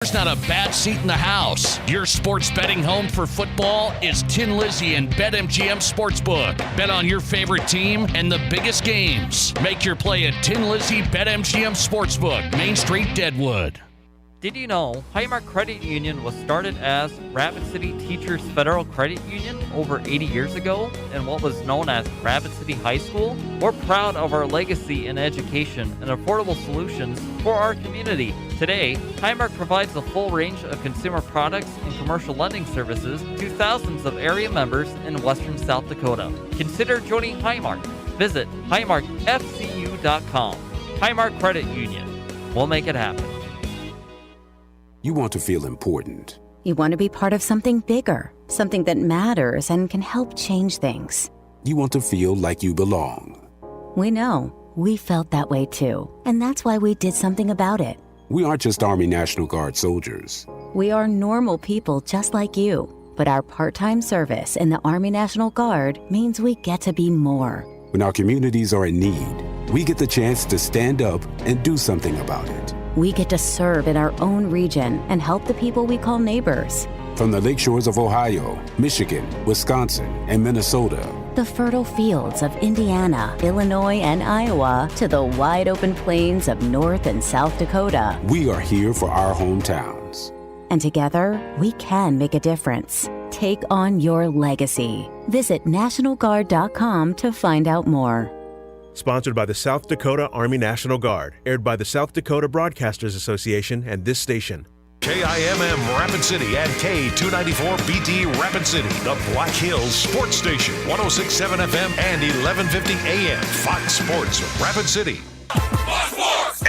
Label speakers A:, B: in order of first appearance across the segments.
A: There's not a bad seat in the house. Your sports betting home for football is Tin Lizzy and BetMGM Sportsbook. Bet on your favorite team and the biggest games. Make your play at Tin Lizzy BetMGM Sportsbook, Main Street, Deadwood.
B: Did you know Highmark Credit Union was started as Rapid City Teachers Federal Credit Union over 80 years ago in what was known as Rapid City High School? We're proud of our legacy in education and affordable solutions for our community. Today, Highmark provides a full range of consumer products and commercial lending services to thousands of area members in western South Dakota. Consider joining Highmark. Visit highmarkfcu.com. Highmark Credit Union. We'll make it happen.
C: You want to feel important.
D: You want to be part of something bigger, something that matters and can help change things.
C: You want to feel like you belong.
D: We know. We felt that way too. And that's why we did something about it.
C: We aren't just Army National Guard soldiers.
D: We are normal people just like you. But our part-time service in the Army National Guard means we get to be more.
C: When our communities are in need, we get the chance to stand up and do something about it.
D: We get to serve in our own region and help the people we call neighbors.
C: From the lake shores of Ohio, Michigan, Wisconsin, and Minnesota,
D: the fertile fields of Indiana, Illinois, and Iowa, to the wide open plains of North and South Dakota,
C: we are here for our hometowns.
D: And together, we can make a difference. Take on your legacy. Visit NationalGuard.com to find out more.
E: Sponsored by the South Dakota Army National Guard. Aired by the South Dakota Broadcasters Association and this station.
F: KIMM Rapid City and K294BT Rapid City. The Black Hills Sports Station. 106.7 FM and 1150 AM. Fox Sports Rapid City.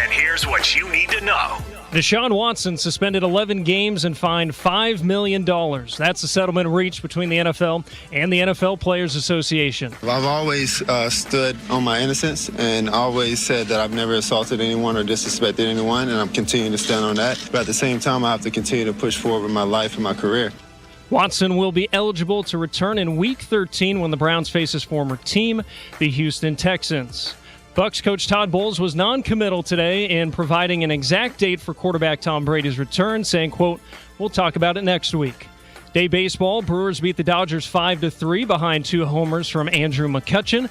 G: And here's what you need to know.
H: Deshaun Watson suspended 11 games and fined $5 million. That's the settlement reached between the NFL and the NFL Players Association.
I: I've always stood on my innocence and always said that I've never assaulted anyone or disrespected anyone, and I'm continuing to stand on that. But at the same time, I have to continue to push forward with my life and my career.
H: Watson will be eligible to return in Week 13 when the Browns face his former team, the Houston Texans. Bucs coach Todd Bowles was non-committal today in providing an exact date for quarterback Tom Brady's return, saying, quote, "We'll talk about it next week." Day baseball, Brewers beat the Dodgers 5-3 behind 2 homers from Andrew McCutchen.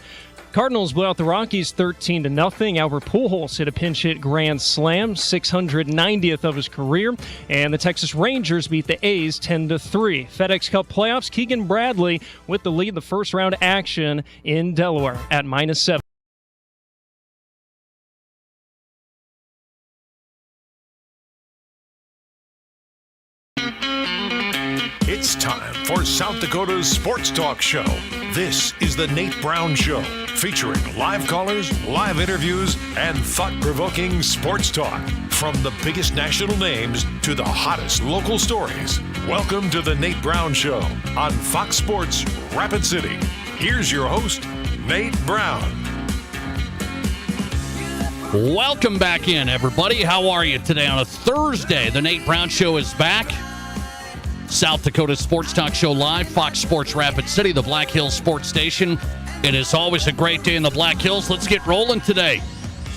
H: Cardinals blew out the Rockies 13-0. Albert Pujols hit a pinch hit grand slam, 690th of his career. And the Texas Rangers beat the A's 10-3. FedEx Cup playoffs, Keegan Bradley with the lead in the first round action in Delaware at -7.
F: It's time for South Dakota's Sports Talk Show. This is the Nate Brown Show, featuring live callers, live interviews, and thought-provoking sports talk. From the biggest national names to the hottest local stories. Welcome to the Nate Brown Show on Fox Sports Rapid City. Here's your host, Nate Brown.
A: Welcome back in, everybody. How are you today on a Thursday? The Nate Brown Show is back. South Dakota Sports Talk Show live, Fox Sports Rapid City, the Black Hills Sports Station. It is always a great day in the Black Hills. Let's get rolling today.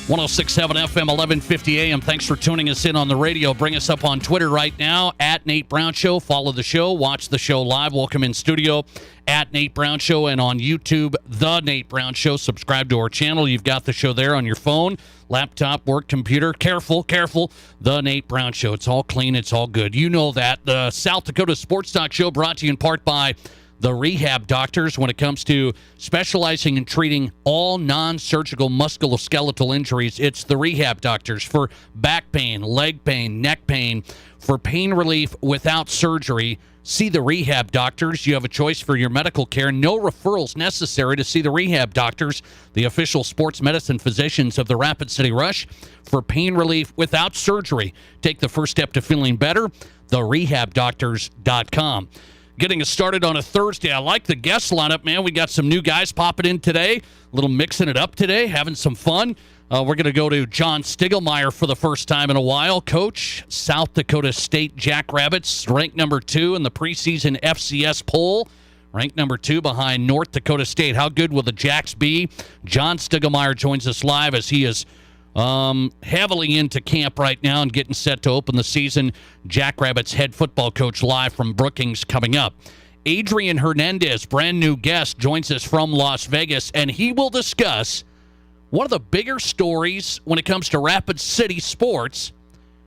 A: 106.7 FM, 1150 AM. Thanks for tuning us in on the radio. Bring us up on Twitter right now, at Nate Brown Show. Follow the show. Watch the show live. Welcome in studio, at Nate Brown Show. And on YouTube, The Nate Brown Show. Subscribe to our channel. You've got the show there on your phone, laptop, work, computer. Careful. The Nate Brown Show. It's all clean. It's all good. You know that. The South Dakota Sports Talk Show brought to you in part by the Rehab Doctors. When it comes to specializing in treating all non-surgical musculoskeletal injuries, it's the Rehab Doctors. For back pain, leg pain, neck pain, for pain relief without surgery, see the Rehab Doctors. You have a choice for your medical care. No referrals necessary to see the Rehab Doctors, the official sports medicine physicians of the Rapid City Rush. For pain relief without surgery, take the first step to feeling better, therehabdoctors.com. Getting us started on a Thursday. I like the guest lineup, man. We got some new guys popping in today. A little mixing it up today, having some fun. We're going to go to John Stiegelmeier for the first time in a while. Coach, South Dakota State Jackrabbits, ranked number 2 in the preseason FCS poll. Ranked number 2 behind North Dakota State. How good will the Jacks be? John Stiegelmeier joins us live as he is heavily into camp right now and getting set to open the season. Jackrabbits head football coach live from Brookings coming up. Adrian Hernandez, brand new guest, joins us from Las Vegas, and he will discuss one of the bigger stories when it comes to Rapid City sports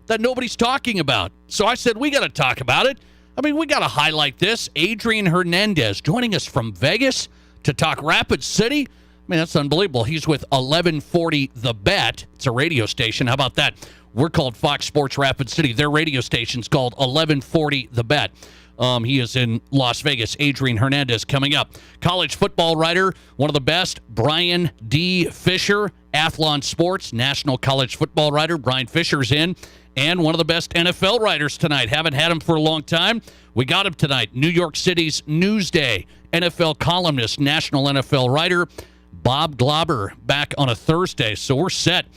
A: that nobody's talking about. So I said, we got to talk about it. I mean, we got to highlight this. Adrian Hernandez joining us from Vegas to talk Rapid City. I mean, that's unbelievable. He's with 1140 The Bet. It's a radio station. How about that? We're called Fox Sports Rapid City. Their radio station's called 1140 The Bet. He is in Las Vegas. Adrian Hernandez coming up. College football writer, one of the best, Brian D. Fisher, Athlon Sports, national college football writer. Brian Fisher's in. And one of the best NFL writers tonight. Haven't had him for a long time. We got him tonight. New York City's Newsday NFL columnist, national NFL writer, Bob Glauber, back on a Thursday. So we're set.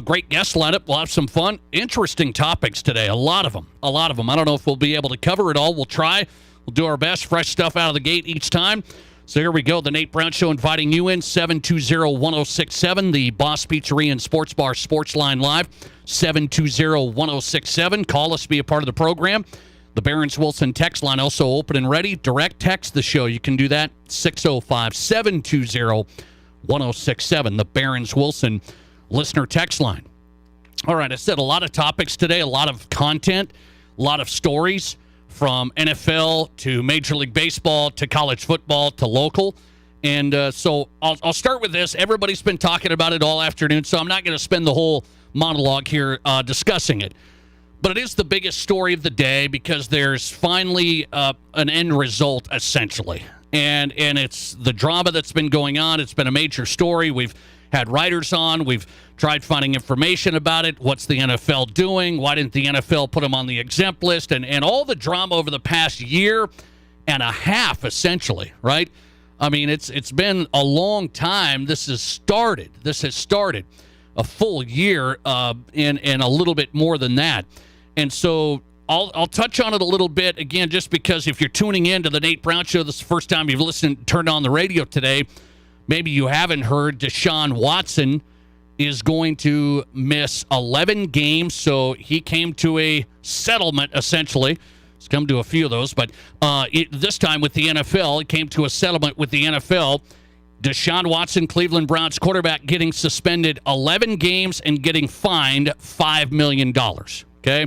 A: Great guest lineup. We'll have some fun. Interesting topics today. A lot of them. I don't know if we'll be able to cover it all. We'll try. We'll do our best. Fresh stuff out of the gate each time. So here we go. The Nate Brown Show inviting you in. 720-1067. The Boss Pizzeria and Sports Bar Sports Line Live. 720-1067. Call us. Be a part of the program. The Barron's Wilson text line also open and ready. Direct text the show. You can do that. 605-720-1067. The Barron's Wilson listener text line. All right, I said a lot of topics today, a lot of content, a lot of stories from NFL to Major League Baseball to college football to local. And so I'll start with this. Everybody's been talking about it all afternoon, so I'm not going to spend the whole monologue here discussing it. But it is the biggest story of the day because there's finally an end result, essentially. And it's the drama that's been going on. It's been a major story. We've had writers on. We've tried finding information about it. What's the NFL doing? Why didn't the NFL put them on the exempt list? And all the drama over the past year and a half, essentially, right? I mean, it's been a long time. This has started a full year and a little bit more than that. And so I'll touch on it a little bit, again, just because if you're tuning in to the Nate Brown Show, this is the first time you've turned on the radio today, maybe you haven't heard Deshaun Watson is going to miss 11 games. So he came to a settlement, essentially. He's come to a few of those, but this time with the NFL, he came to a settlement with the NFL. Deshaun Watson, Cleveland Browns quarterback, getting suspended 11 games and getting fined $5 million. Okay?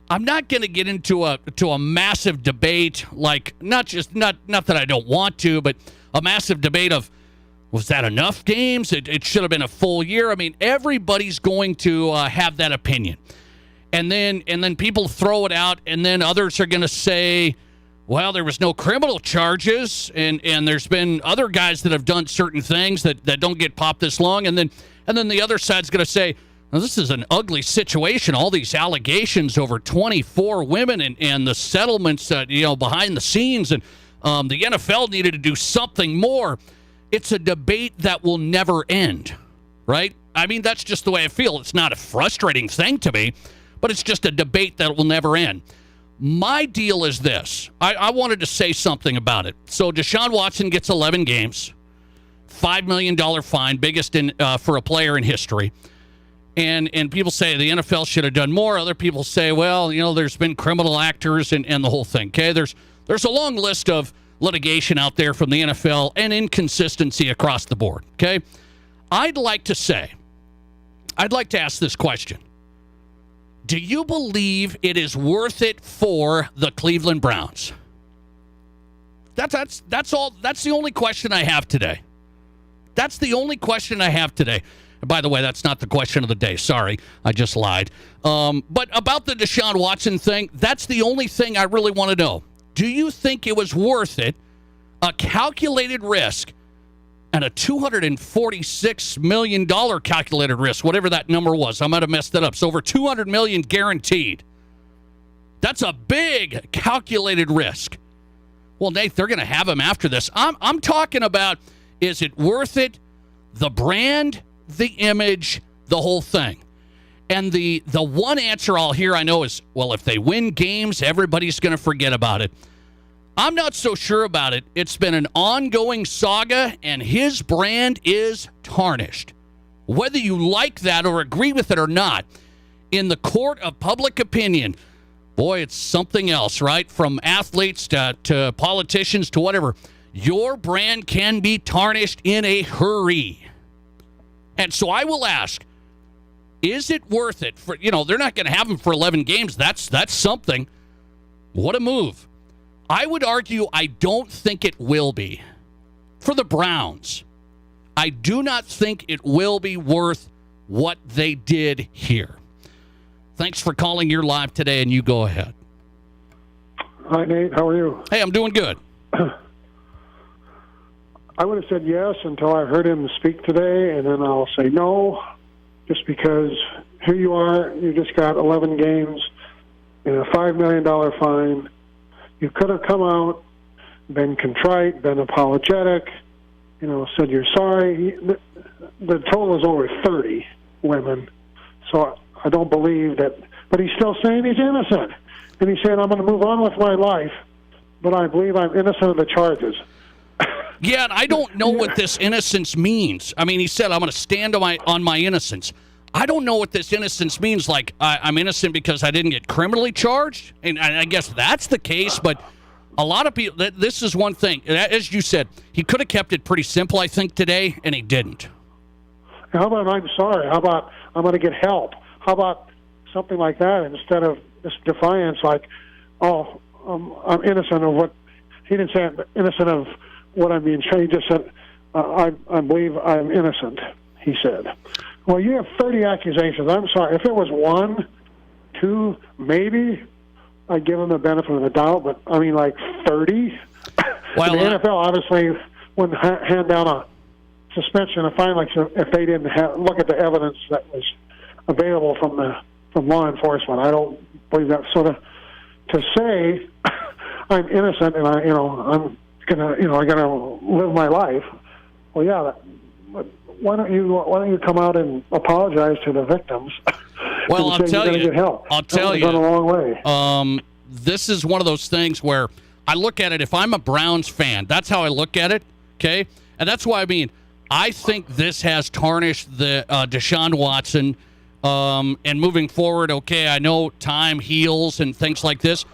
A: I'm not going to get into a massive debate, like not that I don't want to, but a massive debate of, was that enough games? It should have been a full year. I mean, everybody's going to have that opinion. And then people throw it out, and then others are going to say, well, there was no criminal charges, and there's been other guys that have done certain things that don't get popped this long. And then the other side's going to say, well, this is an ugly situation. All these allegations over 24 women and the settlements behind the scenes, and the NFL needed to do something more. It's a debate that will never end, right? I mean, that's just the way I feel. It's not a frustrating thing to me, but it's just a debate that will never end. My deal is this. I wanted to say something about it. So Deshaun Watson gets 11 games, $5 million fine, biggest for a player in history. And people say the NFL should have done more. Other people say, well, there's been criminal actors and the whole thing. Okay, there's a long list of litigation out there from the NFL and inconsistency across the board. Okay, I'd like to ask this question. Do you believe it is worth it for the Cleveland Browns? That's all. That's the only question I have today. That's the only question I have today. And by the way, that's not the question of the day. Sorry, I just lied. But about the Deshaun Watson thing, that's the only thing I really want to know. Do you think it was worth it, a calculated risk, and a $246 million calculated risk, whatever that number was? I might have messed that up. So over $200 million guaranteed. That's a big calculated risk. Well, Nate, they're going to have him after this. I'm talking about, is it worth it? The brand, the image, the whole thing. And the one answer I'll hear, I know, is, well, if they win games, everybody's going to forget about it. I'm not so sure about it. It's been an ongoing saga, and his brand is tarnished. Whether you like that or agree with it or not, in the court of public opinion, boy, it's something else, right? From athletes to politicians to whatever. Your brand can be tarnished in a hurry. And so I will ask, is it worth it? For they're not going to have him for 11 games. That's something. What a move. I would argue I don't think it will be. For the Browns, I do not think it will be worth what they did here. Thanks for calling. You're live today, and you go ahead.
J: Hi, Nate. How are you?
A: Hey, I'm doing good.
J: I would have said yes until I heard him speak today, and then I'll say no, just because here you are, you just got 11 games and a $5 million fine. You could have come out, been contrite, been apologetic, said you're sorry. The total is over 30 women, so I don't believe that. But he's still saying he's innocent. And he's saying, I'm going to move on with my life, but I believe I'm innocent of the charges.
A: Yeah, and I don't know what this innocence means. I mean, he said, I'm going to stand on my innocence. I don't know what this innocence means. Like, I'm innocent because I didn't get criminally charged? And I guess that's the case, but a lot of people, this is one thing. As you said, he could have kept it pretty simple, I think, today, and he didn't.
J: How about I'm sorry? How about I'm going to get help? How about something like that instead of this defiance like, I'm innocent of what... He didn't say I'm innocent of what I'm being charged. He just said, I believe I'm innocent, he said. Well, you have 30 accusations. I'm sorry. If it was 1, 2, maybe I'd give him the benefit of the doubt, but I mean, like 30?
A: Well,
J: the NFL obviously wouldn't hand down a suspension, a fine, like if they didn't look at the evidence that was available from law enforcement. I don't believe that. So to say I'm innocent and I'm gonna live my life. Well, yeah. But why don't you come out and apologize to the victims?
A: Well, I'll tell you.
J: Get help.
A: I'll tell you.
J: Gone a long way.
A: This is one of those things where I look at it. If I'm a Browns fan, that's how I look at it. Okay, and that's why I think this has tarnished the Deshaun Watson. And moving forward, okay, I know time heals and things like this.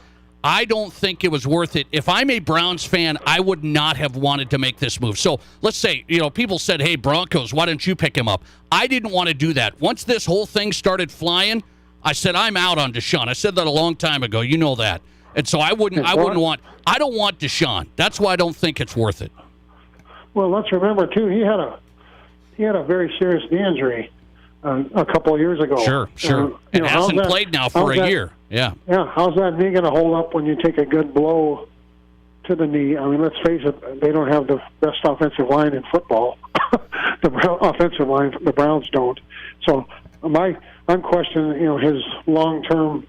A: I don't think it was worth it. If I'm a Browns fan, I would not have wanted to make this move. So let's say, people said, hey, Broncos, why didn't you pick him up? I didn't want to do that. Once this whole thing started flying, I said, I'm out on Deshaun. I said that a long time ago. You know that. And so I don't want Deshaun. That's why I don't think it's worth it.
J: Well, let's remember, too, he had a very serious knee injury a couple of years ago.
A: Sure. And hasn't played now for a year. Yeah.
J: Yeah. How's that knee going to hold up when you take a good blow to the knee? I mean, let's face it, they don't have the best offensive line in football. The offensive line, the Browns don't. So I'm questioning, his long-term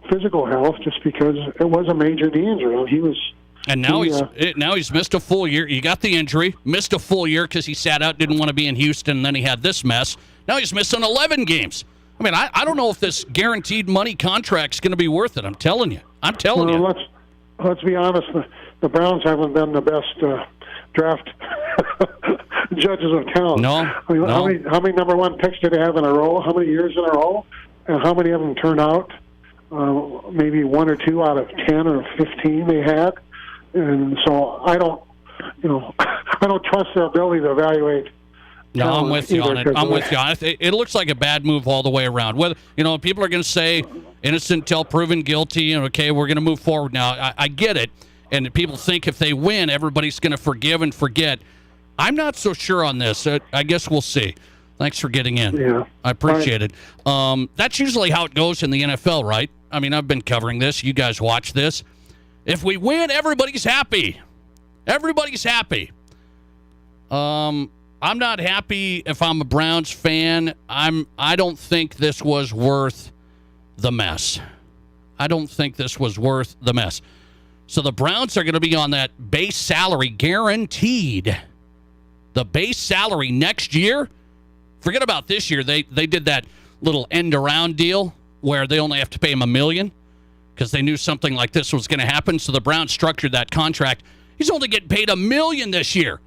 J: physical health just because it was a major knee injury. He was.
A: And now he's missed a full year. He got the injury, missed a full year because he sat out, didn't want to be in Houston, and then he had this mess. Now he's missing 11 games. I mean, I don't know if this guaranteed money contract's going to be worth it. I'm telling you.
J: Let's be honest. The Browns haven't been the best draft judges of talent.
A: No.
J: How many number one picks did they have in a row? How many years in a row? And how many of them turned out? Maybe 1 or 2 out of 10 or 15 they had. And so I don't trust their ability to evaluate.
A: No, I'm with you on it. I'm with you on it. It looks like a bad move all the way around. Whether people are going to say innocent till proven guilty, and okay, we're going to move forward now. I get it, and people think if they win, everybody's going to forgive and forget. I'm not so sure on this. I guess we'll see. Thanks for getting in.
J: Yeah,
A: I appreciate it. That's usually how it goes in the NFL, right? I mean, I've been covering this. You guys watch this. If we win, everybody's happy. Everybody's happy. I'm not happy if I'm a Browns fan. I don't think this was worth the mess. I don't think this was worth the mess. So the Browns are going to be on that base salary guaranteed. The base salary next year. Forget about this year. They did that little end around deal where they only have to pay him $1 million because they knew something like this was going to happen. So the Browns structured that contract. He's only getting paid $1 million this year.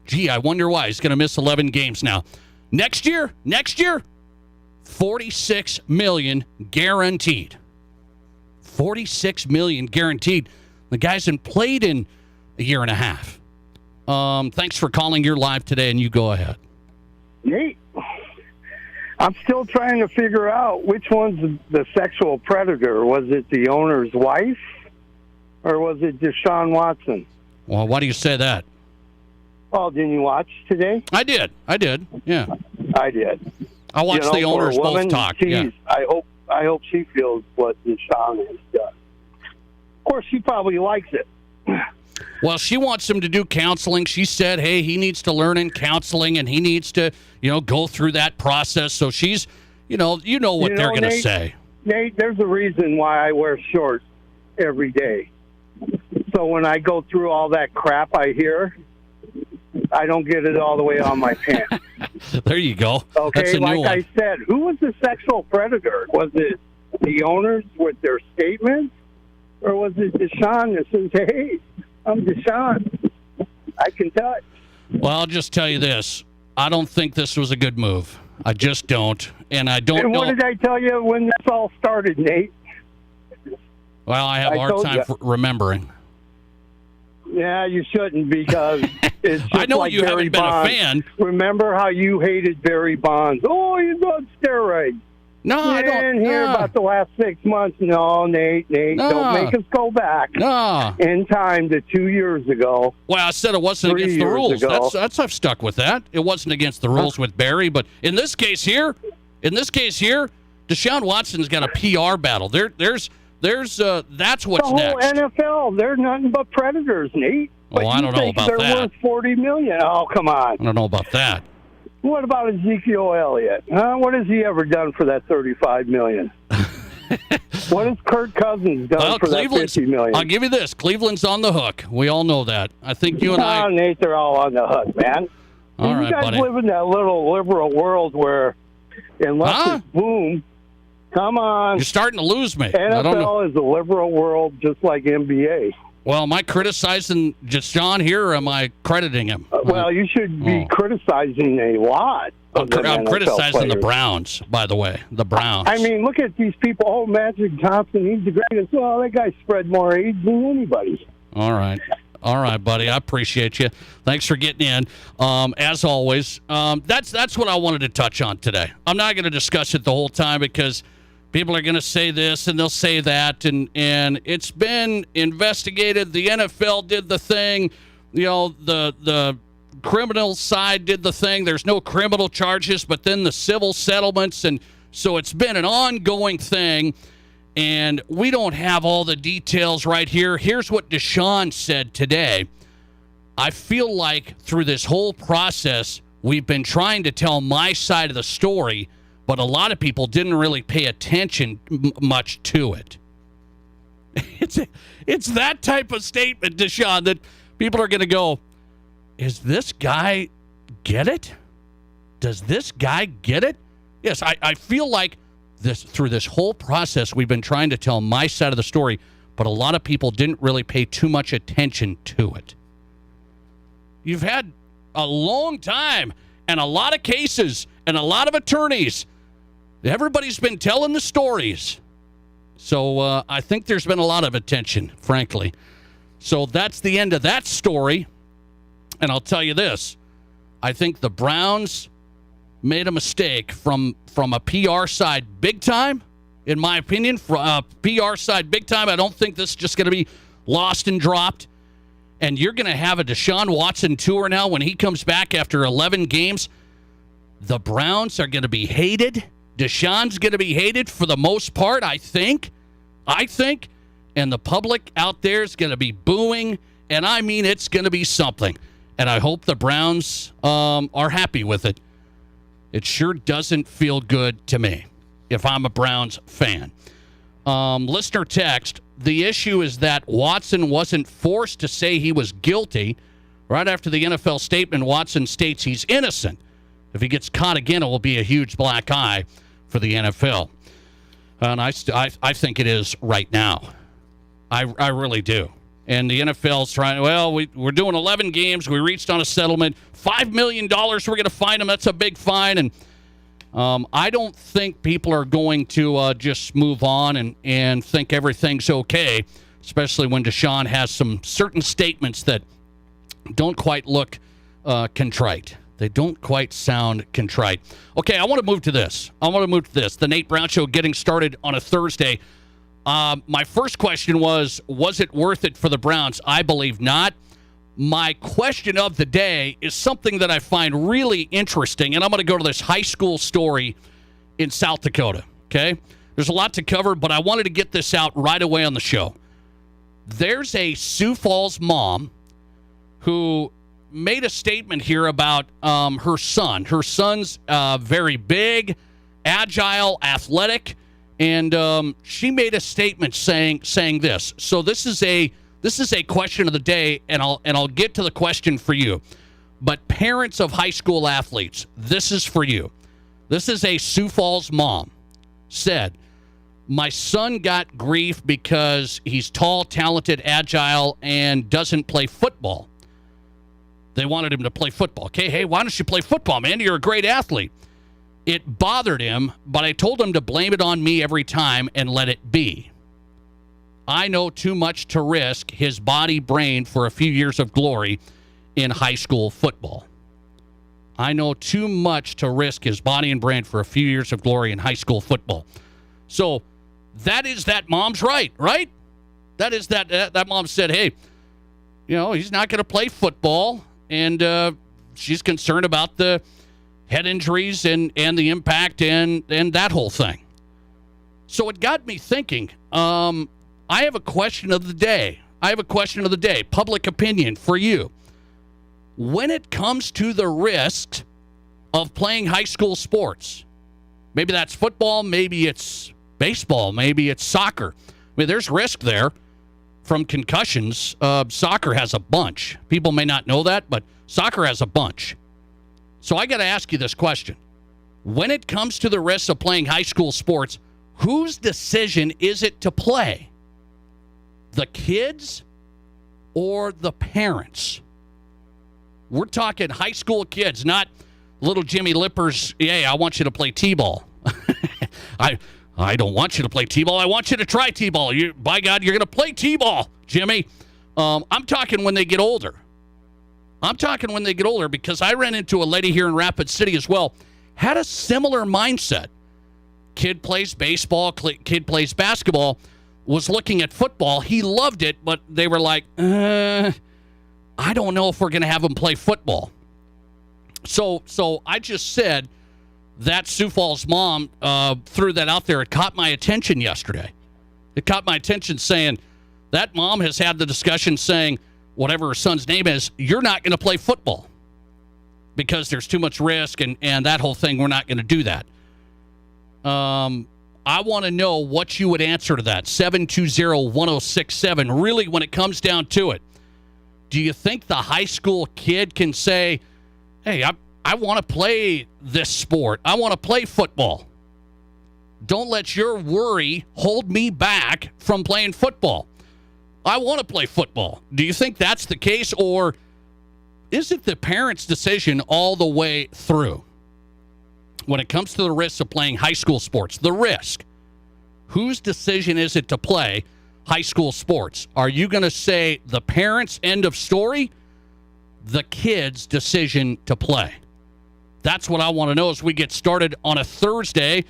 A: Gee, I wonder why. He's going to miss 11 games now. Next year, $46 million guaranteed. $46 million guaranteed. The guy hasn't played in a year and a half. Thanks for calling. You're live today, and you go ahead.
K: Nate, I'm still trying to figure out which one's the sexual predator. Was it the owner's wife, or was it Deshaun Watson?
A: Well, why do you say that?
K: Oh, didn't you watch today?
A: I did. Yeah.
K: I did.
A: I watched the owners both talk. Yeah.
K: I hope she feels what Deshaun has done. Of course, she probably likes it.
A: Well, she wants him to do counseling. She said, hey, he needs to learn in counseling, and he needs to, go through that process. So she's, you know what they're going to say.
K: Nate, there's a reason why I wear shorts every day. So when I go through all that crap I hear, I don't get it all the way on my pants.
A: There you go.
K: Okay,
A: that's a new one.
K: I said, who was the sexual predator? Was it the owners with their statements? Or was it Deshaun that says, hey, I'm Deshaun. I can touch.
A: Well, I'll just tell you this. I don't think this was a good move. I just don't. And I don't know.
K: What did I tell you when this all started, Nate?
A: Well, I have a hard time remembering.
K: Yeah, you shouldn't, because it's just
A: I know
K: like
A: you
K: Barry
A: haven't been
K: Bonds.
A: a fan.
K: Remember how you hated Barry Bonds? Oh, he's on steroids.
A: No, I don't.
K: Hear about the last 6 months. No, Nate, don't make us go back in time to 2 years ago.
A: Well, I said it wasn't against the rules. That's I've stuck with that. It wasn't against the rules with Barry, but in this case here, Deshaun Watson's got a PR battle. There's that's what's
K: the whole
A: next.
K: NFL, they're nothing but predators, Nate.
A: Oh, I don't know about that.
K: They're worth $40 million. Oh, come on.
A: I don't know about that.
K: What about Ezekiel Elliott? What has he ever done for that $35 million? What has Kirk Cousins done for that $50 million?
A: I'll give you this. Cleveland's on the hook. We all know that. I think you and I...
K: Nate, they're all on the hook, man.
A: All right,
K: you guys
A: buddy.
K: live in that little liberal world where unless it's boom, come on.
A: You're starting to lose me. I don't know.
K: NFL is a liberal world just like NBA.
A: Well, am I criticizing Deshaun here, or am I crediting him?
K: Well, you should be criticizing a lot.
A: I'm criticizing the Browns, by the way. The Browns.
K: I mean, look at these people. Oh, Magic Johnson, he's the greatest. Well, that guy spread more AIDS than anybody.
A: All right, buddy. I appreciate you. Thanks for getting in. As always, that's what I wanted to touch on today. I'm not going to discuss it the whole time because people are going to say this and they'll say that, and it's been investigated. The NFL did the thing. The criminal side did the thing. There's no criminal charges, but then the civil settlements, and so it's been an ongoing thing, and we don't have all the details right here. Here's what Deshaun said today. I feel like through this whole process, we've been trying to tell my side of the story, but a lot of people didn't really pay attention much to it. It's that type of statement, Deshaun, that people are going to go, is this guy get it? Does this guy get it? Yes, I feel like through this whole process, we've been trying to tell my side of the story, but a lot of people didn't really pay too much attention to it. You've had a long time and a lot of cases and a lot of attorneys. Everybody's been telling the stories. So I think there's been a lot of attention, frankly. So that's the end of that story. And I'll tell you this. I think the Browns made a mistake from a PR side big time, in my opinion. From a PR side big time. I don't think this is just going to be lost and dropped. And you're going to have a Deshaun Watson tour now when he comes back after 11 games. The Browns are going to be hated. Deshaun's going to be hated for the most part, I think. And the public out there is going to be booing. And I mean, it's going to be something. And I hope the Browns are happy with it. It sure doesn't feel good to me if I'm a Browns fan. Listener text, the issue is that Watson wasn't forced to say he was guilty. Right after the NFL statement, Watson states he's innocent. If he gets caught again, it will be a huge black eye for the NFL. And I think it is right now. I really do. And the NFL's trying, we're doing 11 games. We reached on a settlement. $5 million we're going to fine them. That's a big fine. And I don't think people are going to just move on and think everything's okay, especially when Deshaun has some certain statements that don't quite look contrite. They don't quite sound contrite. Okay, I want to move to this. The Nate Brown Show getting started on a Thursday. My first question was it worth it for the Browns? I believe not. My question of the day is something that I find really interesting, and I'm going to go to this high school story in South Dakota, okay? There's a lot to cover, but I wanted to get this out right away on the show. There's a Sioux Falls mom who made a statement here about her son. Her son's very big, agile, athletic, and she made a statement saying this. So this is a question of the day, and I'll get to the question for you. But parents of high school athletes, this is for you. This is a Sioux Falls mom said, "My son got grief because he's tall, talented, agile, and doesn't play football. They wanted him to play football. Okay, hey, why don't you play football, man? You're a great athlete. It bothered him, but I told him to blame it on me every time and let it be. I know too much to risk his body, brain for a few years of glory in high school football. I know too much to risk his body and brain for a few years of glory in high school football." So that is that mom's right? That is that mom said, hey, he's not going to play football, and she's concerned about the head injuries and the impact and that whole thing. So it got me thinking. I have a question of the day. Public opinion for you. When it comes to the risk of playing high school sports, maybe that's football, maybe it's baseball, maybe it's soccer. I mean, there's risk there from concussions. Soccer has a bunch. People may not know that, but soccer has a bunch. So I got to ask you this question. When it comes to the risk of playing high school sports, whose decision is it to play? The kids or the parents? We're talking high school kids, not little Jimmy Lippers. Hey, I want you to play T-ball. I don't want you to play T-ball. I want you to try T-ball. By God, you're going to play T-ball, Jimmy. I'm talking when they get older. Because I ran into a lady here in Rapid City as well, had a similar mindset. Kid plays baseball, kid plays basketball, was looking at football. He loved it, but they were like, I don't know if we're going to have him play football. So I just said that Sioux Falls mom threw that out there. It caught my attention yesterday. It caught my attention saying that mom has had the discussion saying, whatever her son's name is, you're not going to play football because there's too much risk and that whole thing. We're not going to do that. I want to know what you would answer to that. 720-1067. Really, when it comes down to it, do you think the high school kid can say, hey, I want to play this sport. I want to play football. Don't let your worry hold me back from playing football. I want to play football. Do you think that's the case, or is it the parents' decision all the way through? When it comes to the risks of playing high school sports, the risk, whose decision is it to play high school sports? Are you going to say the parents' end of story? The kids' decision to play? That's what I want to know as we get started on a Thursday.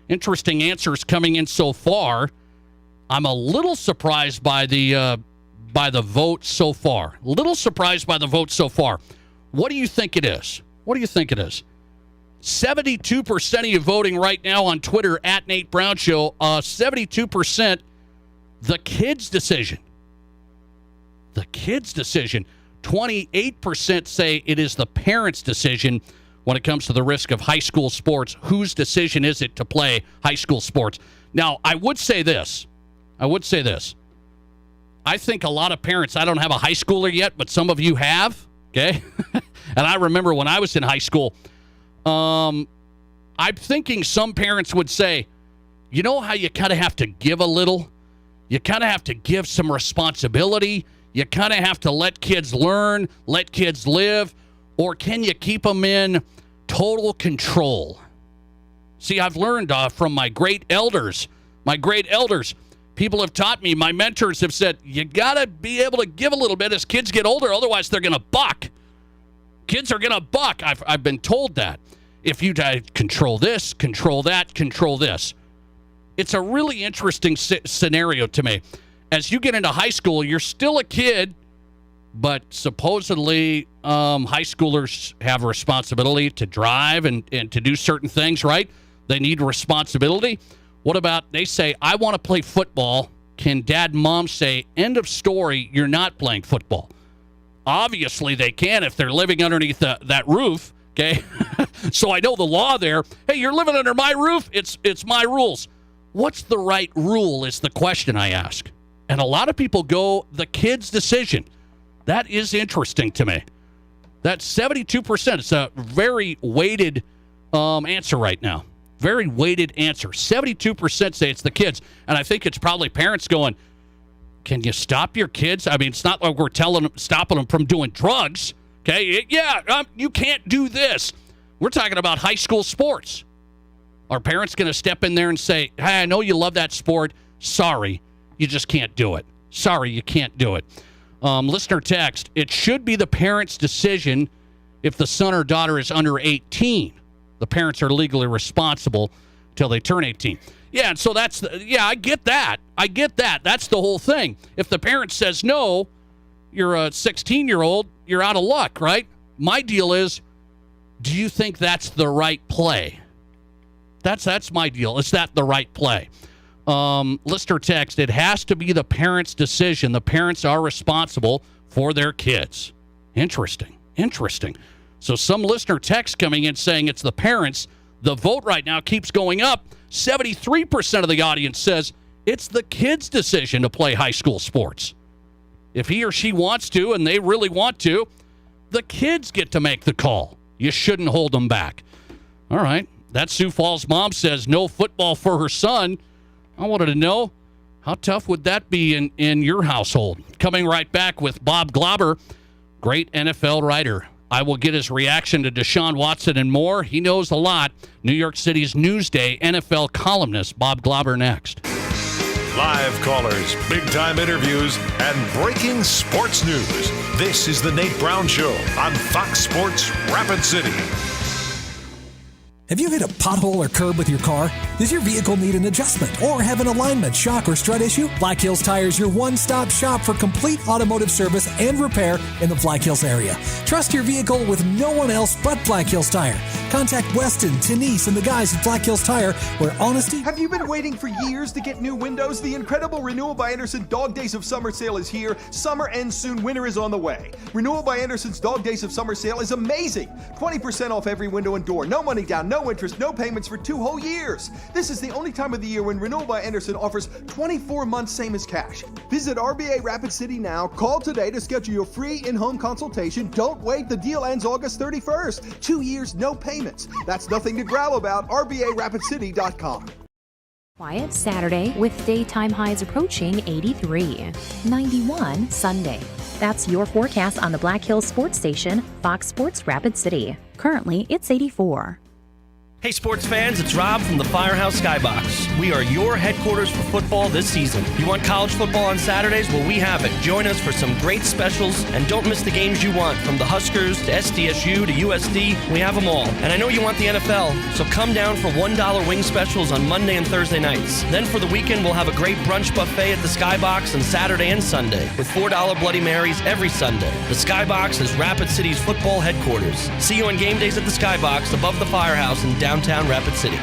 A: Interesting answers coming in so far. I'm a little surprised by the vote so far. What do you think it is? 72% of you voting right now on Twitter at Nate Brown Show. 72%, the kids' decision. 28% say it is the parents' decision when it comes to the risk of high school sports. Whose decision is it to play high school sports? Now, I would say this. I think a lot of parents, I don't have a high schooler yet, but some of you have, okay? And I remember when I was in high school, I'm thinking some parents would say, you know how you kind of have to give a little? You kind of have to give some responsibility. You kind of have to let kids learn, let kids live, or can you keep them in total control? See, I've learned from my great elders. People have taught me, my mentors have said, you got to be able to give a little bit as kids get older, otherwise they're going to buck. Kids are going to buck. I've been told that. If you control this, control that, control this. It's a really interesting scenario to me. As you get into high school, you're still a kid, but supposedly high schoolers have a responsibility to drive and to do certain things, right? They need responsibility. What about, they say, I want to play football. Can dad and mom say, end of story, you're not playing football? Obviously they can if they're living underneath that roof, okay? So I know the law there. Hey, you're living under my roof, it's my rules. What's the right rule is the question I ask. And a lot of people go, the kid's decision. That is interesting to me. That's 72%. It's a very weighted answer right now. Very weighted answer. 72% say it's the kids. And I think it's probably parents going, can you stop your kids? I mean, it's not like we're stopping them from doing drugs. Okay? You can't do this. We're talking about high school sports. Are parents going to step in there and say, hey, I know you love that sport. Sorry, you just can't do it. Sorry, you can't do it. Listener text, it should be the parent's decision if the son or daughter is under 18. The parents are legally responsible till they turn 18. Yeah, and so I get that. That's the whole thing. If the parent says no, you're a 16-year-old, you're out of luck, right? My deal is, do you think that's the right play? That's my deal. Is that the right play? Listener text, it has to be the parent's decision. The parents are responsible for their kids. Interesting. So some listener text coming in saying it's the parents. The vote right now keeps going up. 73% of the audience says it's the kid's decision to play high school sports. If he or she wants to, and they really want to, the kids get to make the call. You shouldn't hold them back. All right. That Sioux Falls mom says no football for her son. I wanted to know, how tough would that be in your household? Coming right back with Bob Glauber, great NFL writer. I will get his reaction to Deshaun Watson and more. He knows a lot. New York City's Newsday NFL columnist Bob Glauber next.
F: Live callers, big-time interviews, and breaking sports news. This is the Nate Brown Show on Fox Sports Rapid City.
L: Have you hit a pothole or curb with your car? Does your vehicle need an adjustment or have an alignment, shock, or strut issue? Black Hills Tire is your one-stop shop for complete automotive service and repair in the Black Hills area. Trust your vehicle with no one else but Black Hills Tire. Contact Weston, Denise, and the guys at Black Hills Tire, where honesty...
M: Have you been waiting for years to get new windows? The incredible Renewal by Andersen Dog Days of Summer sale is here. Summer ends soon. Winter is on the way. Renewal by Andersen's Dog Days of Summer sale is amazing. 20% off every window and door. No money down, no interest, no payments for 2 whole years. This is the only time of the year when Renewal by Andersen offers 24 months same as cash. Visit RBA Rapid City now. Call today to schedule your free in-home consultation. Don't wait. The deal ends August 31st. 2 years, no payments. That's nothing to growl about. RBARapidCity.com.
N: Quiet Saturday with daytime highs approaching 83. 91 Sunday. That's your forecast on the Black Hills Sports Station, Fox Sports Rapid City. Currently, it's 84.
O: Hey sports fans, it's Rob from the Firehouse Skybox. We are your headquarters for football this season. You want college football on Saturdays? Well, we have it. Join us for some great specials and don't miss the games you want. From the Huskers to SDSU to USD, we have them all. And I know you want the NFL, so come down for $1 wing specials on Monday and Thursday nights. Then for the weekend, we'll have a great brunch buffet at the Skybox on Saturday and Sunday with $4 Bloody Marys every Sunday. The Skybox is Rapid City's football headquarters. See you on game days at the Skybox above the Firehouse in downtown Rapid City.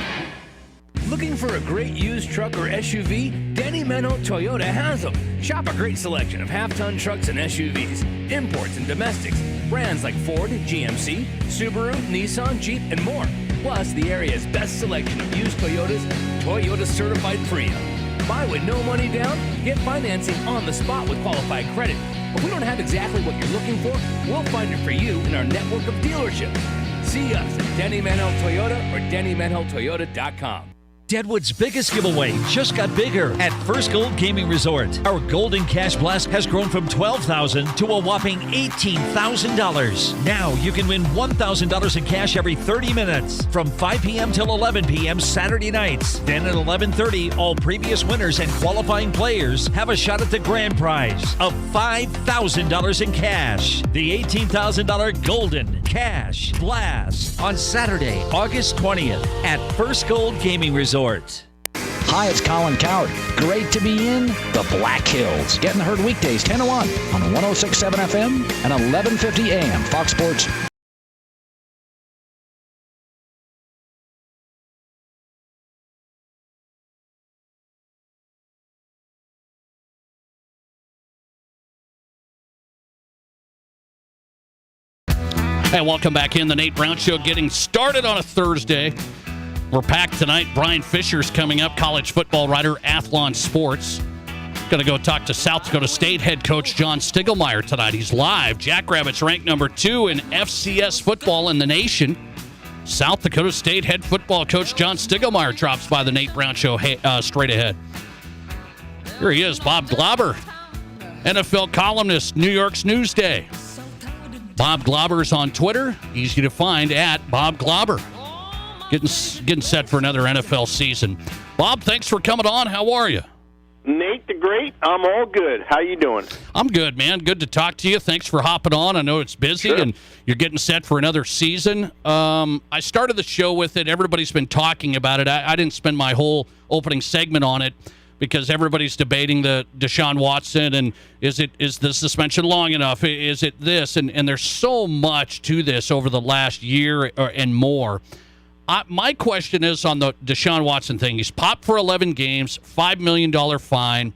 P: Looking for a great used truck or SUV? Denny Menno Toyota has them. Shop a great selection of half-ton trucks and SUVs, imports and domestics, brands like Ford, GMC, Subaru, Nissan, Jeep, and more. Plus, the area's best selection of used Toyotas, Toyota Certified pre-owned. Buy with no money down, get financing on the spot with qualified credit. If we don't have exactly what you're looking for, we'll find it for you in our network of dealerships. See us at Denny Menno Toyota or DennyMennoToyota.com.
Q: Deadwood's biggest giveaway just got bigger at First Gold Gaming Resort. Our Golden Cash Blast has grown from $12,000 to a whopping $18,000. Now you can win $1,000 in cash every 30 minutes from 5 p.m. till 11 p.m. Saturday nights. Then at 11:30, all previous winners and qualifying players have a shot at the grand prize of $5,000 in cash. The $18,000 Golden Cash Blast on Saturday, August 20th at First Gold Gaming Resort.
R: Hi, it's Colin Coward. Great to be in the Black Hills. Getting the Herd weekdays 10 to 1 on 106.7 FM and 1150 AM. Fox Sports.
A: Hey, welcome back in. The Nate Brown Show getting started on a Thursday. We're packed tonight. Brian Fisher's coming up, college football writer, Athlon Sports. Going to go talk to South Dakota State head coach John Stiegelmeier tonight. He's live. Jackrabbits ranked number 2 in FCS football in the nation. South Dakota State head football coach John Stiegelmeier drops by the Nate Brown Show straight ahead. Here he is, Bob Glauber, NFL columnist, New York's Newsday. Bob Glauber's on Twitter. Easy to find at Bob Glauber. Getting set for another NFL season. Bob, thanks for coming on. How are you?
S: Nate the Great, I'm all good. How you doing?
A: I'm good, man. Good to talk to you. Thanks for hopping on. I know it's busy, and you're getting set for another season. I started the show with it. Everybody's been talking about it. I didn't spend my whole opening segment on it because everybody's debating the Deshaun Watson and is the suspension long enough? Is it this? And there's so much to this over the last year and more. My question is on the Deshaun Watson thing. He's popped for 11 games, $5 million fine.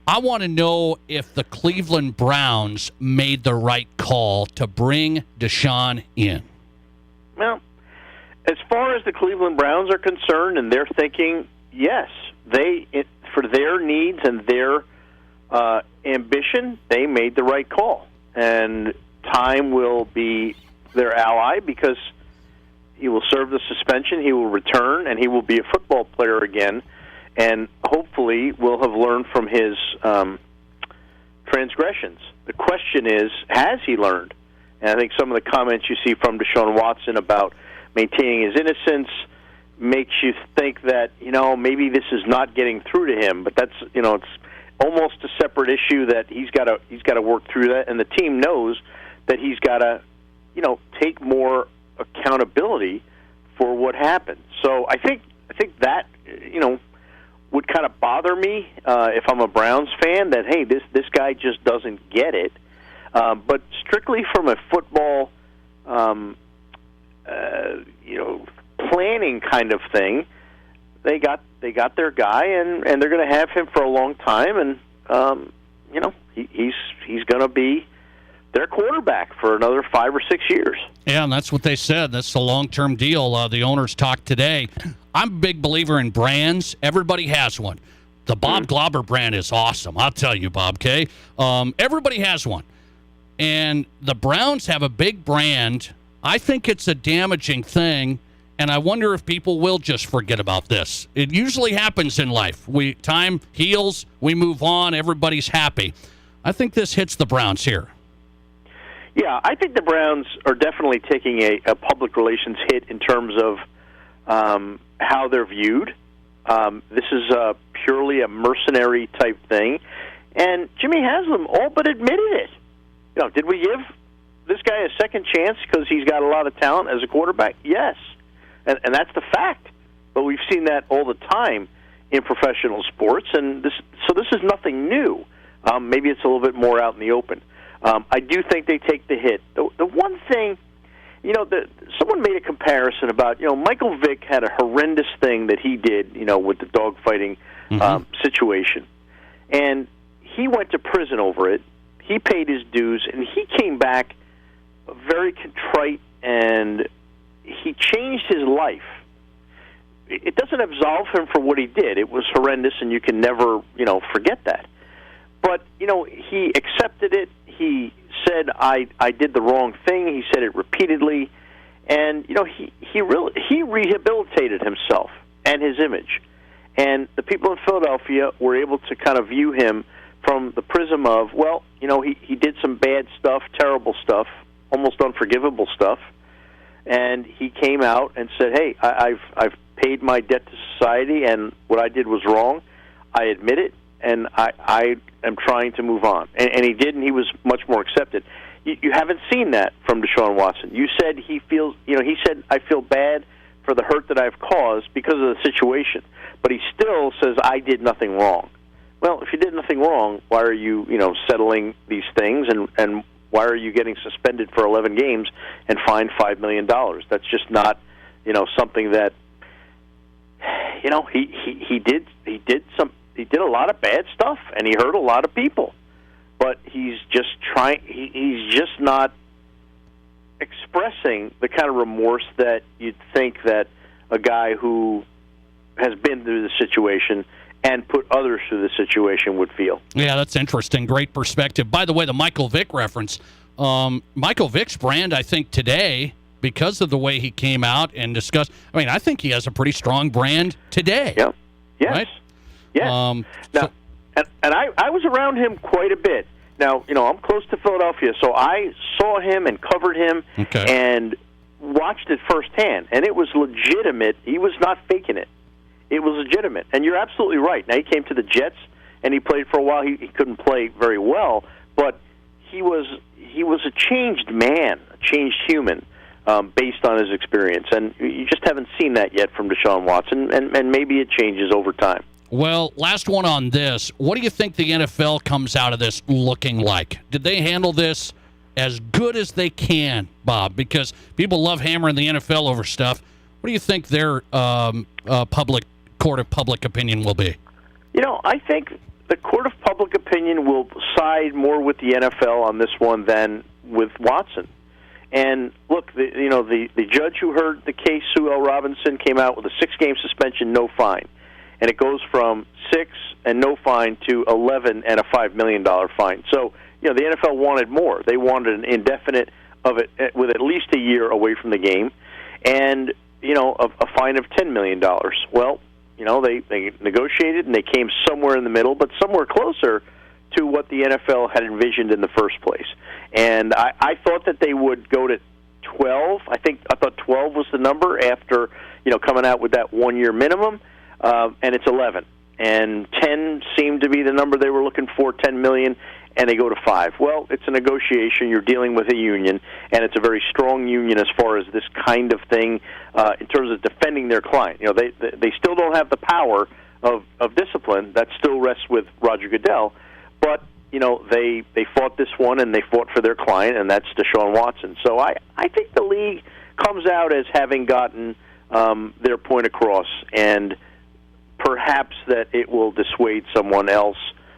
A: I want to know if the Cleveland Browns made the right call to bring Deshaun in.
S: Well, as far as the Cleveland Browns are concerned and they're thinking, yes, for their needs and their ambition, they made the right call. And time will be their ally because he will serve the suspension, he will return, and he will be a football player again, and hopefully will have learned from his transgressions. The question is, has he learned? And I think some of the comments you see from Deshaun Watson about maintaining his innocence makes you think that, maybe this is not getting through to him, but that's, it's almost a separate issue that he's got to work through that, and the team knows that he's got to, take more accountability for what happened. So I think that would kind of bother me if I'm a Browns fan, that hey, this guy just doesn't get it. But strictly from a football planning kind of thing, they got their guy, and they're going to have him for a long time, and he's going to be their quarterback for another 5 or 6 years.
A: Yeah, and that's what they said. That's the long-term deal. The owners talked today. I'm a big believer in brands. Everybody has one. The Bob Glauber brand is awesome. I'll tell you, Bob, okay? Everybody has one. And the Browns have a big brand. I think it's a damaging thing, and I wonder if people will just forget about this. It usually happens in life. Time heals, we move on, everybody's happy. I think this hits the Browns here.
S: Yeah, I think the Browns are definitely taking a public relations hit in terms of how they're viewed. This is purely a mercenary type thing, and Jimmy Haslam all but admitted it. Did we give this guy a second chance because he's got a lot of talent as a quarterback? Yes, and that's the fact. But we've seen that all the time in professional sports, and this is nothing new. Maybe it's a little bit more out in the open. I do think they take the hit. The one thing, someone made a comparison about, Michael Vick had a horrendous thing that he did, with the dogfighting situation. And he went to prison over it. He paid his dues, and he came back very contrite, and he changed his life. It doesn't absolve him for what he did. It was horrendous, and you can never, forget that. But, he accepted it. He said, I did the wrong thing. He said it repeatedly. And, he rehabilitated himself and his image. And the people in Philadelphia were able to kind of view him from the prism of, well, he did some bad stuff, terrible stuff, almost unforgivable stuff, and he came out and said, hey, I've paid my debt to society, and what I did was wrong. I admit it, and I am trying to move on. And he did, and he was much more accepted. You haven't seen that from Deshaun Watson. You said he said, I feel bad for the hurt that I've caused because of the situation. But he still says, I did nothing wrong. Well, if you did nothing wrong, why are you, settling these things, and why are you getting suspended for 11 games and fined $5 million? That's just not, something that, he did a lot of bad stuff, and he hurt a lot of people. But he's just he's just not expressing the kind of remorse that you'd think that a guy who has been through the situation and put others through the situation would feel.
A: Yeah, that's interesting. Great perspective. By the way, the Michael Vick reference, Michael Vick's brand, I think today, because of the way he came out and discussed, I think he has a pretty strong brand today.
S: Yeah. Yes.
A: Right?
S: Yes. And I was around him quite a bit. Now, I'm close to Philadelphia, so I saw him and covered him and watched it firsthand, and it was legitimate. He was not faking it. It was legitimate. And you're absolutely right. Now, he came to the Jets, and he played for a while. He couldn't play very well, but he was a changed man, a changed human, based on his experience. And you just haven't seen that yet from Deshaun Watson, and maybe it changes over time.
A: Well, last one on this. What do you think the NFL comes out of this looking like? Did they handle this as good as they can, Bob? Because people love hammering the NFL over stuff. What do you think their court of public opinion will be?
S: I think the court of public opinion will side more with the NFL on this one than with Watson. And look, the judge who heard the case, Sue L. Robinson, came out with a 6-game suspension, no fine. And it goes from 6 and no fine to 11 and a $5 million fine. So, the NFL wanted more. They wanted an indefinite of it with at least a year away from the game, and a fine of $10 million. Well, they negotiated and they came somewhere in the middle, but somewhere closer to what the NFL had envisioned in the first place. And I thought that they would go to 12. I thought 12 was the number after coming out with that 1-year minimum. And it's 11. And 10 seemed to be the number they were looking for, $10 million, and they go to 5. Well, it's a negotiation. You're dealing with a union, and it's a very strong union as far as this kind of thing in terms of defending their client. They still don't have the power of discipline. That still rests with Roger Goodell. But, they fought this one, and they fought for their client, and that's Deshaun Watson. So I think the league comes out as having gotten their point across, and perhaps that it will dissuade someone else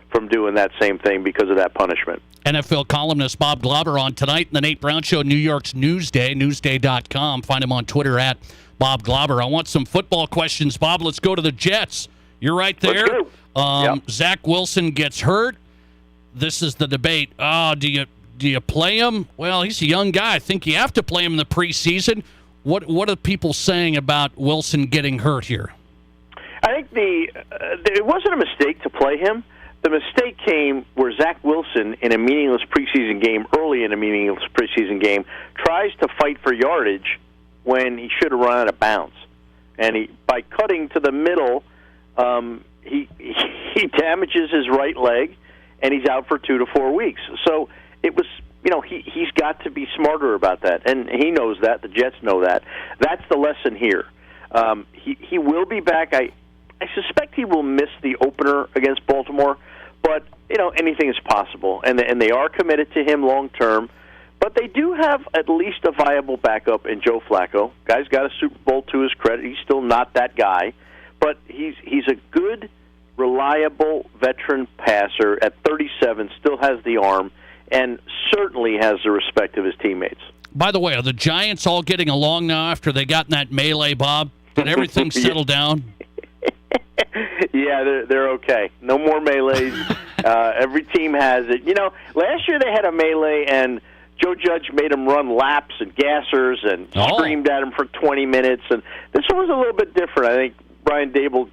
S: from doing that same thing because of that punishment.
A: NFL columnist Bob Glauber on tonight in the Nate Brown Show, New York's Newsday, newsday.com. Find him on Twitter at Bob Glauber. I want some football questions, Bob. Let's go to the Jets. You're right there. Zach Wilson gets hurt. This is the debate. Do you play him? Well, he's a young guy. I think you have to play him in the preseason. What are people saying about Wilson getting hurt here?
S: I think it wasn't a mistake to play him. The mistake came where Zach Wilson, in a meaningless preseason game, early in a meaningless preseason game, tries to fight for yardage when he should have run out of bounds. And by cutting to the middle, he damages his right leg, and he's out for 2 to 4 weeks. So it was, he's got to be smarter about that, and he knows that. The Jets know that. That's the lesson here. He will be back. I suspect he will miss the opener against Baltimore, but anything is possible, and they are committed to him long term. But they do have at least a viable backup in Joe Flacco. Guy's got a Super Bowl to his credit. He's still not that guy, but he's a good, reliable veteran passer at 37. Still has the arm, and certainly has the respect of his teammates.
A: By the way, are the Giants all getting along now after they got in that melee, Bob? Did everything settle down?
S: Yeah, they're okay. No more melees. Every team has it. Last year they had a melee, and Joe Judge made them run laps and gassers and screamed at him for 20 minutes. And this one was a little bit different. I think Brian Dable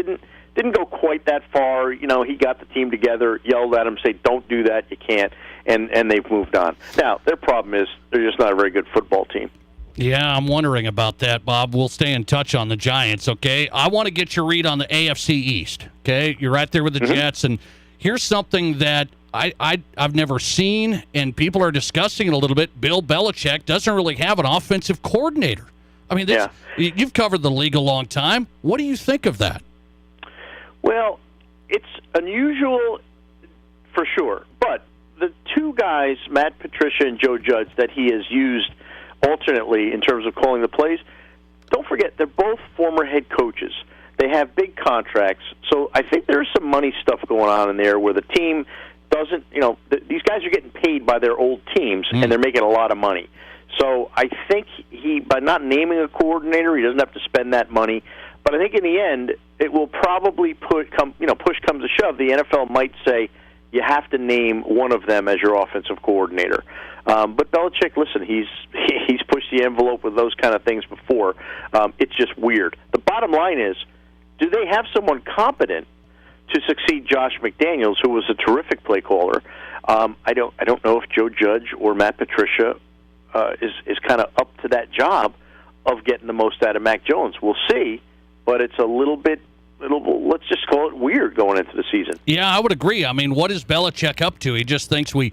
S: didn't go quite that far. You know, he got the team together, yelled at him, say, "Don't do that, you can't," and they've moved on. Now, their problem is they're just not a very good football team.
A: Yeah, I'm wondering about that, Bob. We'll stay in touch on the Giants, okay? I want to get your read on the AFC East, okay? You're right there with the Jets, and here's something that I've never seen, and people are discussing it a little bit. Bill Belichick doesn't really have an offensive coordinator. I mean, you've covered the league a long time. What do you think of that?
S: Well, it's unusual for sure, but the two guys, Matt Patricia and Joe Judge, that he has used alternately in terms of calling the plays, don't forget, they're both former head coaches. They have big contracts, so I think there's some money stuff going on in there where the team doesn't, these guys are getting paid by their old teams, and they're making a lot of money. So I think by not naming a coordinator, he doesn't have to spend that money. But I think in the end, it will probably push comes to shove. The NFL might say you have to name one of them as your offensive coordinator. But Belichick, listen, he's pushed the envelope with those kind of things before. It's just weird. The bottom line is, do they have someone competent to succeed Josh McDaniels, who was a terrific play caller? I don't know if Joe Judge or Matt Patricia is kind of up to that job of getting the most out of Mac Jones. We'll see, but it's a little bit, let's just call it weird going into the season.
A: Yeah, I would agree. I mean, what is Belichick up to? He just thinks we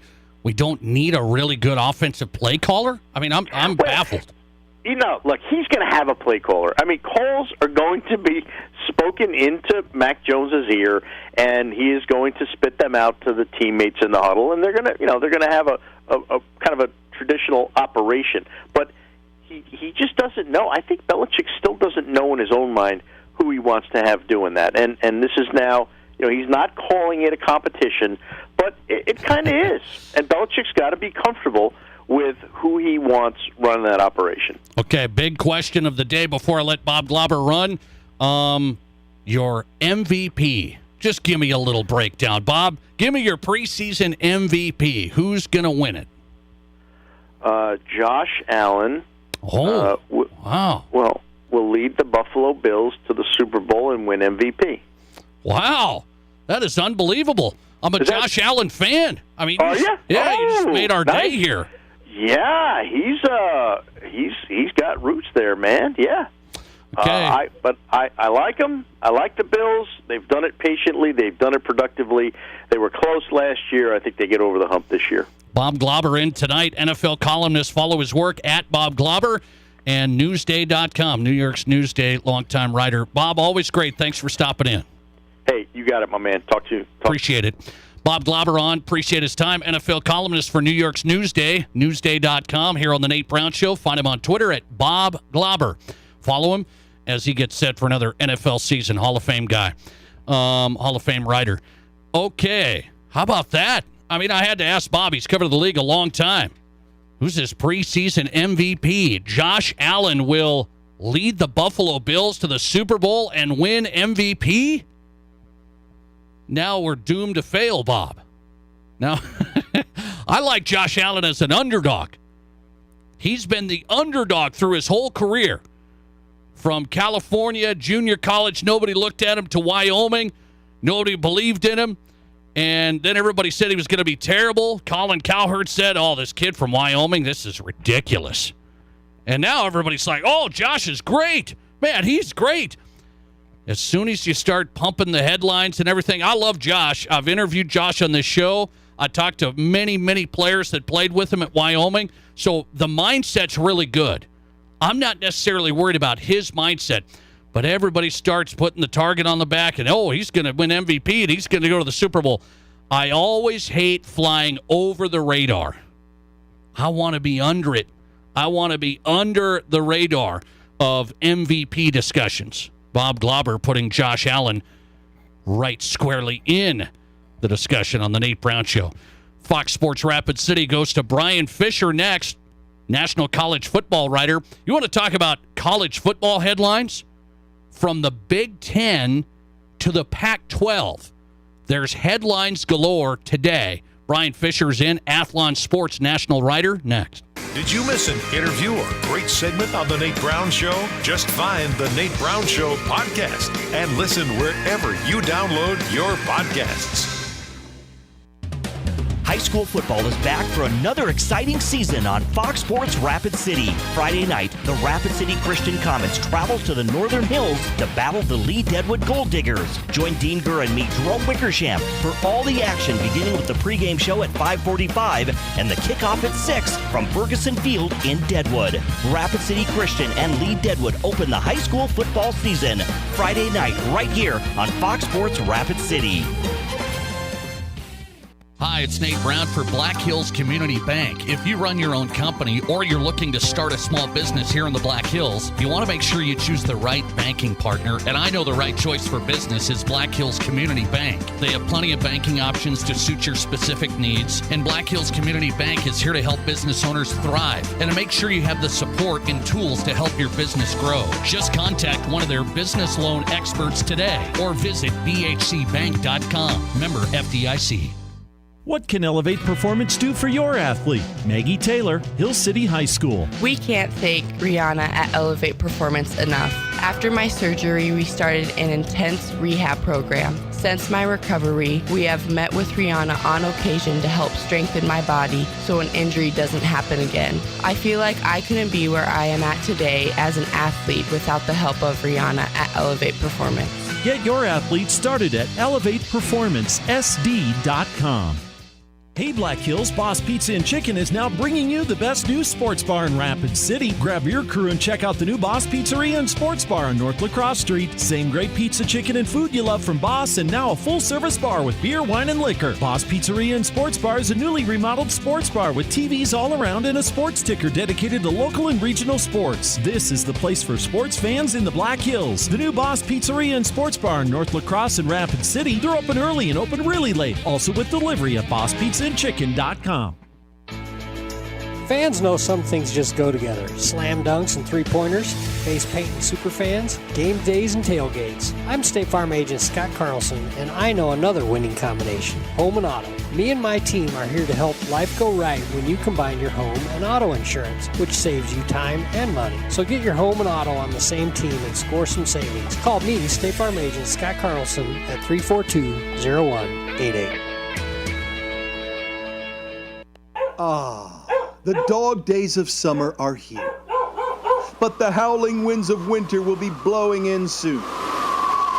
A: don't need a really good offensive play caller? I mean, I'm baffled.
S: Look, he's going to have a play caller. I mean, calls are going to be spoken into Mac Jones's ear, and he is going to spit them out to the teammates in the huddle, and they're going to have a kind of a traditional operation. But he just doesn't know. I think Belichick still doesn't know in his own mind who he wants to have doing that. And this is now, he's not calling it a competition, but it kind of is. And Belichick's got to be comfortable with who he wants running that operation.
A: Okay, big question of the day before I let Bob Glauber run. Your MVP. Just give me a little breakdown. Bob, give me your preseason MVP. Who's going to win it?
S: Josh Allen.
A: Oh, wow.
S: Well, will lead the Buffalo Bills to the Super Bowl and win MVP.
A: Wow. That is unbelievable. I'm a Josh Allen fan. I mean,
S: you?
A: Yeah, he just made our day here.
S: Yeah, he's got roots there, man. Yeah.
A: Okay.
S: I like him. I like the Bills. They've done it patiently. They've done it productively. They were close last year. I think they get over the hump this year.
A: Bob Glauber in tonight. NFL columnist. Follow his work at Bob Glauber and Newsday.com. New York's Newsday, longtime writer. Bob, always great. Thanks for stopping in.
S: Hey, you got it, my man. Talk to you.
A: Appreciate it. Bob Glauber on. Appreciate his time. NFL columnist for New York's Newsday, Newsday.com, here on The Nate Brown Show. Find him on Twitter at Bob Glauber. Follow him as he gets set for another NFL season. Hall of Fame guy. Hall of Fame writer. Okay. How about that? I mean, I had to ask Bob. He's covered the league a long time. Who's his preseason MVP? Josh Allen will lead the Buffalo Bills to the Super Bowl and win MVP? Now we're doomed to fail, Bob. Now, I like Josh Allen as an underdog. He's been the underdog through his whole career. From California, junior college, nobody looked at him, to Wyoming, nobody believed in him. And then everybody said he was going to be terrible. Colin Cowherd said, oh, this kid from Wyoming, this is ridiculous. And now everybody's like, oh, Josh is great. Man, he's great. As soon as you start pumping the headlines and everything, I love Josh. I've interviewed Josh on this show. I talked to many, many players that played with him at Wyoming. So the mindset's really good. I'm not necessarily worried about his mindset, but everybody starts putting the target on the back and, oh, he's going to win MVP and he's going to go to the Super Bowl. I always hate flying over the radar. I want to be under it. I want to be under the radar of MVP discussions. Bob Glauber putting Josh Allen right squarely in the discussion on the Nate Brown Show. Fox Sports Rapid City goes to Brian Fisher next, national college football writer. You want to talk about college football headlines? From the Big Ten to the Pac-12, there's headlines galore today. Brian Fisher's in, Athlon Sports national writer, next.
F: Did you miss an interview or great segment on The Nate Brown Show? Just find The Nate Brown Show podcast and listen wherever you download your podcasts.
T: High school football is back for another exciting season on Fox Sports Rapid City. Friday night, the Rapid City Christian Comets travel to the Northern Hills to battle the Lee Deadwood Gold Diggers. Join Dean Gurr and me, Jerome Wickersham, for all the action beginning with the pregame show at 5:45 and the kickoff at 6 from Ferguson Field in Deadwood. Rapid City Christian and Lee Deadwood open the high school football season Friday night right here on Fox Sports Rapid City.
A: Hi, it's Nate Brown for Black Hills Community Bank. If you run your own company or you're looking to start a small business here in the Black Hills, you want to make sure you choose the right banking partner. And I know the right choice for business is Black Hills Community Bank. They have plenty of banking options to suit your specific needs. And Black Hills Community Bank is here to help business owners thrive and to make sure you have the support and tools to help your business grow. Just contact one of their business loan experts today or visit bhcbank.com. Member FDIC.
U: What can Elevate Performance do for your athlete? Maggie Taylor, Hill City High School.
V: We can't thank Rihanna at Elevate Performance enough. After my surgery, we started an intense rehab program. Since my recovery, we have met with Rihanna on occasion to help strengthen my body so an injury doesn't happen again. I feel like I couldn't be where I am at today as an athlete without the help of Rihanna at Elevate Performance.
U: Get your athlete started at ElevatePerformanceSD.com. Hey Black Hills, Boss Pizza and Chicken is now bringing you the best new sports bar in Rapid City. Grab your crew and check out the new Boss Pizzeria and Sports Bar on North Lacrosse Street. Same great pizza, chicken, and food you love from Boss, and now a full-service bar with beer, wine, and liquor. Boss Pizzeria and Sports Bar is a newly remodeled sports bar with TVs all around and a sports ticker dedicated to local and regional sports. This is the place for sports fans in the Black Hills. The new Boss Pizzeria and Sports Bar in North Lacrosse and Rapid City. They're open early and open really late. Also with delivery at BossPizzaandChicken.com.
W: Fans know some things just go together. Slam dunks and three-pointers, face paint and superfans, game days and tailgates. I'm State Farm agent Scott Carlson, and I know another winning combination, home and auto. Me and my team are here to help life go right when you combine your home and auto insurance, which saves you time and money. So get your home and auto on the same team and score some savings. Call me, State Farm agent Scott Carlson, at 342-0188.
M: The dog days of summer are here. But the howling winds of winter will be blowing in soon.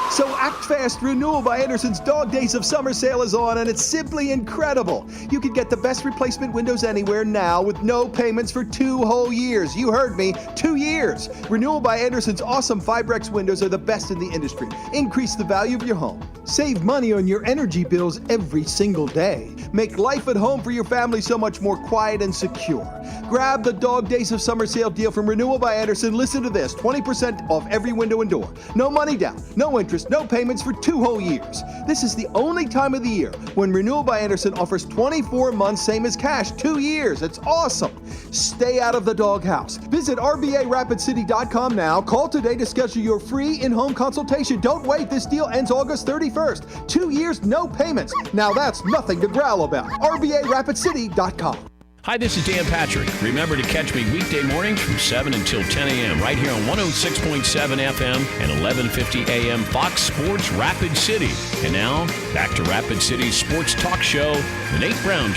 M: So act fast. Renewal by Anderson's Dog Days of Summer sale is on, and it's simply incredible. You can get the best replacement windows anywhere now with no payments for 2 whole years. You heard me, 2 years. Renewal by Anderson's awesome Fibrex windows are the best in the industry. Increase the value of your home. Save money on your energy bills every single day. Make life at home for your family so much more quiet and secure. Grab the Dog Days of Summer sale deal from Renewal by Anderson. Listen to this, 20% off every window and door. No money down, no interest, no payments for 2 whole years. This is the only time of the year when Renewal by Anderson offers 24 months, same as cash, 2 years. It's awesome. Stay out of the doghouse. Visit RBARapidCity.com now. Call today to schedule your free in-home consultation. Don't wait. This deal ends August 31st. 2 years, no payments. Now that's nothing to growl about. RBARapidCity.com.
X: Hi, this is Dan Patrick. Remember to catch me weekday mornings from 7 until 10 a.m. right here on 106.7 FM and 1150 a.m. Fox Sports Rapid City. And now, back to Rapid City's sports talk show, The Nate Brown.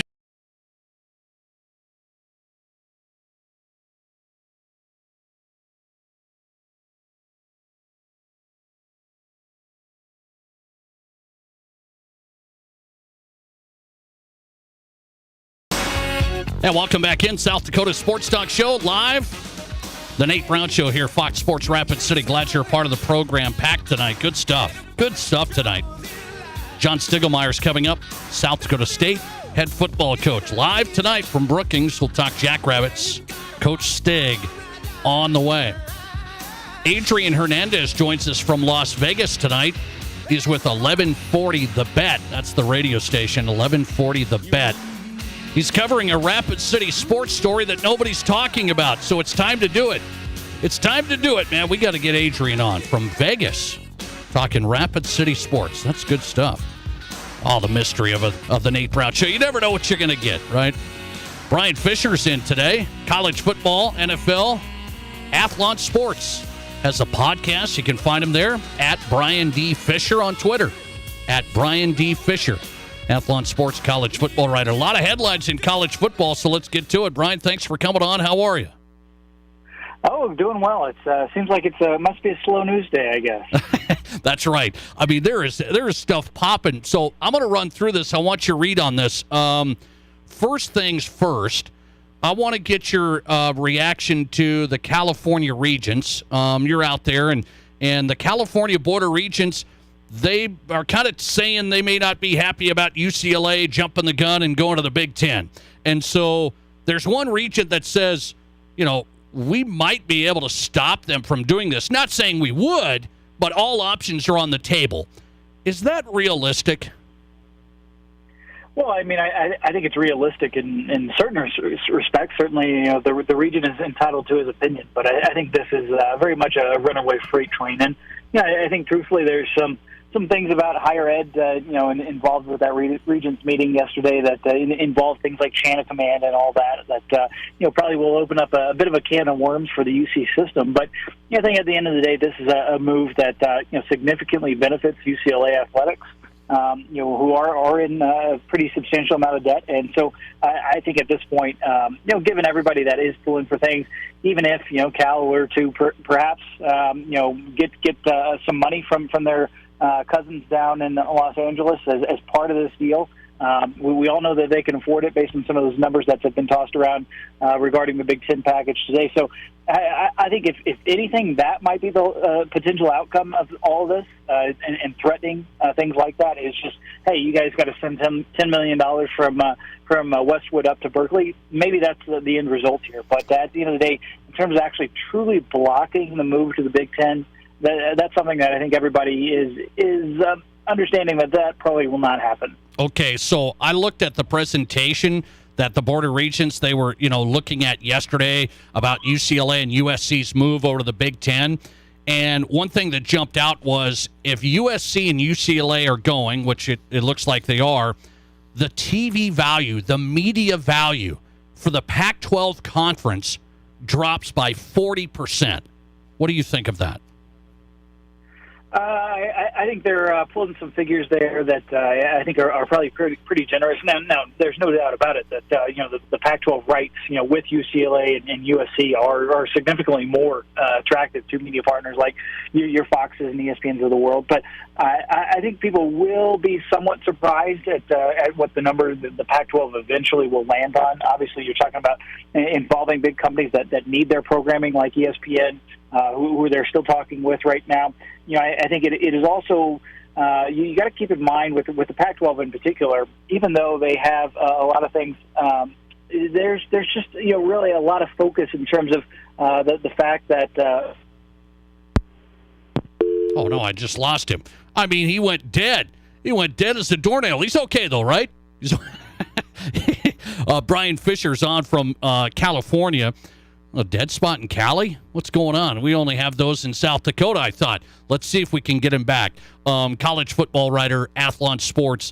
A: And welcome back in, South Dakota Sports Talk Show, live. The Nate Brown Show here, Fox Sports Rapid City. Glad you're a part of the program. Packed tonight. Good stuff. Good stuff tonight. John Stiglmeier's coming up. South Dakota State head football coach. Live tonight from Brookings. We'll talk Jackrabbits. Coach Stig on the way. Adrian Hernandez joins us from Las Vegas tonight. He's with 1140 The Bet. That's the radio station, 1140 The Bet. He's covering a Rapid City sports story that nobody's talking about, so it's time to do it. It's time to do it, man. We got to get Adrian on from Vegas, talking Rapid City sports. That's good stuff. All the mystery of the Nate Brown Show. You never know what you're going to get, right? Brian Fisher's in today. College football, NFL, Athlon Sports has a podcast. You can find him there at Brian D. Fisher on Twitter. At Brian D. Fisher. Athlon Sports college football writer. A lot of headlines in college football, so let's get to it. Brian, thanks for coming on. How are you?
B: Oh, doing well. It seems like it must be a slow news day, I guess.
A: That's right. I mean, there is stuff popping. So I'm going to run through this. I want your read on this. First things first, I want to get your reaction to the California Regents. You're out there, and the California Board of Regents, they are kind of saying they may not be happy about UCLA jumping the gun and going to the Big Ten. And so there's one regent that says, we might be able to stop them from doing this. Not saying we would, but all options are on the table. Is that realistic?
B: Well, I mean, I think it's realistic in certain respects. Certainly, the region is entitled to his opinion, but I think this is very much a runaway freight train. And I think truthfully, there's some things about higher ed, involved with that Regents meeting yesterday that involved things like chain of command and all that probably will open up a bit of a can of worms for the UC system. But I think at the end of the day, this is a move that significantly benefits UCLA athletics. Who are in a pretty substantial amount of debt. And so I think at this point, given everybody that is pulling for things, even if, Cal were to perhaps, get some money from their cousins down in Los Angeles as part of this deal, we all know that they can afford it based on some of those numbers that have been tossed around regarding the Big Ten package today. So I think if anything, that might be the potential outcome of all of this, and threatening things like that is just, hey, you guys got to send $10 million from Westwood up to Berkeley. Maybe that's the end result here. But at the end of the day, in terms of actually truly blocking the move to the Big Ten, that's something that I think everybody is understanding that probably will not happen.
A: Okay, so I looked at the presentation that the Board of Regents, they were, looking at yesterday about UCLA and USC's move over to the Big Ten. And one thing that jumped out was if USC and UCLA are going, which it looks like they are, the TV value, the media value for the Pac-12 conference drops by 40%. What do you think of that?
B: I think they're pulling some figures there that I think are probably pretty generous. Now, there's no doubt about it that the Pac-12 rights, with UCLA and USC are significantly more attractive to media partners like your Foxes and ESPNs of the world. But I think people will be somewhat surprised at what the number the Pac-12 eventually will land on. Obviously, you're talking about involving big companies that need their programming like ESPN. Who they're still talking with right now. I think it is also you got to keep in mind with the Pac-12 in particular. Even though they have a lot of things, there's just really a lot of focus in terms of the fact that.
A: Oh no! I just lost him. I mean, he went dead. He went dead as a doornail. He's okay though, right? Brian Fisher's on from California. A dead spot in Cali? What's going on? We only have those in South Dakota, I thought. Let's see if we can get him back. College football writer, Athlon Sports,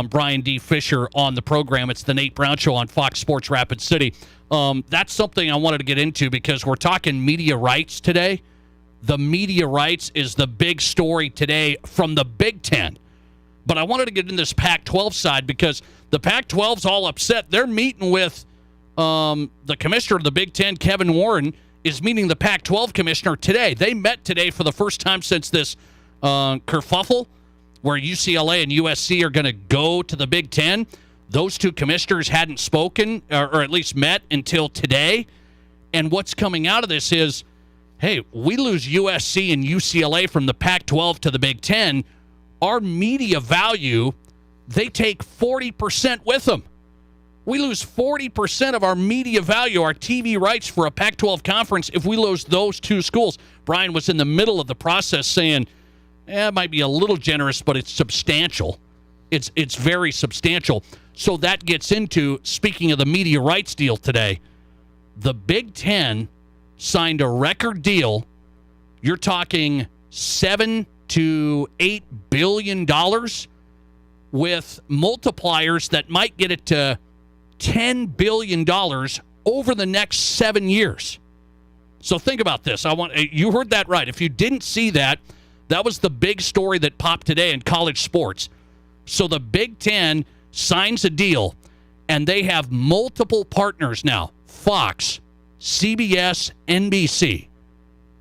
A: Brian D. Fisher on the program. It's the Nate Brown Show on Fox Sports Rapid City. That's something I wanted to get into because we're talking media rights today. The media rights is the big story today from the Big Ten. But I wanted to get in this Pac-12 side because the Pac-12's all upset. They're meeting with the commissioner of the Big Ten, Kevin Warren, is meeting the Pac-12 commissioner today. They met today for the first time since this kerfuffle where UCLA and USC are going to go to the Big Ten. Those two commissioners hadn't spoken or at least met until today. And what's coming out of this is, hey, we lose USC and UCLA from the Pac-12 to the Big Ten. Our media value, they take 40% with them. We lose 40% of our media value, our TV rights for a Pac-12 conference if we lose those two schools. Brian was in the middle of the process saying, it might be a little generous, but it's substantial. It's very substantial. So that gets into, speaking of the media rights deal today, the Big Ten signed a record deal. You're talking $7 to $8 billion with multipliers that might get it to $10 billion over the next 7 years. So think about this. You heard that right. If you didn't see that, that was the big story that popped today in college sports. So the Big Ten signs a deal, and they have multiple partners now. Fox, CBS, NBC.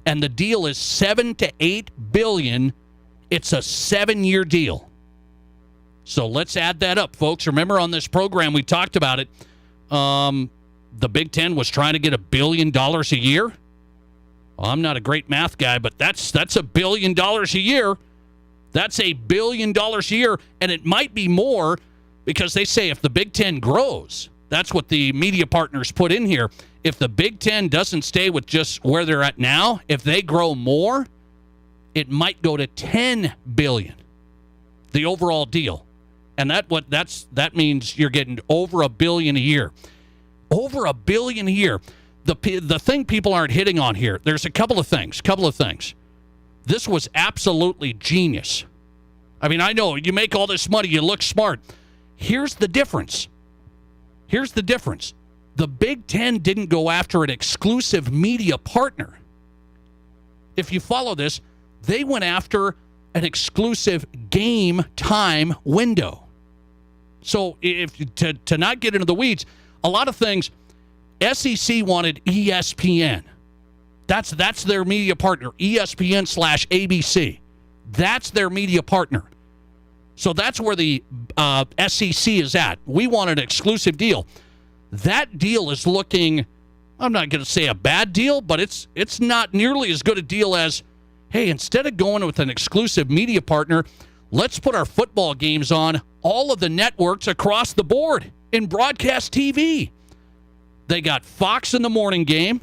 A: And the deal is $7 to $8 billion. It's a 7-year deal. So let's add that up, folks. Remember on this program we talked about it. The Big Ten was trying to get $1 billion a year. Well, I'm not a great math guy, but that's $1 billion a year. That's $1 billion a year, and it might be more because they say if the Big Ten grows, that's what the media partners put in here. If the Big Ten doesn't stay with just where they're at now, if they grow more, it might go to $10 billion, the overall deal. And that means you're getting over $1 billion a year. Over $1 billion a year. The thing people aren't hitting on here, there's a couple of things. This was absolutely genius. I mean, I know you make all this money, you look smart. Here's the difference. The Big Ten didn't go after an exclusive media partner. If you follow this, they went after an exclusive game time window. So to not get into the weeds, a lot of things, SEC wanted ESPN. That's their media partner, ESPN/ABC. That's their media partner. So that's where the SEC is at. We want an exclusive deal. That deal is looking, I'm not going to say a bad deal, but it's not nearly as good a deal as, hey, instead of going with an exclusive media partner, let's put our football games on all of the networks across the board in broadcast TV. They got Fox in the morning game.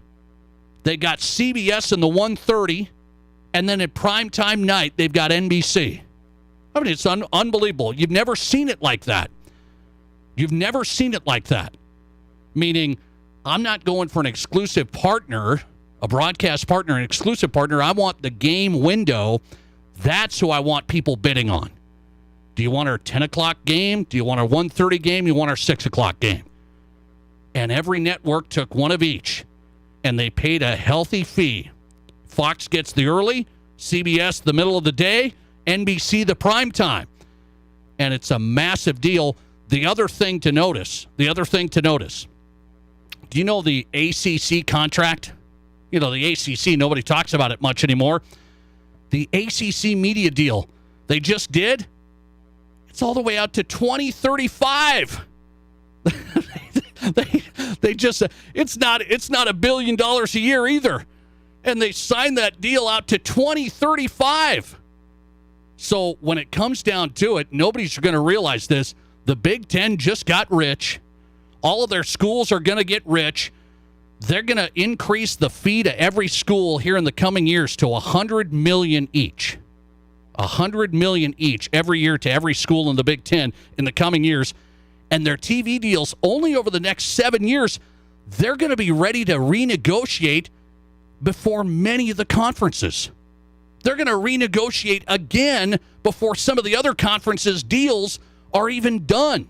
A: They got CBS in the 1:30. And then at primetime night, they've got NBC. I mean, it's unbelievable. You've never seen it like that. Meaning, I'm not going for an exclusive partner, a broadcast partner, an exclusive partner. I want the game window. That's who I want people bidding on. Do you want our 10 o'clock game? Do you want our 1:30 game? Do you want our 6 o'clock game? And every network took one of each, and they paid a healthy fee. Fox gets the early, CBS the middle of the day, NBC the prime time. And it's a massive deal. The other thing to notice, do you know the ACC contract? You know, the ACC, nobody talks about it much anymore. The ACC media deal they just did, it's all the way out to 2035. They just, it's not $1 billion a year either. And they signed that deal out to 2035. So when it comes down to it, nobody's going to realize this. The Big Ten just got rich. All of their schools are going to get rich. They're going to increase the fee to every school here in the coming years to $100 million each. $100 million each every year to every school in the Big Ten in the coming years. And their TV deals only over the next 7 years, they're going to be ready to renegotiate before many of the conferences. They're going to renegotiate again before some of the other conferences' deals are even done.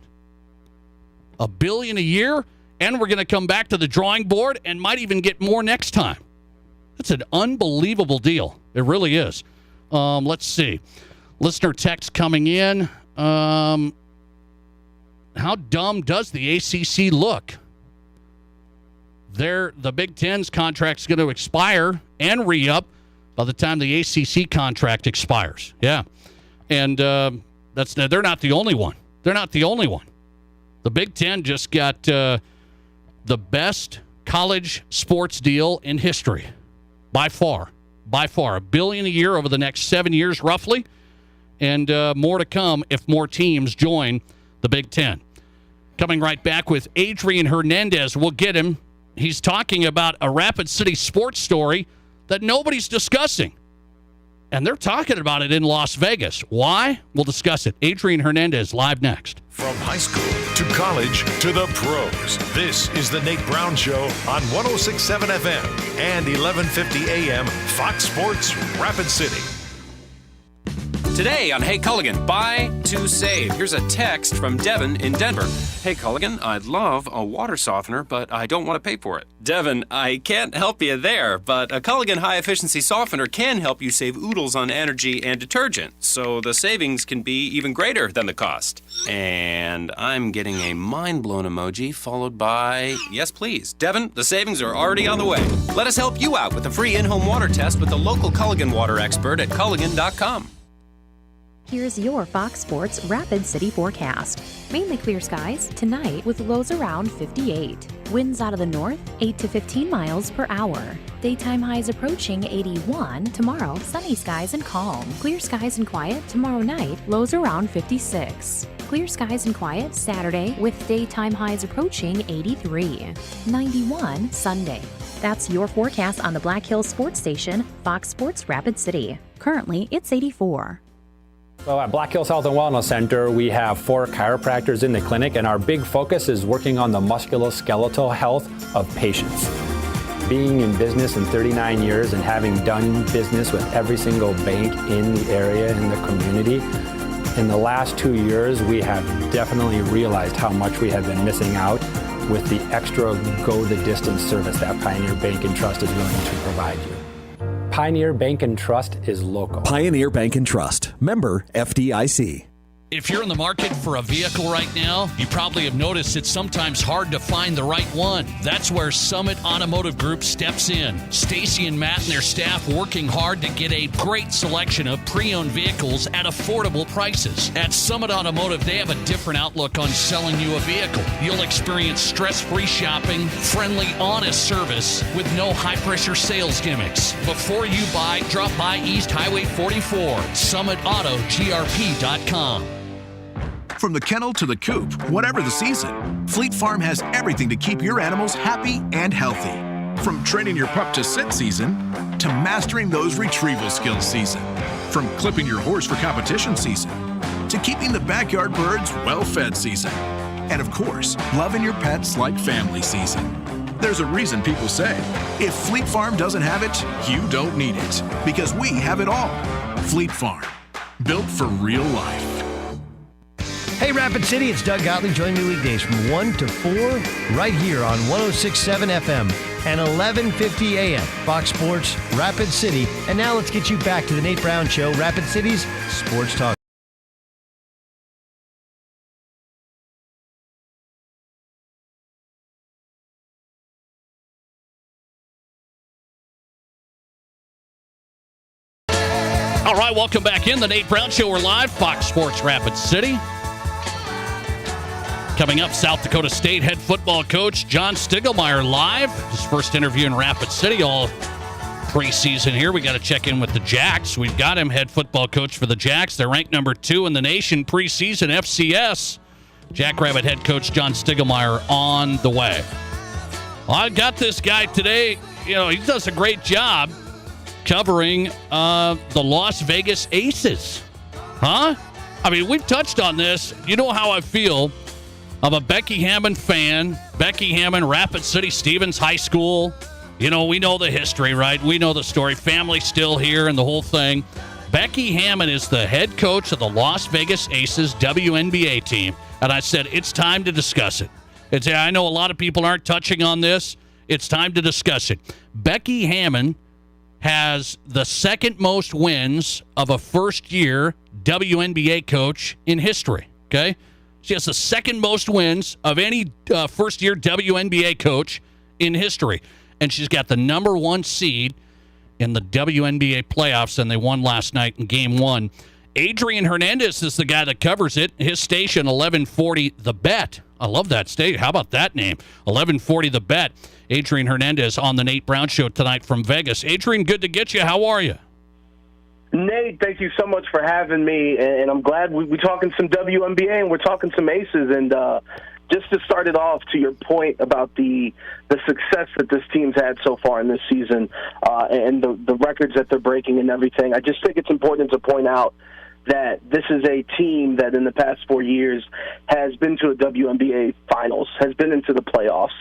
A: $1 billion a year, and we're going to come back to the drawing board and might even get more next time. That's an unbelievable deal. It really is. Let's see. Listener text coming in. How dumb does the ACC look? The Big Ten's contract's going to expire and re-up by the time the ACC contract expires. Yeah. And they're not the only one. The Big Ten just got the best college sports deal in history. By far. $1 billion a year over the next 7 years, roughly. And more to come if more teams join the Big Ten. Coming right back with Adrian Hernandez. We'll get him. He's talking about a Rapid City sports story that nobody's discussing. And they're talking about it in Las Vegas. Why? We'll discuss it. Adrian Hernandez, live next.
F: From high school to college to the pros, this is the Nate Brown Show on 106.7 FM and 1150 AM Fox Sports Rapid City.
C: Today on Hey Culligan, buy to save. Here's a text from Devin in Denver. Hey Culligan, I'd love a water softener, but I don't want to pay for it. Devin, I can't help you there, but a Culligan high-efficiency softener can help you save oodles on energy and detergent, so the savings can be even greater than the cost. And I'm getting a mind-blown emoji followed by, yes please. Devin, the savings are already on the way. Let us help you out with a free in-home water test with the local Culligan water expert at Culligan.com.
N: Here's your Fox Sports Rapid City forecast. Mainly clear skies tonight with lows around 58. Winds out of the north 8 to 15 miles per hour. Daytime highs approaching 81. Tomorrow, sunny skies and calm. Clear skies and quiet tomorrow night, lows around 56. Clear skies and quiet Saturday with daytime highs approaching 83. 91 Sunday. That's your forecast on the Black Hills Sports Station, Fox Sports Rapid City. Currently, it's 84.
D: So at Black Hills Health and Wellness Center, we have 4 chiropractors in the clinic, and our big focus is working on the musculoskeletal health of patients. Being in business in 39 years and having done business with every single bank in the area, in the community, in the last 2 years, we have definitely realized how much we have been missing out with the extra go-the-distance service that Pioneer Bank and Trust is willing to provide you. Pioneer Bank and Trust is local.
E: Pioneer Bank and Trust, member FDIC.
A: If you're in the market for a vehicle right now, you probably have noticed it's sometimes hard to find the right one. That's where Summit Automotive Group steps in. Stacy and Matt and their staff working hard to get a great selection of pre-owned vehicles at affordable prices. At Summit Automotive, they have a different outlook on selling you a vehicle. You'll experience stress-free shopping, friendly, honest service with no high-pressure sales gimmicks. Before you buy, drop by East Highway 44, summitautogrp.com.
G: From the kennel to the coop, whatever the season, Fleet Farm has everything to keep your animals happy and healthy. From training your pup to sit season, to mastering those retrieval skills season. From clipping your horse for competition season, to keeping the backyard birds well-fed season. And of course, loving your pets like family season. There's a reason people say, if Fleet Farm doesn't have it, you don't need it. Because we have it all. Fleet Farm, built for real life.
Y: Hey, Rapid City, it's Doug Gottlieb. Join me weekdays from 1 to 4 right here on 106.7 FM and 11:50 a.m. Fox Sports Rapid City. And now let's get you back to the Nate Brown Show, Rapid City's Sports Talk.
A: All right, welcome back in the Nate Brown Show. We're live, Fox Sports Rapid City. Coming up, South Dakota State head football coach John Stiegelmeier live. His first interview in Rapid City all preseason here. We got to check in with the Jacks. We've got him head football coach for the Jacks. They're ranked number 2 in the nation preseason FCS. Jackrabbit head coach John Stiegelmeier on the way. Well, I got this guy today. You know, he does a great job covering the Las Vegas Aces. Huh? I mean, we've touched on this. You know how I feel. I'm a Becky Hammond fan. Becky Hammond, Rapid City, Stevens High School. You know, we know the history, right? We know the story. Family still here and the whole thing. Becky Hammond is the head coach of the Las Vegas Aces WNBA team. And I said, it's time to discuss it. I know a lot of people aren't touching on this. It's time to discuss it. Becky Hammond has the second most wins of a first-year WNBA coach in history, okay? She has the second most wins of any first-year WNBA coach in history. And she's got the number 1 seed in the WNBA playoffs, and they won last night in Game 1. Adrian Hernandez is the guy that covers it. His station, 1140 The Bet. I love that station. How about that name? 1140 The Bet. Adrian Hernandez on the Nate Brown Show tonight from Vegas. Adrian, good to get you. How are you?
Z: Nate, thank you so much for having me, and I'm glad we're talking some WNBA and we're talking some Aces. And just to start it off, to your point about the success that this team's had so far in this season and the records that they're breaking and everything, I just think it's important to point out that this is a team that in the past 4 years has been to a WNBA finals, has been into the playoffs,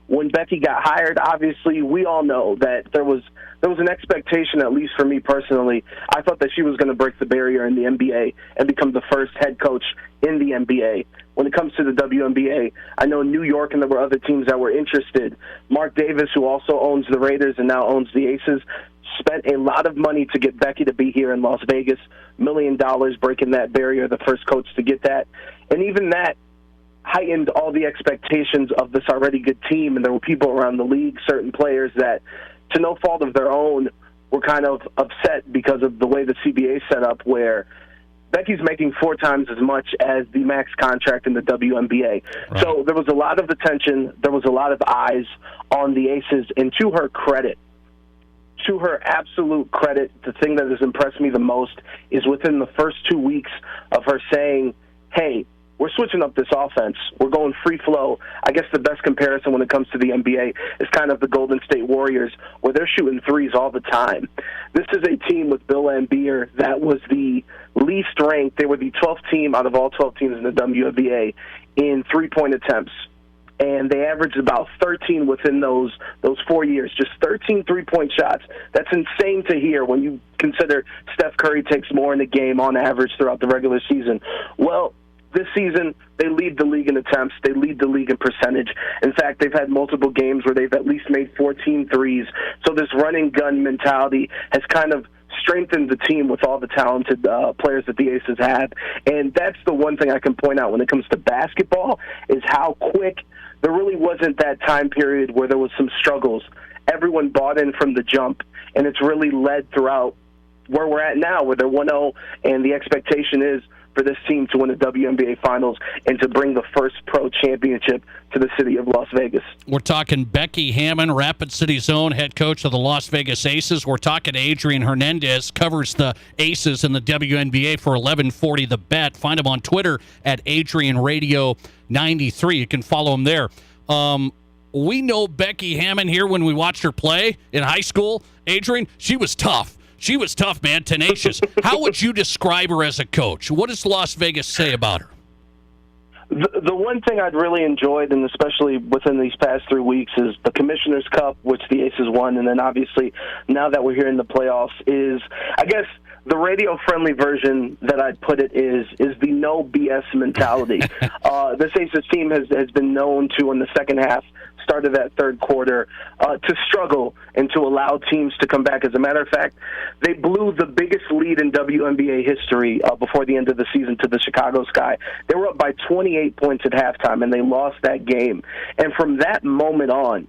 Z: when Becky got hired, obviously we all know that there was an expectation, at least for me personally. I thought that she was going to break the barrier in the NBA and become the first head coach in the NBA. When it comes to the WNBA, I know New York and there were other teams that were interested. Mark Davis, who also owns the Raiders and now owns the Aces, spent a lot of money to get Becky to be here in Las Vegas, $1 million breaking that barrier, the first coach to get that. And even that heightened all the expectations of this already good team, and there were people around the league, certain players that, to no fault of their own, were kind of upset because of the way the CBA set up, where Becky's making 4 times as much as the max contract in the WNBA. Right. So there was a lot of attention, there was a lot of eyes on the Aces, and to her credit, to her absolute credit, the thing that has impressed me the most is within the first 2 weeks of her saying, hey, we're switching up this offense. We're going free flow. I guess the best comparison when it comes to the NBA is kind of the Golden State Warriors, where they're shooting threes all the time. This is a team with Bill Laimbeer that was the least ranked. They were the 12th team out of all 12 teams in the WNBA in three-point attempts. And they averaged about 13 within those 4 years, just 13 three-point shots. That's insane to hear when you consider Steph Curry takes more in a game on average throughout the regular season. Well, this season, they lead the league in attempts. They lead the league in percentage. In fact, they've had multiple games where they've at least made 14 threes. So this run-and-gun mentality has kind of strengthened the team with all the talented players that the Aces have. And that's the one thing I can point out when it comes to basketball is how quick. There really wasn't that time period where there was some struggles. Everyone bought in from the jump, and it's really led throughout where we're at now, where they're 1-0, and the expectation is for this team to win the WNBA Finals and to bring the first pro championship to the city of Las Vegas.
A: We're talking Becky Hammon, Rapid City's own head coach of the Las Vegas Aces. We're talking Adrian Hernandez, covers the Aces in the WNBA for 1140 The Bet. Find him on Twitter at AdrianRadio93. You can follow him there. We know Becky Hammon here when we watched her play in high school. Adrian, she was tough. She was tough, man, tenacious. How would you describe her as a coach? What does Las Vegas say about her?
Z: The one thing I'd really enjoyed, and especially within these past 3 weeks, is the Commissioner's Cup, which the Aces won, and then obviously now that we're here in the playoffs is, I guess, the radio-friendly version that I'd put it is the no BS mentality. This Aces team has been known to, in the second half, start of that third quarter, to struggle and to allow teams to come back. As a matter of fact, they blew the biggest lead in WNBA history before the end of the season to the Chicago Sky. They were up by 28 points at halftime, and they lost that game. And from that moment on,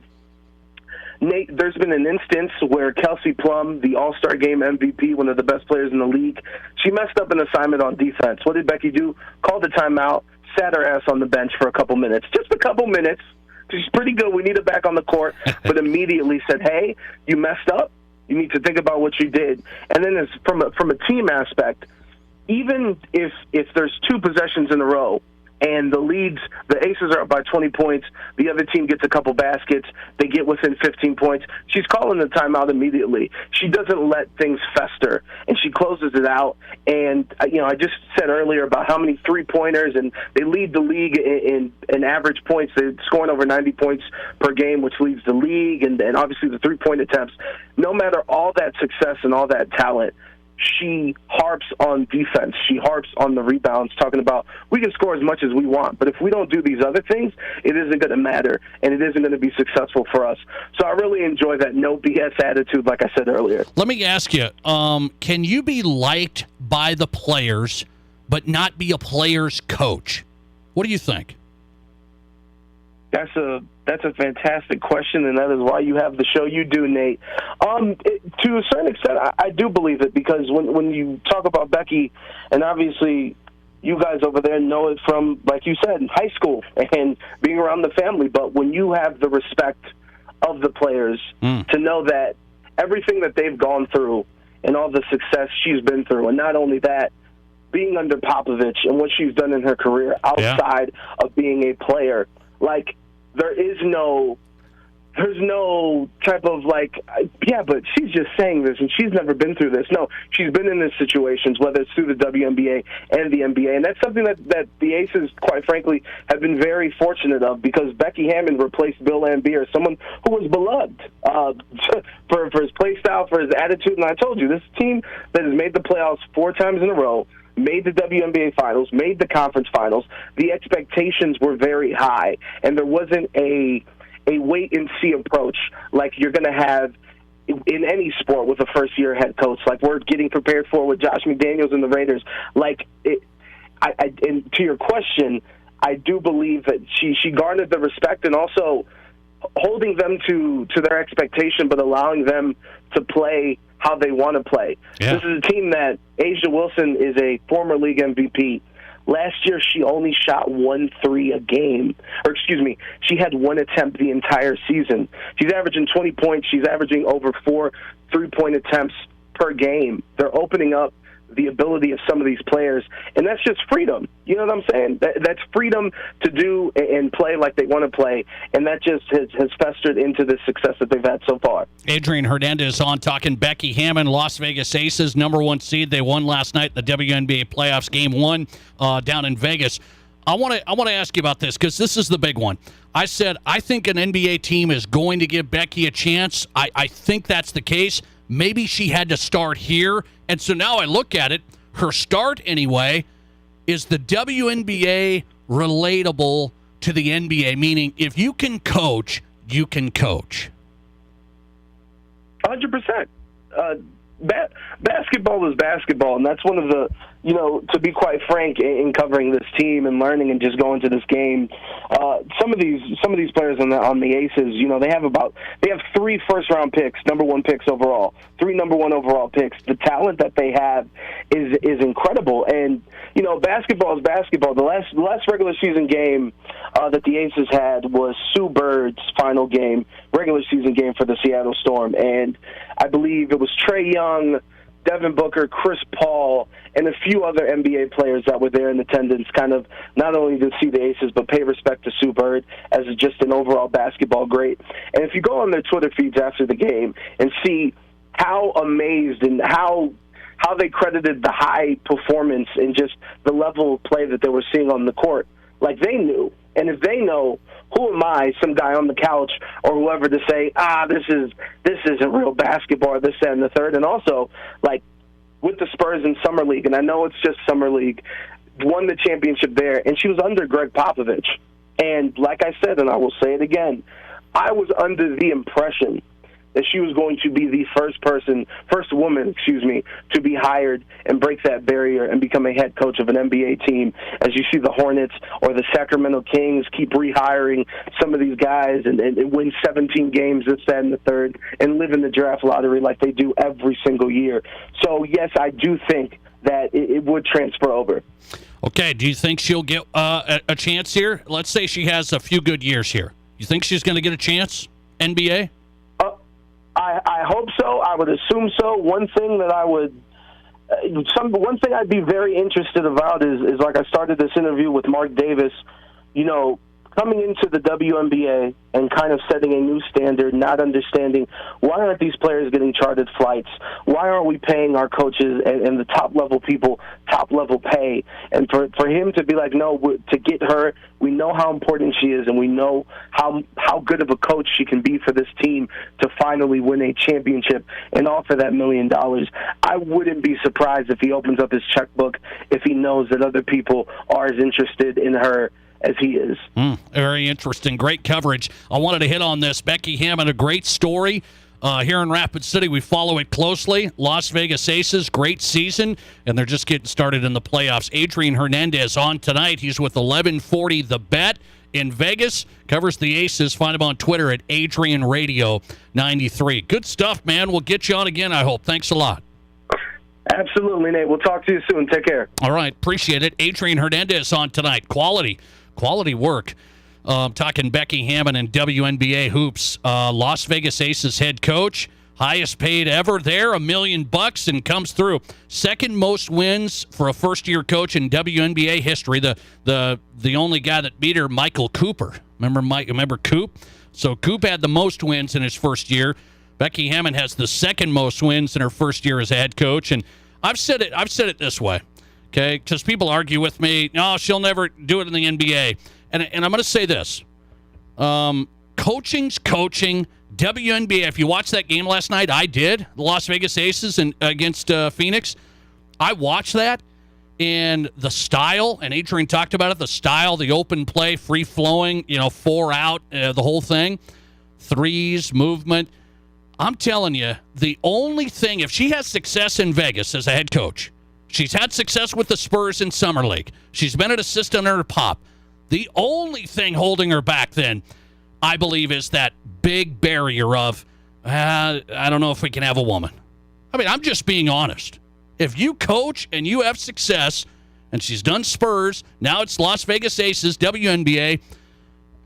Z: Nate, there's been an instance where Kelsey Plum, the All-Star Game MVP, one of the best players in the league, she messed up an assignment on defense. What did Becky do? Called a timeout, sat her ass on the bench for a couple minutes. Just a couple minutes. She's pretty good. We need her back on the court. But immediately said, hey, you messed up. You need to think about what you did. And then from a team aspect, even if there's 2 possessions in a row, and the Aces are up by 20 points, the other team gets a couple baskets, they get within 15 points, she's calling the timeout immediately. She doesn't let things fester, and she closes it out. And, I just said earlier about how many three-pointers, and they lead the league in average points. They're scoring over 90 points per game, which leads the league, and obviously the three-point attempts. No matter all that success and all that talent, she harps on defense. She harps on the rebounds, talking about we can score as much as we want, but if we don't do these other things, it isn't going to matter, and it isn't going to be successful for us. So I really enjoy that no BS attitude, like I said earlier.
A: Let me ask you, can you be liked by the players but not be a player's coach? What do you think?
Z: That's a fantastic question, and that is why you have the show you do, Nate. To a certain extent, I do believe it, because when you talk about Becky, and obviously you guys over there know it from, like you said, high school and being around the family, but when you have the respect of the players to know that everything that they've gone through and all the success she's been through, and not only that, being under Popovich and what she's done in her career outside of being a player, like, there is no there's no type of yeah, but she's just saying this and she's never been through this. No, she's been in these situations, whether it's through the WNBA and the NBA. And that's something that the Aces, quite frankly, have been very fortunate of, because Becky Hammon replaced Bill Laimbeer, someone who was beloved for his play style, for his attitude. And I told you, this team that has made the playoffs 4 times in a row, made the WNBA finals, made the conference finals, the expectations were very high. And there wasn't a wait-and-see approach like you're going to have in any sport with a first-year head coach, like we're getting prepared for with Josh McDaniels and the Raiders. And to your question, I do believe that she garnered the respect, and also holding them to their expectation, but allowing them to play how they want to play. Yeah. This is a team that A'ja Wilson is a former league MVP. Last year, she only shot 1 3 a game. Or, excuse me, she had 1 attempt the entire season. She's averaging 20 points. She's averaging over 4 3-point attempts per game. They're opening up the ability of some of these players, and that's just freedom. You know what I'm saying? That's freedom to do and play like they want to play, and that just has festered into the success that they've had so far.
A: Adrian Hernandez on talking Becky Hammon, Las Vegas Aces, #1 seed. They won last night in the WNBA playoffs, Game 1 down in Vegas. I want to ask you about this, because this is the big one. I said I think an NBA team is going to give Becky a chance. I think that's the case. Maybe she had to start here. And so now I look at it, her start anyway, is the WNBA relatable to the NBA? Meaning, if you can coach, you can coach.
Z: 100%. Basketball is basketball, and that's one of the, to be quite frank, in covering this team and learning and just going to this game, some of these players on the Aces, they have 3 first-round picks, #1 picks overall, 3 #1 overall picks. The talent that they have is incredible, and basketball is basketball. The last regular season game that the Aces had was Sue Bird's final game, regular season game for the Seattle Storm, and I believe it was Trae Young, Devin Booker, Chris Paul, and a few other NBA players that were there in attendance, kind of not only to see the Aces, but pay respect to Sue Bird as just an overall basketball great. And if you go on their Twitter feeds after the game and see how amazed and how they credited the high performance and just the level of play that they were seeing on the court, like they knew. And if they know, who am I, some guy on the couch or whoever, to say, this isn't real basketball, this, that, and the third. And also, with the Spurs in Summer League, and I know it's just Summer League, won the championship there, and she was under Greg Popovich. And like I said, and I will say it again, I was under the impression that she was going to be the first woman, to be hired and break that barrier and become a head coach of an NBA team. As you see the Hornets or the Sacramento Kings keep rehiring some of these guys and win 17 games, this, that, and the third, and live in the draft lottery like they do every single year. So, yes, I do think that it would transfer over.
A: Okay, do you think she'll get a chance here? Let's say she has a few good years here. You think she's going to get a chance, NBA?
Z: I hope so. I would assume so. One thing I'd be very interested about is like I started this interview with Mark Davis, coming into the WNBA and kind of setting a new standard, not understanding why aren't these players getting chartered flights? Why aren't we paying our coaches and the top-level people top-level pay? And for him to be like, no, to get her, we know how important she is, and we know how good of a coach she can be for this team to finally win a championship and offer that $1 million. I wouldn't be surprised if he opens up his checkbook if he knows that other people are as interested in her as he is.
A: Very interesting. Great coverage. I wanted to hit on this. Becky Hammon, a great story. Here in Rapid City, we follow it closely. Las Vegas Aces, great season, and they're just getting started in the playoffs. Adrian Hernandez on tonight. He's with 1140 The Bet in Vegas. Covers the Aces. Find him on Twitter at Adrian Radio 93. Good stuff, man. We'll get you on again, I hope. Thanks a lot.
Z: Absolutely, Nate. We'll talk to you soon. Take care.
A: All right. Appreciate it. Adrian Hernandez on tonight. Quality work. Talking Becky Hammon and WNBA hoops. Las Vegas Aces head coach, highest paid ever there, $1 million, and comes through. Second most wins for a first-year coach in WNBA history. The only guy that beat her, Michael Cooper. Remember Coop? So Coop had the most wins in his first year. Becky Hammon has the second most wins in her first year as a head coach. And I've said it this way, okay? Because people argue with me, no, she'll never do it in the NBA. And I'm going to say this. Coaching's coaching. WNBA, if you watched that game last night, I did, the Las Vegas Aces against Phoenix. I watched that, and the style, and Adrian talked about it, the style, the open play, free-flowing, 4 out, the whole thing, threes, movement. I'm telling you, the only thing, if she has success in Vegas as a head coach, she's had success with the Spurs in Summer League, she's been an assistant under Pop, the only thing holding her back then, I believe, is that big barrier of, I don't know if we can have a woman. I mean, I'm just being honest. If you coach and you have success, and she's done Spurs, now it's Las Vegas Aces, WNBA,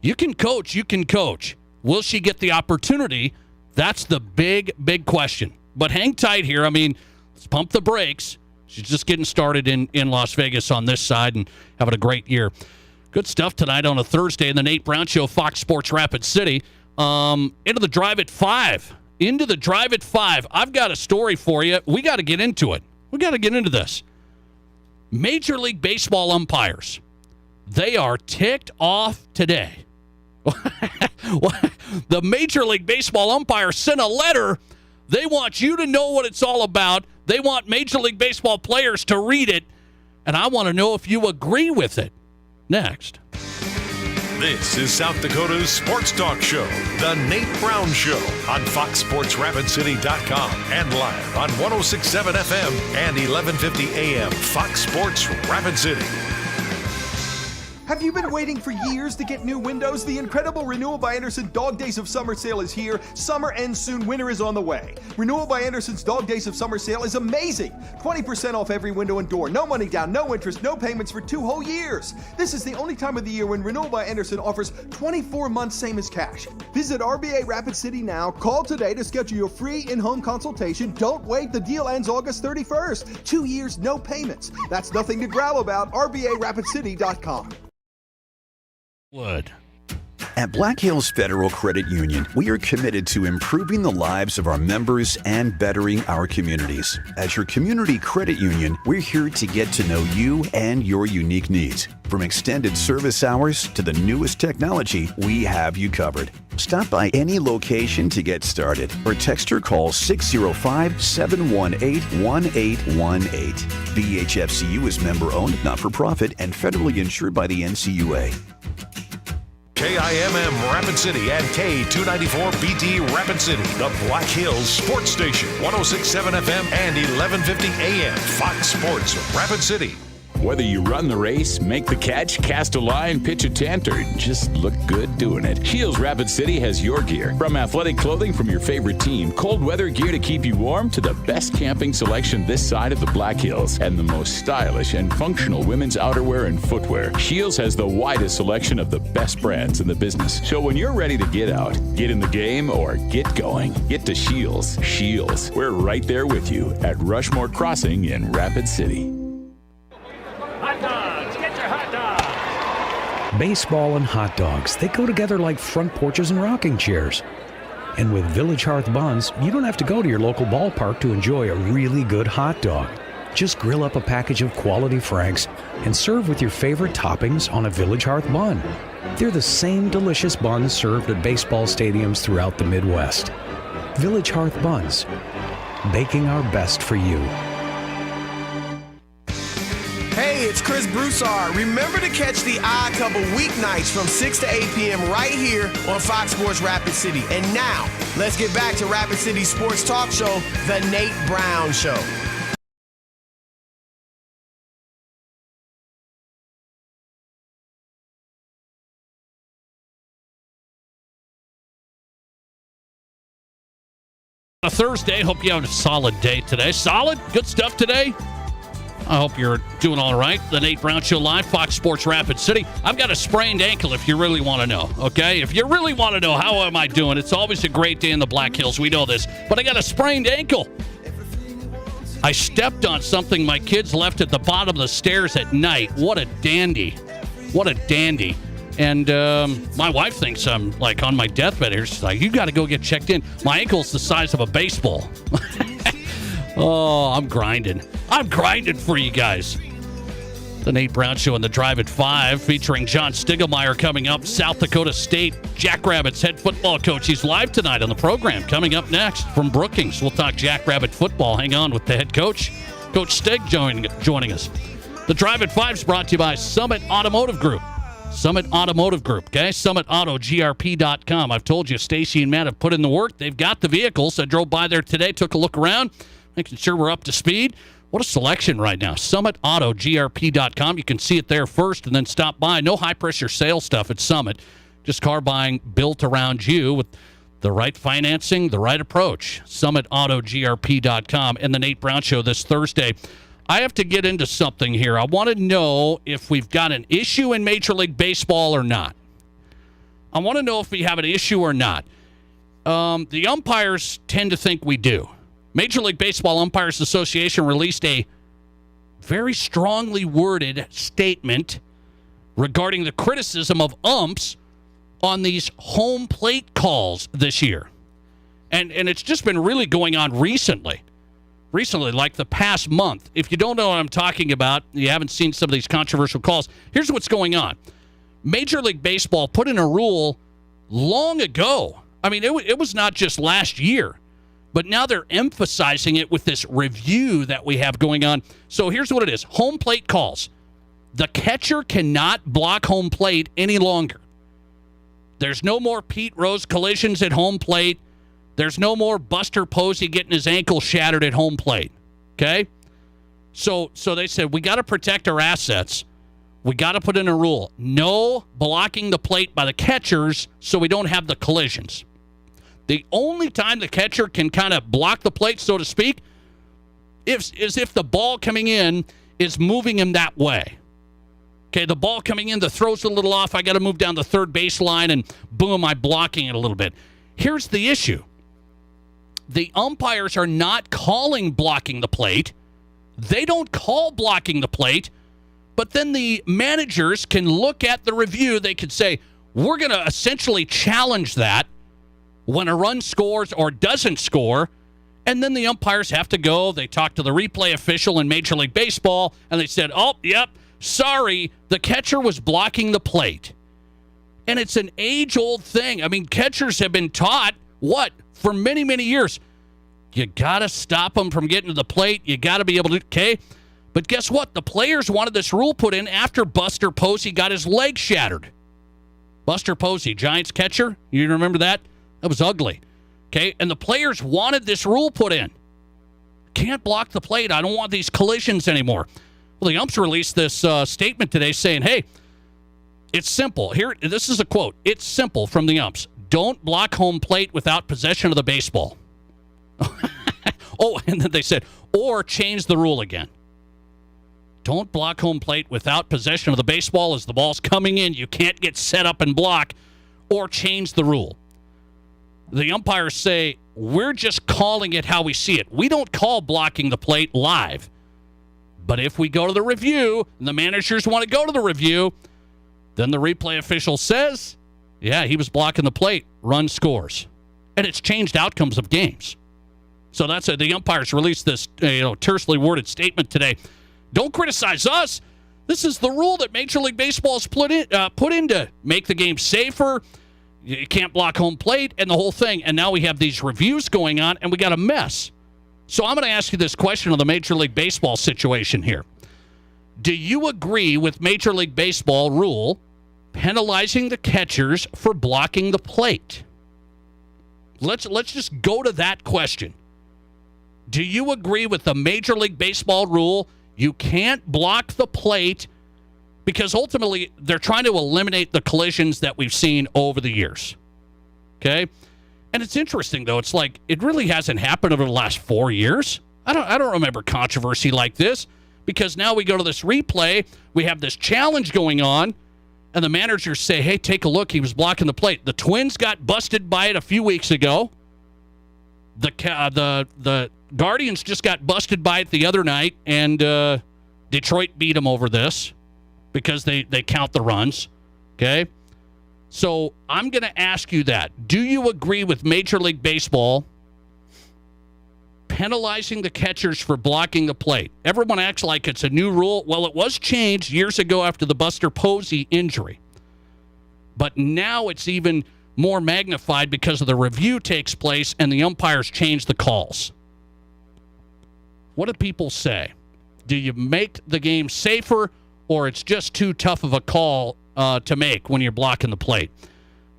A: you can coach. Will she get the opportunity? That's the big, big question. But hang tight here. I mean, let's pump the brakes. She's just getting started in Las Vegas on this side and having a great year. Good stuff tonight on a Thursday in the Nate Brown Show, Fox Sports Rapid City. Into the Drive at 5. I've got a story for you. We got to get into it. We got to get into this. Major League Baseball umpires. They are ticked off today. The Major League Baseball umpires sent a letter. They want you to know what it's all about. They want Major League Baseball players to read it. And I want to know if you agree with it. Next.
F: This is South Dakota's Sports Talk Show, The Nate Brown Show, on FoxSportsRapidCity.com and live on 106.7 FM and 1150 AM, Fox Sports Rapid City.
M: Have you been waiting for years to get new windows? The incredible Renewal by Andersen Dog Days of Summer sale is here. Summer ends soon, winter is on the way. Renewal by Andersen's Dog Days of Summer sale is amazing. 20% off every window and door. No money down, no interest, no payments for 2 whole years. This is the only time of the year when Renewal by Andersen offers 24 months same as cash. Visit RBA Rapid City now. Call today to schedule your free in-home consultation. Don't wait, the deal ends August 31st. 2 years, no payments. That's nothing to growl about. RBARapidCity.com.
A: Wood.
H: At Black Hills Federal Credit Union, we are committed to improving the lives of our members and bettering our communities. As your community credit union, we're here to get to know you and your unique needs. From extended service hours to the newest technology, we have you covered. Stop by any location to get started or text or call 605-718-1818. BHFCU is member-owned, not-for-profit, and federally insured by the NCUA.
F: KIMM Rapid City and K294BT Rapid City, the Black Hills Sports Station, 106.7 FM and 1150 AM, Fox Sports Rapid City.
I: Whether you run the race, make the catch, cast a line, pitch a tent, or just look good doing it, Shields Rapid City has your gear. From athletic clothing from your favorite team, cold weather gear to keep you warm, to the best camping selection this side of the Black Hills, and the most stylish and functional women's outerwear and footwear. Shields has the widest selection of the best brands in the business. So when you're ready to get out, get in the game, or get going, get to Shields. Shields, we're right there with you at Rushmore Crossing in Rapid City.
J: Baseball and hot dogs, they go together like front porches and rocking chairs. And with Village Hearth Buns, you don't have to go to your local ballpark to enjoy a really good hot dog. Just grill up a package of quality Franks and serve with your favorite toppings on a Village Hearth bun. They're the same delicious buns served at baseball stadiums throughout the Midwest. Village Hearth Buns, baking our best for you.
K: Hey, it's Chris Broussard. Remember to catch the Odd Couple weeknights from 6 to 8 p.m. right here on Fox Sports Rapid City. And now, let's get back to Rapid City Sports Talk Show, The Nate Brown Show.
A: A Thursday. Hope you have a solid day today. Solid? Good stuff today? I hope you're doing all right. The Nate Brown Show live, Fox Sports Rapid City. I've got a sprained ankle if you really want to know, okay? If you really want to know how am I doing, it's always a great day in the Black Hills. We know this. But I got a sprained ankle. I stepped on something my kids left at the bottom of the stairs at night. What a dandy. What a dandy. And my wife thinks I'm like on my deathbed here. She's like, you got to go get checked in. My ankle's the size of a baseball. Oh, I'm grinding. I'm grinding for you guys. The Nate Brown Show and the Drive at 5 featuring John Stiglmeyer coming up. South Dakota State Jackrabbits head football coach. He's live tonight on the program. Coming up next from Brookings, we'll talk Jackrabbit football. Hang on with the head coach, Coach Stig, joining us. The Drive at 5 is brought to you by Summit Automotive Group. Summit Automotive Group, okay? SummitAutoGRP.com. I've told you, Stacy and Matt have put in the work. They've got the vehicles. I drove by there today, took a look around, making sure we're up to speed. What a selection right now. SummitAutoGRP.com. You can see it there first and then stop by. No high-pressure sales stuff at Summit. Just car buying built around you with the right financing, the right approach. SummitAutoGRP.com. And the Nate Brown Show this Thursday. I have to get into something here. I want to know if we've got an issue in Major League Baseball or not. I want to know if we have an issue or not. The umpires tend to think we do. Major League Baseball Umpires Association released a very strongly worded statement regarding the criticism of umps on these home plate calls this year. And it's just been really going on recently, like the past month. If you don't know what I'm talking about, you haven't seen some of these controversial calls, here's what's going on. Major League Baseball put in a rule long ago. I mean, it was not just last year, but now they're emphasizing it with this review that we have going on. So here's what it is. Home plate calls. The catcher cannot block home plate any longer. There's no more Pete Rose collisions at home plate. There's no more Buster Posey getting his ankle shattered at home plate. Okay? So they said, we got to protect our assets. We got to put in a rule. No blocking the plate by the catchers so we don't have the collisions. The only time the catcher can kind of block the plate, so to speak, is if the ball coming in is moving him that way. Okay, the ball coming in, the throw's a little off. I got to move down the third baseline, and boom, I'm blocking it a little bit. Here's the issue. The umpires are not calling blocking the plate. They don't call blocking the plate, but then the managers can look at the review. They could say, we're going to essentially challenge that when a run scores or doesn't score, and then the umpires have to go. They talk to the replay official in Major League Baseball, and they said, oh, yep, sorry, the catcher was blocking the plate. And it's an age-old thing. I mean, catchers have been taught, for many, many years. You got to stop them from getting to the plate. You got to be able to, okay? But guess what? The players wanted this rule put in after Buster Posey got his leg shattered. Buster Posey, Giants catcher, you remember that? That was ugly. Okay, and the players wanted this rule put in. Can't block the plate. I don't want these collisions anymore. Well, the umps released this statement today saying, hey, it's simple. Here, this is a quote. It's simple from the umps. Don't block home plate without possession of the baseball. Oh, and then they said, or change the rule again. Don't block home plate without possession of the baseball as the ball's coming in. You can't get set up and block, or change the rule. The umpires say, we're just calling it how we see it. We don't call blocking the plate live. But if we go to the review, and the managers want to go to the review, then the replay official says, yeah, he was blocking the plate. Run scores. And it's changed outcomes of games. So that's it. The umpires released this tersely worded statement today. Don't criticize us. This is the rule that Major League Baseball has put in to make the game safer. You can't block home plate and the whole thing. And now we have these reviews going on, and we got a mess. So I'm going to ask you this question on the Major League Baseball situation here. Do you agree with Major League Baseball rule penalizing the catchers for blocking the plate? Let's just go to that question. Do you agree with the Major League Baseball rule? You can't block the plate because ultimately they're trying to eliminate the collisions that we've seen over the years. Okay? And it's interesting, though. It's like it really hasn't happened over the last 4 years. I don't remember controversy like this. because now we go to this replay, we have this challenge going on, and the managers say, hey, take a look, he was blocking the plate. The Twins got busted by it a few weeks ago. The Guardians just got busted by it the other night, and Detroit beat them over this because they count the runs, okay? So I'm going to ask you that. Do you agree with Major League Baseball penalizing the catchers for blocking the plate? Everyone acts like it's a new rule. Well, it was changed years ago after the Buster Posey injury. But now it's even more magnified because of the review takes place and the umpires change the calls. What do people say? Do you make the game safer, or it's just too tough of a call to make when you're blocking the plate?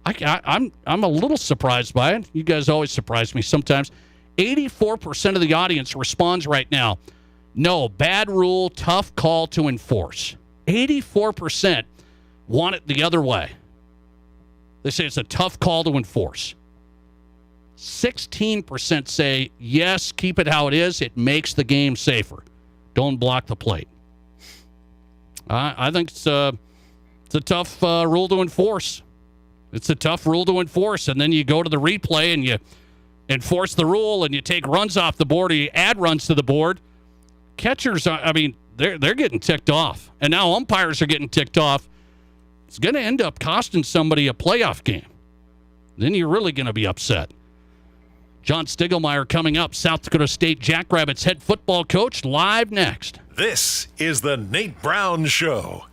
A: I'm a little surprised by it. You guys always surprise me sometimes. 84% of the audience responds right now, no, bad rule, tough call to enforce. 84% want it the other way. They say it's a tough call to enforce. 16% say, yes, keep it how it is. It makes the game safer. Don't block the plate. I think it's a tough rule to enforce. It's a tough rule to enforce. And then you go to the replay and you enforce the rule and you take runs off the board or you add runs to the board. Catchers, they're getting ticked off. And now umpires are getting ticked off. It's going to end up costing somebody a playoff game. Then you're really going to be upset. John Stiegelmeier coming up. South Dakota State Jackrabbits head football coach live next.
F: This is the Nate Brown Show.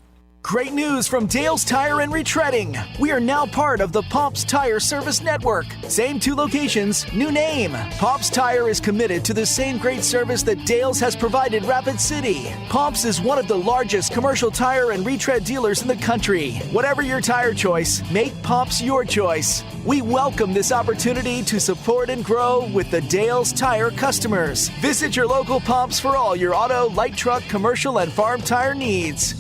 L: Great news from Dale's Tire and Retreading. We are now part of the Pops Tire Service Network. Same 2 locations, new name. Pops Tire is committed to the same great service that Dale's has provided Rapid City. Pops is one of the largest commercial tire and retread dealers in the country. Whatever your tire choice, make Pops your choice. We welcome this opportunity to support and grow with the Dale's Tire customers. Visit your local Pops for all your auto, light truck, commercial, and farm tire needs.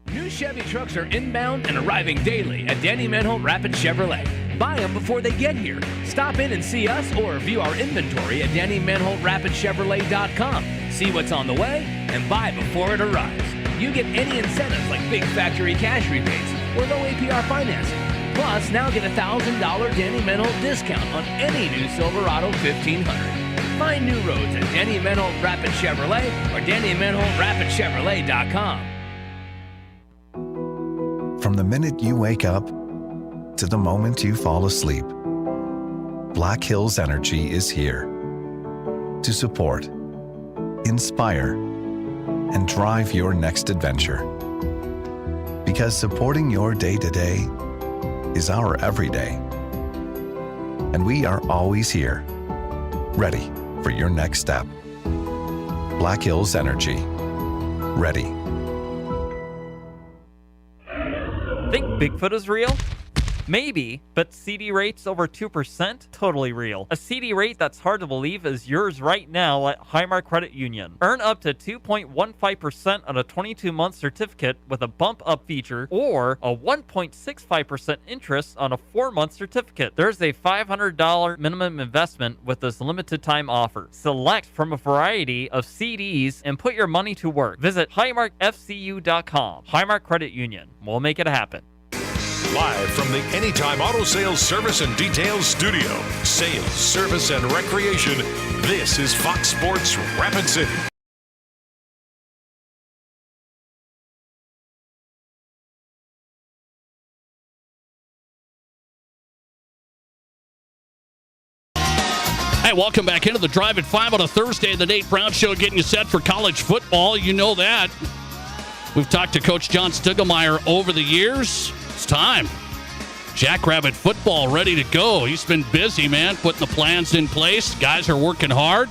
O: New Chevy trucks are inbound and arriving daily at Danny Manholt Rapid Chevrolet. Buy them before they get here. Stop in and see us or view our inventory at DannyManholtRapidChevrolet.com. See what's on the way and buy before it arrives. You get any incentives like big factory cash rebates or low APR financing. Plus, now get a $1,000 Danny Manholt discount on any new Silverado 1500. Find new roads at Danny Manholt Rapid Chevrolet or DannyManholtRapidChevrolet.com.
P: From the minute you wake up to the moment you fall asleep, Black Hills Energy is here to support, inspire, and drive your next adventure. Because supporting your day-to-day is our everyday. And we are always here, ready for your next step. Black Hills Energy. Ready.
Q: Think Bigfoot is real? Maybe, but CD rates over 2%? Totally real. A CD rate that's hard to believe is yours right now at Highmark Credit Union. Earn up to 2.15% on a 22-month certificate with a bump-up feature or a 1.65% interest on a 4-month certificate. There's a $500 minimum investment with this limited-time offer. Select from a variety of CDs and put your money to work. Visit HighmarkFCU.com. Highmark Credit Union. We'll make it happen.
F: Live from the Anytime Auto Sales Service and Details Studio. Sales, service, and recreation. This is Fox Sports Rapid City.
A: Hey, welcome back into the Drive at 5 on a Thursday. The Nate Brown Show getting you set for college football. You know that. We've talked to Coach John Stiegelmeier over the years. It's time. Jackrabbit football ready to go. He's been busy, man, putting the plans in place. Guys are working hard.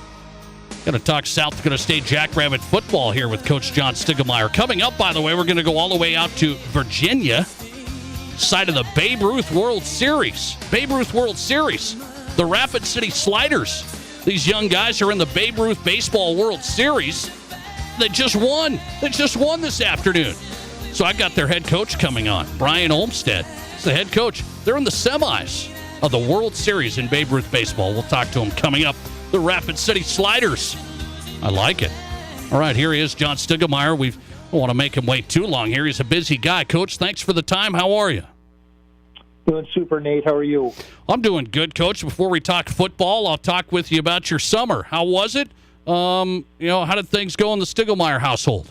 A: Going to talk South Dakota State Jackrabbit football here with Coach John Stiegelmeier. Coming up, by the way, we're going to go all the way out to Virginia, side of the Babe Ruth World Series. Babe Ruth World Series. The Rapid City Sliders. These young guys are in the Babe Ruth Baseball World Series. They just won. They just won this afternoon. So I got their head coach coming on, Brian Olmstead. He's the head coach. They're in the semis of the World Series in Babe Ruth Baseball. We'll talk to him coming up. The Rapid City Sliders. I like it. All right, here he is, John Stiegelmeier. We don't want to make him wait too long here. He's a busy guy. Coach, thanks for the time. How are you?
R: Doing super, Nate. How are you?
A: I'm doing good, Coach. Before we talk football, I'll talk with you about your summer. How was it? How did things go in the Stiegelmeier household?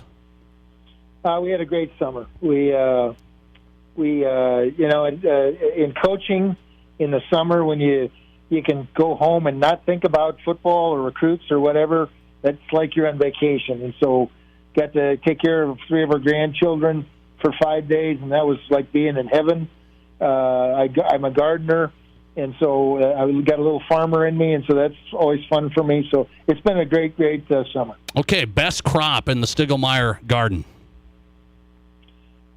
R: We had a great summer. In coaching in the summer, when you can go home and not think about football or recruits or whatever, that's like you're on vacation. And so got to take care of 3 of our grandchildren for 5 days, and that was like being in heaven. I'm a gardener, and so I got a little farmer in me, and so that's always fun for me. So it's been a great summer. Okay,
A: best crop in the Stiegelmeier garden?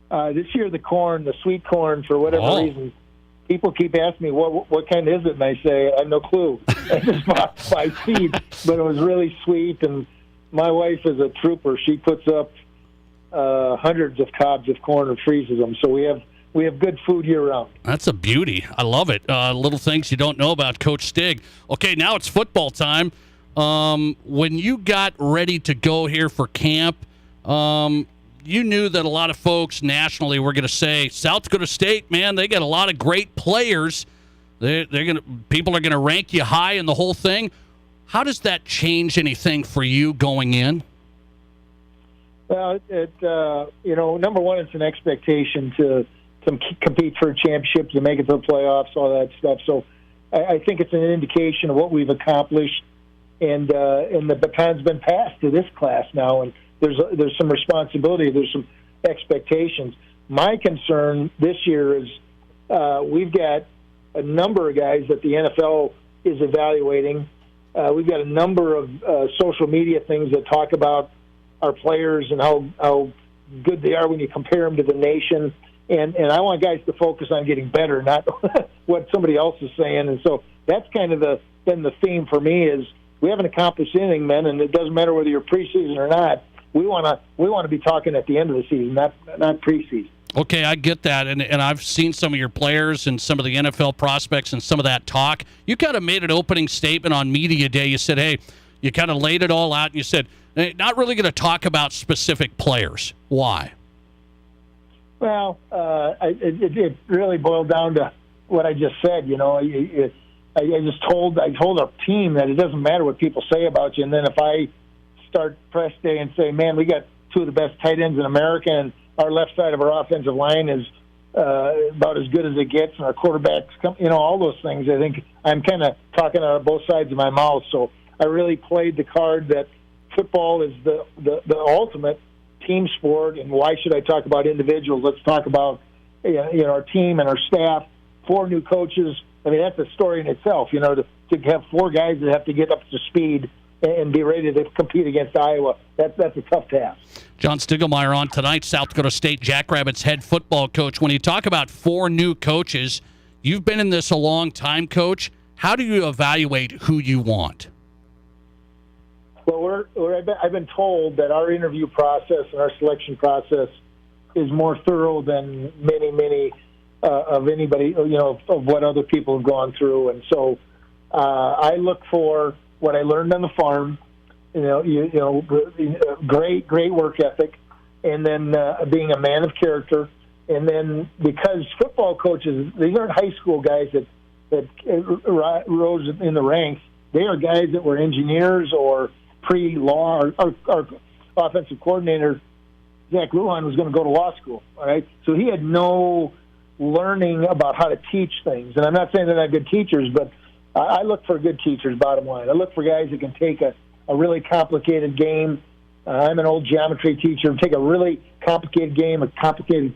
R: This year, the corn, the sweet corn, for whatever reason. People keep asking me, what kind is it? And I say, I have no clue. I just bought 5 seeds, but it was really sweet. And my wife is a trooper. She puts up hundreds of cobs of corn and freezes them. So we have good food year-round.
A: That's a beauty. I love it. Little things you don't know about Coach Stig. Okay, now it's football time. When you got ready to go here for camp, you knew that a lot of folks nationally were going to say, South Dakota State, man, they got a lot of great players. People are going to rank you high in the whole thing. How does that change anything for you going in?
R: Well, number one, it's an expectation to compete for a championship, to make it to the playoffs, all that stuff. So I think it's an indication of what we've accomplished, and the baton's been passed to this class now, and there's some responsibility, there's some expectations. My concern this year is we've got a number of guys that the NFL is evaluating. We've got a number of social media things that talk about our players and how good they are when you compare them to the nation. And I want guys to focus on getting better, not what somebody else is saying. And so that's kind of been the theme for me is we haven't accomplished anything, men, and it doesn't matter whether you're preseason or not. We want to be talking at the end of the season, not preseason.
A: Okay, I get that, and I've seen some of your players and some of the NFL prospects and some of that talk. You kind of made an opening statement on Media Day. You said, hey, you kind of laid it all out, and you said, hey, not really going to talk about specific players. Why?
R: Well, it really boiled down to what I just said. I told our team that it doesn't matter what people say about you, and then if I start press day and say, man, we got 2 of the best tight ends in America, and our left side of our offensive line is about as good as it gets, and our quarterbacks all those things. I think I'm kind of talking out of both sides of my mouth. So I really played the card that football is the ultimate team sport, and why should I talk about individuals? Let's talk about our team and our staff. 4 new coaches. I mean, that's a story in itself. To have 4 guys that have to get up to speed and be ready to compete against Iowa, that's a tough task.
A: John Stiegelmeier on tonight, South Dakota State Jackrabbits head football coach. When you talk about 4 new coaches, you've been in this a long time, Coach. How do you evaluate who you want?
R: Well, I've been told that our interview process and our selection process is more thorough than many of anybody, of what other people have gone through. And so I look for what I learned on the farm, great work ethic, and then being a man of character. And then because football coaches, these aren't high school guys that rose in the ranks. They are guys that were engineers or pre-law. Our offensive coordinator, Zach Lujan, was going to go to law school. All right, so he had no learning about how to teach things. And I'm not saying they're not good teachers, but I look for good teachers, bottom line. I look for guys that can take a really complicated game. I'm an old geometry teacher. Take a really complicated game, a complicated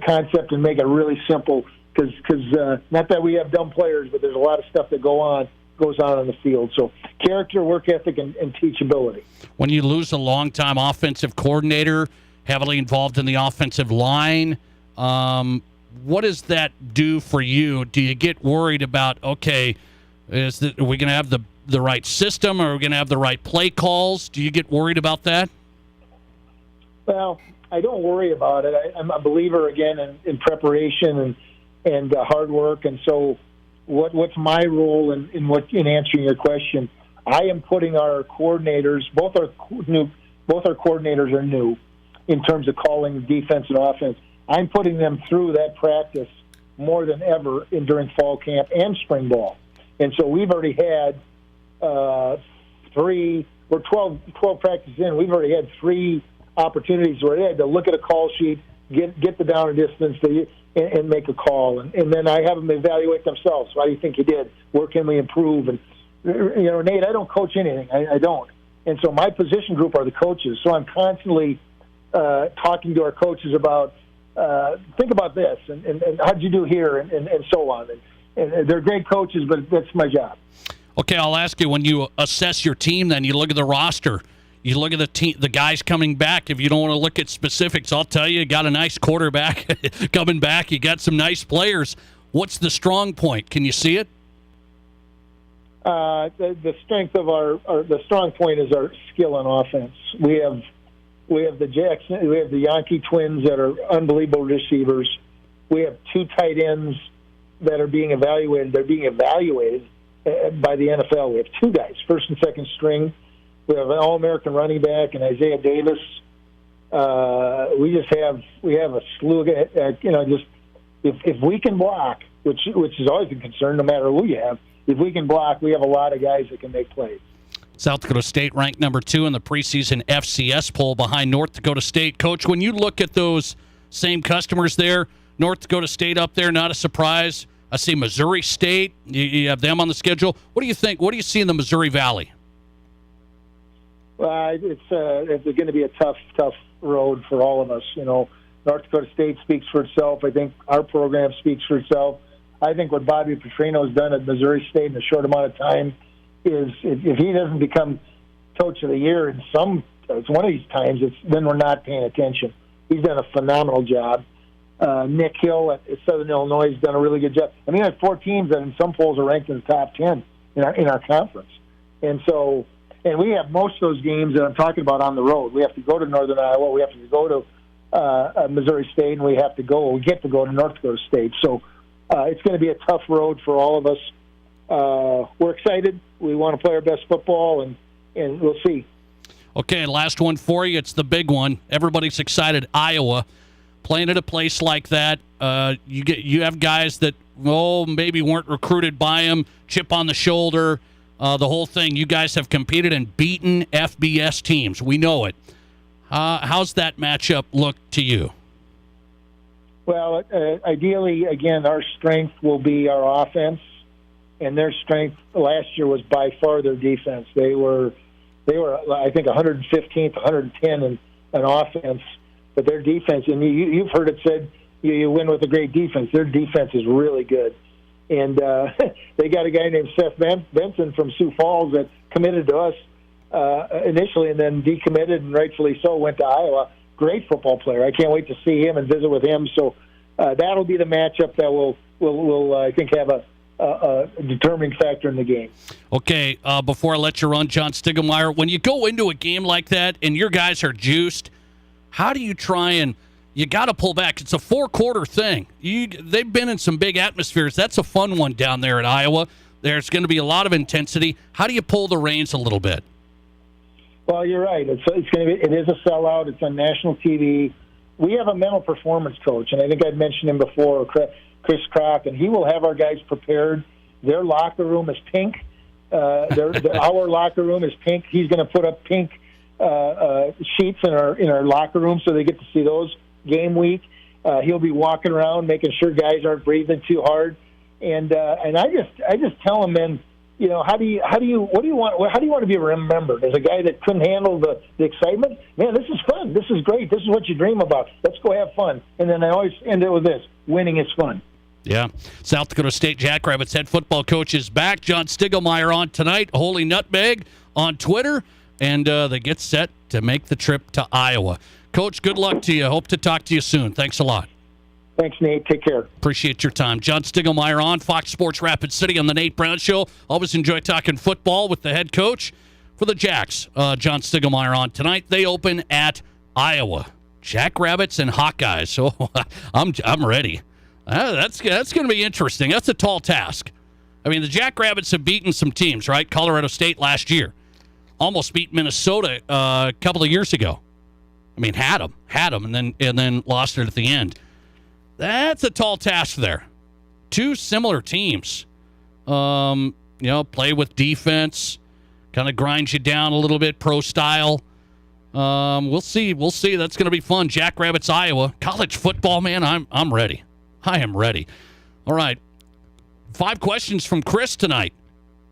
R: concept, and make it really simple. Because not that we have dumb players, but there's a lot of stuff that goes on the field. So character, work ethic, and teachability.
A: When you lose a longtime offensive coordinator, heavily involved in the offensive line, what does that do for you? Do you get worried about, okay, are we going to have the right system, or are we going to have the right play calls? Do you get worried about that?
R: Well, I don't worry about it. I'm a believer, again, in preparation and hard work. And so what's my role in answering your question? I am putting our coordinators, both our new both our coordinators are new in terms of calling defense and offense. I'm putting them through that practice more than ever during fall camp and spring ball. And so we've already had 12 practices in. We've already had 3 opportunities where they had to look at a call sheet, get the down and distance, and make a call. And then I have them evaluate themselves. Why do you think you did? Where can we improve? And, Nate, I don't coach anything. I don't. And so my position group are the coaches. So I'm constantly talking to our coaches about, think about this, and how'd you do here, and so on. And they're great coaches, but that's my job.
A: Okay, I'll ask you, when you assess your team, then you look at the roster, you look at the guys coming back. If you don't want to look at specifics, I'll tell you got a nice quarterback coming back. You got some nice players. What's the strong point? Can you see it?
R: The strength of the strong point is our skill on offense. We have the Yankee twins that are unbelievable receivers. We have 2 tight ends that are being evaluated. They're being evaluated by the NFL. We have 2 guys, first and second string. We have an All-American running back and Isaiah Davis. We have a slew of just if we can block, which is always a concern, no matter who you have. If we can block, we have a lot of guys that can make plays.
A: South Dakota State ranked number 2 in the preseason FCS poll behind North Dakota State. Coach, when you look at those same customers there, North Dakota State up there, not a surprise. I see Missouri State. You have them on the schedule. What do you think? What do you see in the Missouri Valley?
R: Well, it's going to be a tough road for all of us. North Dakota State speaks for itself. I think our program speaks for itself. I think what Bobby Petrino has done at Missouri State in a short amount of time is, if he doesn't become Coach of the Year it's one of these times, then we're not paying attention. He's done a phenomenal job. Nick Hill at Southern Illinois has done a really good job. I mean, I have 4 teams that in some polls are ranked in the top 10 in our conference. And we have most of those games that I'm talking about on the road. We have to go to Northern Iowa. We have to go to Missouri State, and we get to go to North Dakota State. So it's going to be a tough road for all of us. We're excited. We want to play our best football, and we'll see.
A: Okay, last one for you. It's the big one. Everybody's excited. Iowa, playing at a place like that. You have guys that maybe weren't recruited by them. Chip on the shoulder. The whole thing. You guys have competed and beaten FBS teams. We know it. How's that matchup look to you?
R: Well, ideally, again, our strength will be our offense, and their strength last year was by far their defense. They were I think 115th, 110 in offense, but their defense, and you've heard it said, you win with a great defense. Their defense is really good. And they got a guy named Seth Benson from Sioux Falls that committed to us initially and then decommitted, and rightfully so, went to Iowa. Great football player. I can't wait to see him and visit with him. So that'll be the matchup that will I think, have a determining factor in the game.
A: Okay, before I let you run, John Stiegelmeier, when you go into a game like that and your guys are juiced, how do you try and you got to pull back? It's a 4-quarter thing. They've been in some big atmospheres. That's a fun one down there at Iowa. There's going to be a lot of intensity. How do you pull the reins a little bit?
R: Well, you're right. It is a sellout. It's on national TV. We have a mental performance coach, and I think I'd mentioned him before, Chris Kroc, and he will have our guys prepared. Their locker room is pink. Our locker room is pink. He's going to put up pink sheets in our locker room so they get to see those game week. He'll be walking around making sure guys aren't breathing too hard, and I just tell them, man, how do you want to be remembered? As a guy that couldn't handle the excitement? Man, this is fun. This is great. This is what you dream about. Let's go have fun. And then I always end it with this: winning is fun.
A: Yeah. South Dakota State Jackrabbits head football coach is back. John Stiegelmeier on tonight. Holy Nutmeg on Twitter. And they get set to make the trip to Iowa. Coach, good luck to you. Hope to talk to you soon. Thanks a lot.
R: Thanks, Nate. Take care.
A: Appreciate your time. John Stiegelmeier on Fox Sports Rapid City on the Nate Brown Show. Always enjoy talking football with the head coach for the Jacks. John Stiegelmeier on tonight. They open at Iowa. Jackrabbits and Hawkeyes. So I'm ready. That's going to be interesting. That's a tall task. I mean, the Jackrabbits have beaten some teams, right? Colorado State last year. almost beat Minnesota a couple of years ago. I mean, had them, and then lost it at the end. That's a tall task there. Two similar teams. Play with defense, kind of grind you down a little bit, pro style. We'll see. That's going to be fun. Jackrabbits, Iowa. College football, man, I'm ready. I am ready. All right. 5 questions from Chris tonight.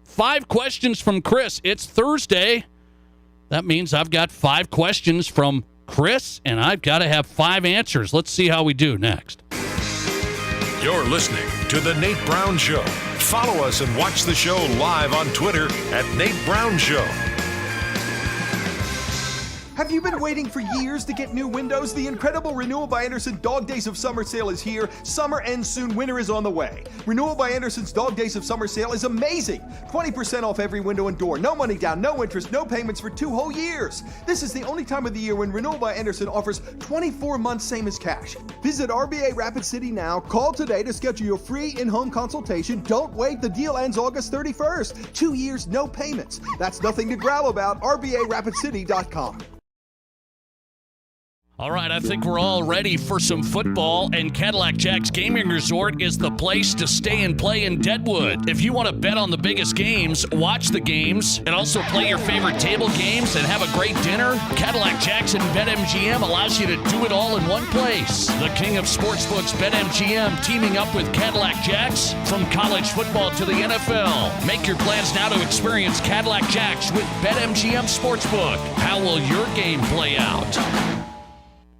A: 5 questions from Chris. It's Thursday. That means I've got 5 questions from Chris, and I've got to have 5 answers. Let's see how we do next.
F: You're listening to The Nate Brown Show. Follow us and watch the show live on Twitter at Nate Brown Show.
M: Have you been waiting for years to get new windows? The incredible Renewal by Andersen Dog Days of Summer sale is here. Summer ends soon, winter is on the way. Renewal by Andersen's Dog Days of Summer sale is amazing. 20% off every window and door. No money down, no interest, no payments for 2 whole years. This is the only time of the year when Renewal by Andersen offers 24 months same as cash. Visit RBA Rapid City now. Call today to schedule your free in-home consultation. Don't wait, the deal ends August 31st. 2 years, no payments. That's nothing to growl about. RBARapidCity.com.
A: All right, I think we're all ready for some football, and Cadillac Jack's Gaming Resort is the place to stay and play in Deadwood. If you want to bet on the biggest games, watch the games, and also play your favorite table games and have a great dinner, Cadillac Jack's and BetMGM allows you to do it all in one place. The king of sportsbooks, BetMGM, teaming up with Cadillac Jack's from college football to the NFL. Make your plans now to experience Cadillac Jack's with BetMGM Sportsbook. How will your game play out?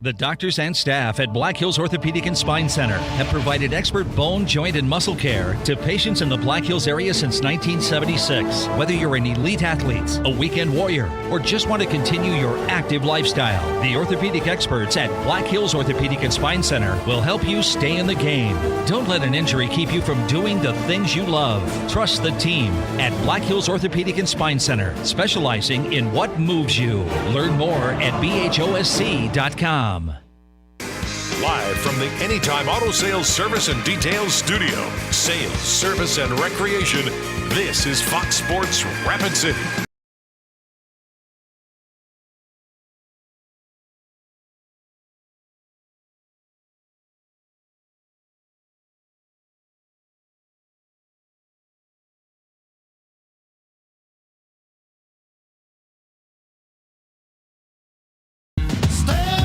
S: The doctors and staff at Black Hills Orthopedic and Spine Center have provided expert bone, joint, and muscle care to patients in the Black Hills area since 1976. Whether you're an elite athlete, a weekend warrior, or just want to continue your active lifestyle, the orthopedic experts at Black Hills Orthopedic and Spine Center will help you stay in the game. Don't let an injury keep you from doing the things you love. Trust the team at Black Hills Orthopedic and Spine Center, specializing in what moves you. Learn more at BHOSC.com.
F: Live from the Anytime Auto Sales Service and Details Studio. Sales, service, and recreation. This is Fox Sports Rapid City.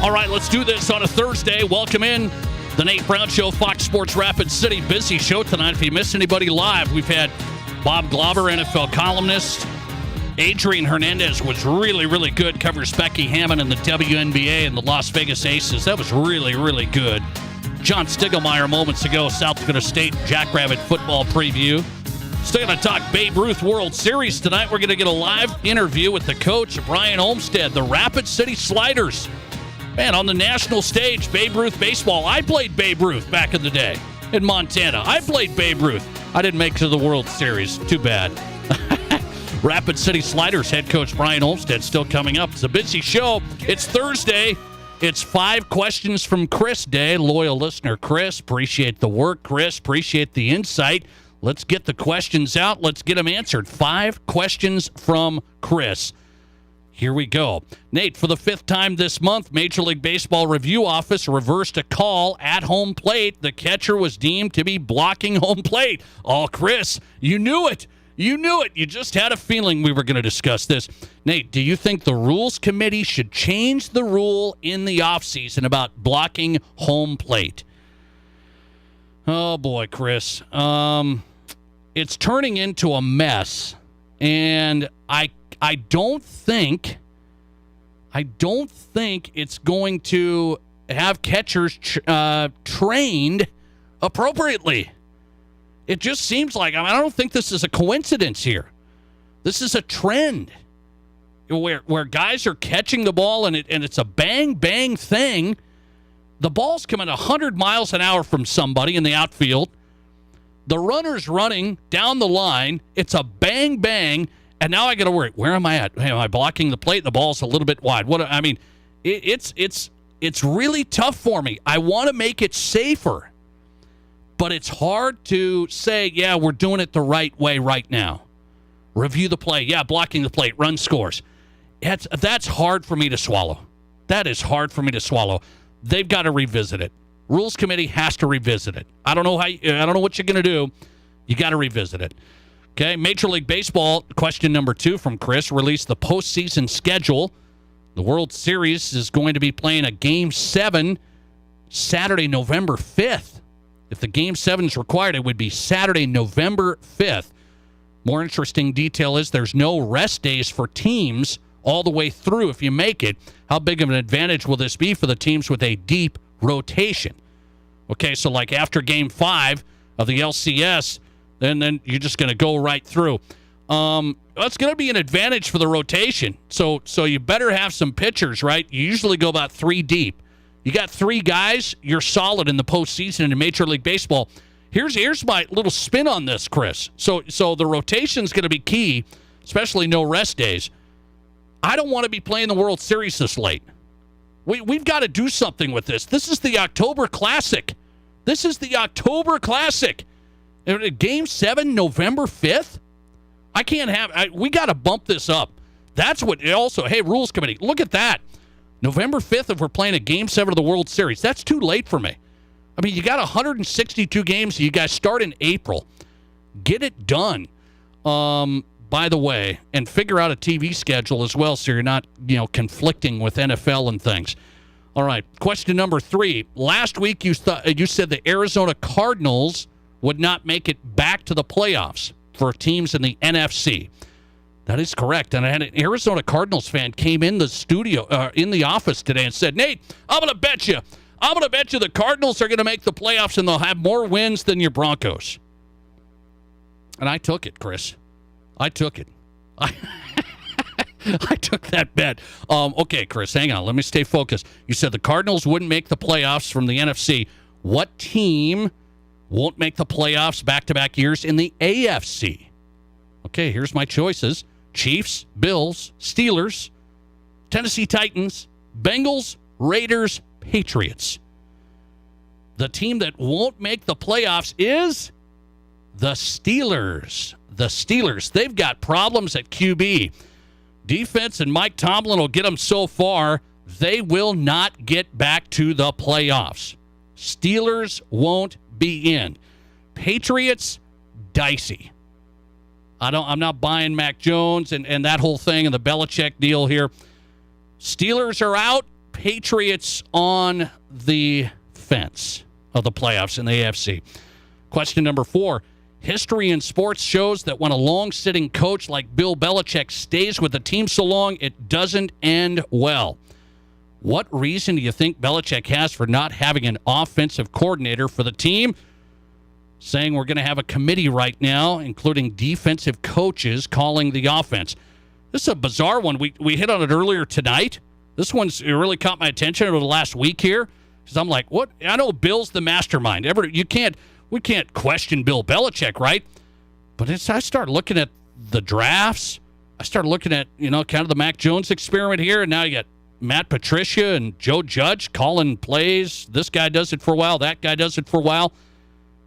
A: All right, let's do this on a Thursday. Welcome in the Nate Brown Show, Fox Sports Rapid City. Busy show tonight. If you missed anybody live, we've had Bob Glauber, NFL columnist. Adrian Hernandez was really, really good. Covers Becky Hammond and the WNBA and the Las Vegas Aces. That was really, really good. John Stiglmeyer moments ago, South Dakota State Jackrabbit football preview. Still going to talk Babe Ruth World Series tonight. We're going to get a live interview with the coach, Brian Olmstead, the Rapid City Sliders. Man, on the national stage, Babe Ruth baseball. I played Babe Ruth back in the day in Montana. I played Babe Ruth. I didn't make it to the World Series. Too bad. Rapid City Sliders head coach Brian Olmstead still coming up. It's a busy show. It's Thursday. It's 5 questions from Chris Day. Loyal listener Chris. Appreciate the work, Chris. Appreciate the insight. Let's get the questions out. Let's get them answered. 5 questions from Chris. Here we go. Nate, for the 5th time this month, Major League Baseball review office reversed a call at home plate. The catcher was deemed to be blocking home plate. Oh, Chris, you knew it. You knew it. You just had a feeling we were going to discuss this. Nate, do you think the Rules Committee should change the rule in the offseason about blocking home plate? Oh, boy, Chris. It's turning into a mess, and I don't think it's going to have catchers trained appropriately. It just seems like, I don't think this is a coincidence here. This is a trend where guys are catching the ball and it's a bang bang thing. The ball's coming 100 miles an hour from somebody in the outfield. The runner's running down the line. It's a bang bang. And now I got to worry. Where am I at? Am I blocking the plate? The ball's a little bit wide. It's really tough for me. I want to make it safer, but it's hard to say, yeah, we're doing it the right way right now. Review the play. Yeah, blocking the plate. Run scores. That's hard for me to swallow. That is hard for me to swallow. They've got to revisit it. Rules Committee has to revisit it. I don't know what you're going to do. You got to revisit it. Okay, Major League Baseball, question number 2 from Chris, released the postseason schedule. The World Series is going to be playing a Game 7 Saturday, November 5th. If the Game 7 is required, it would be Saturday, November 5th. More interesting detail is there's no rest days for teams all the way through if you make it. How big of an advantage will this be for the teams with a deep rotation? Okay, so like after Game 5 of the LCS, then you're just going to go right through. That's going to be an advantage for the rotation. So you better have some pitchers, right? You usually go about 3 deep. You got 3 guys, you're solid in the postseason in Major League Baseball. Here's my little spin on this, Chris. So the rotation's going to be key, especially no rest days. I don't want to be playing the World Series this late. We've got to do something with this. This is the October Classic. Game 7, November 5th? I can't have... we got to bump this up. That's what... Also, hey, Rules Committee, look at that. November 5th, if we're playing a Game 7 of the World Series, that's too late for me. I mean, you got 162 games. You guys start in April. Get it done. By the way, and figure out a TV schedule as well so you're not, conflicting with NFL and things. All right, question number 3. Last week you said the Arizona Cardinals would not make it back to the playoffs for teams in the NFC. That is correct. And I had an Arizona Cardinals fan came in the studio, in the office today and said, Nate, I'm going to bet you the Cardinals are going to make the playoffs and they'll have more wins than your Broncos. And I took it, Chris. I took it. I took that bet. Okay, Chris, hang on. Let me stay focused. You said the Cardinals wouldn't make the playoffs from the NFC. What team won't make the playoffs back-to-back years in the AFC? Okay, here's my choices. Chiefs, Bills, Steelers, Tennessee Titans, Bengals, Raiders, Patriots. The team that won't make the playoffs is the Steelers. The Steelers, they've got problems at QB. Defense and Mike Tomlin will get them so far, they will not get back to the playoffs. Steelers won't be in. Patriots, dicey. I'm not buying Mac Jones and that whole thing and the Belichick deal here. Steelers are out. Patriots on the fence of the playoffs in the AFC. Question number 4. History in sports shows that when a long-sitting coach like Bill Belichick stays with the team so long, it doesn't end well. What reason do you think Belichick has for not having an offensive coordinator for the team? Saying we're going to have a committee right now, including defensive coaches calling the offense. This is a bizarre one. We hit on it earlier tonight. This one's really caught my attention over the last week here. Because I'm like, what? I know Bill's the mastermind. We can't question Bill Belichick, right? But I start looking at the drafts. I start looking at, kind of the Mac Jones experiment here. And now you got Matt Patricia and Joe Judge calling plays. This guy does it for a while. That guy does it for a while.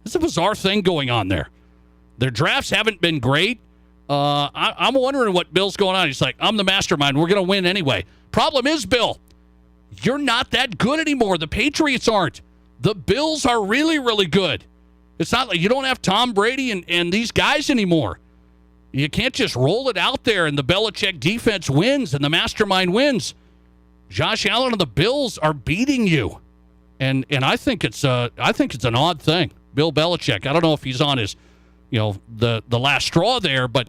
A: It's a bizarre thing going on there. Their drafts haven't been great. I'm wondering what Bill's going on. He's like, I'm the mastermind. We're going to win anyway. Problem is, Bill, you're not that good anymore. The Patriots aren't. The Bills are really, really good. It's not like you don't have Tom Brady and these guys anymore. You can't just roll it out there and the Belichick defense wins and the mastermind wins. Josh Allen and the Bills are beating you. And I think it's an odd thing. Bill Belichick, I don't know if he's on his, the last straw there, but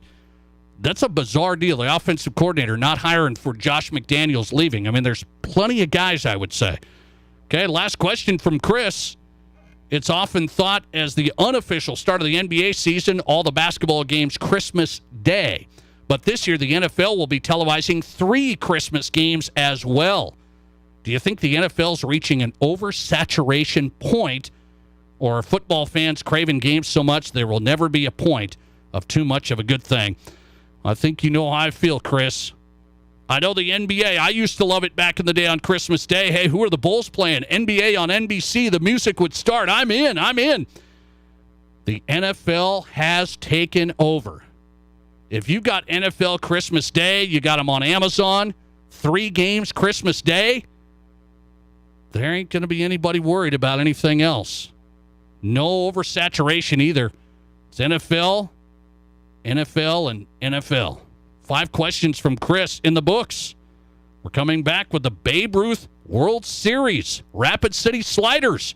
A: that's a bizarre deal. The offensive coordinator not hiring for Josh McDaniels leaving. I mean, there's plenty of guys, I would say. Okay, last question from Chris. It's often thought as the unofficial start of the NBA season, all the basketball games Christmas Day. But this year, the NFL will be televising 3 Christmas games as well. Do you think the NFL's reaching an oversaturation point, or are football fans craving games so much there will never be a point of too much of a good thing? I think you know how I feel, Chris. I know the NBA. I used to love it back in the day on Christmas Day. Hey, who are the Bulls playing? NBA on NBC. The music would start. I'm in. The NFL has taken over. If you got NFL Christmas Day, you got them on Amazon, 3 games Christmas Day, there ain't going to be anybody worried about anything else. No oversaturation either. It's NFL, and NFL. 5 questions from Chris in the books. We're coming back with the Babe Ruth World Series. Rapid City Sliders.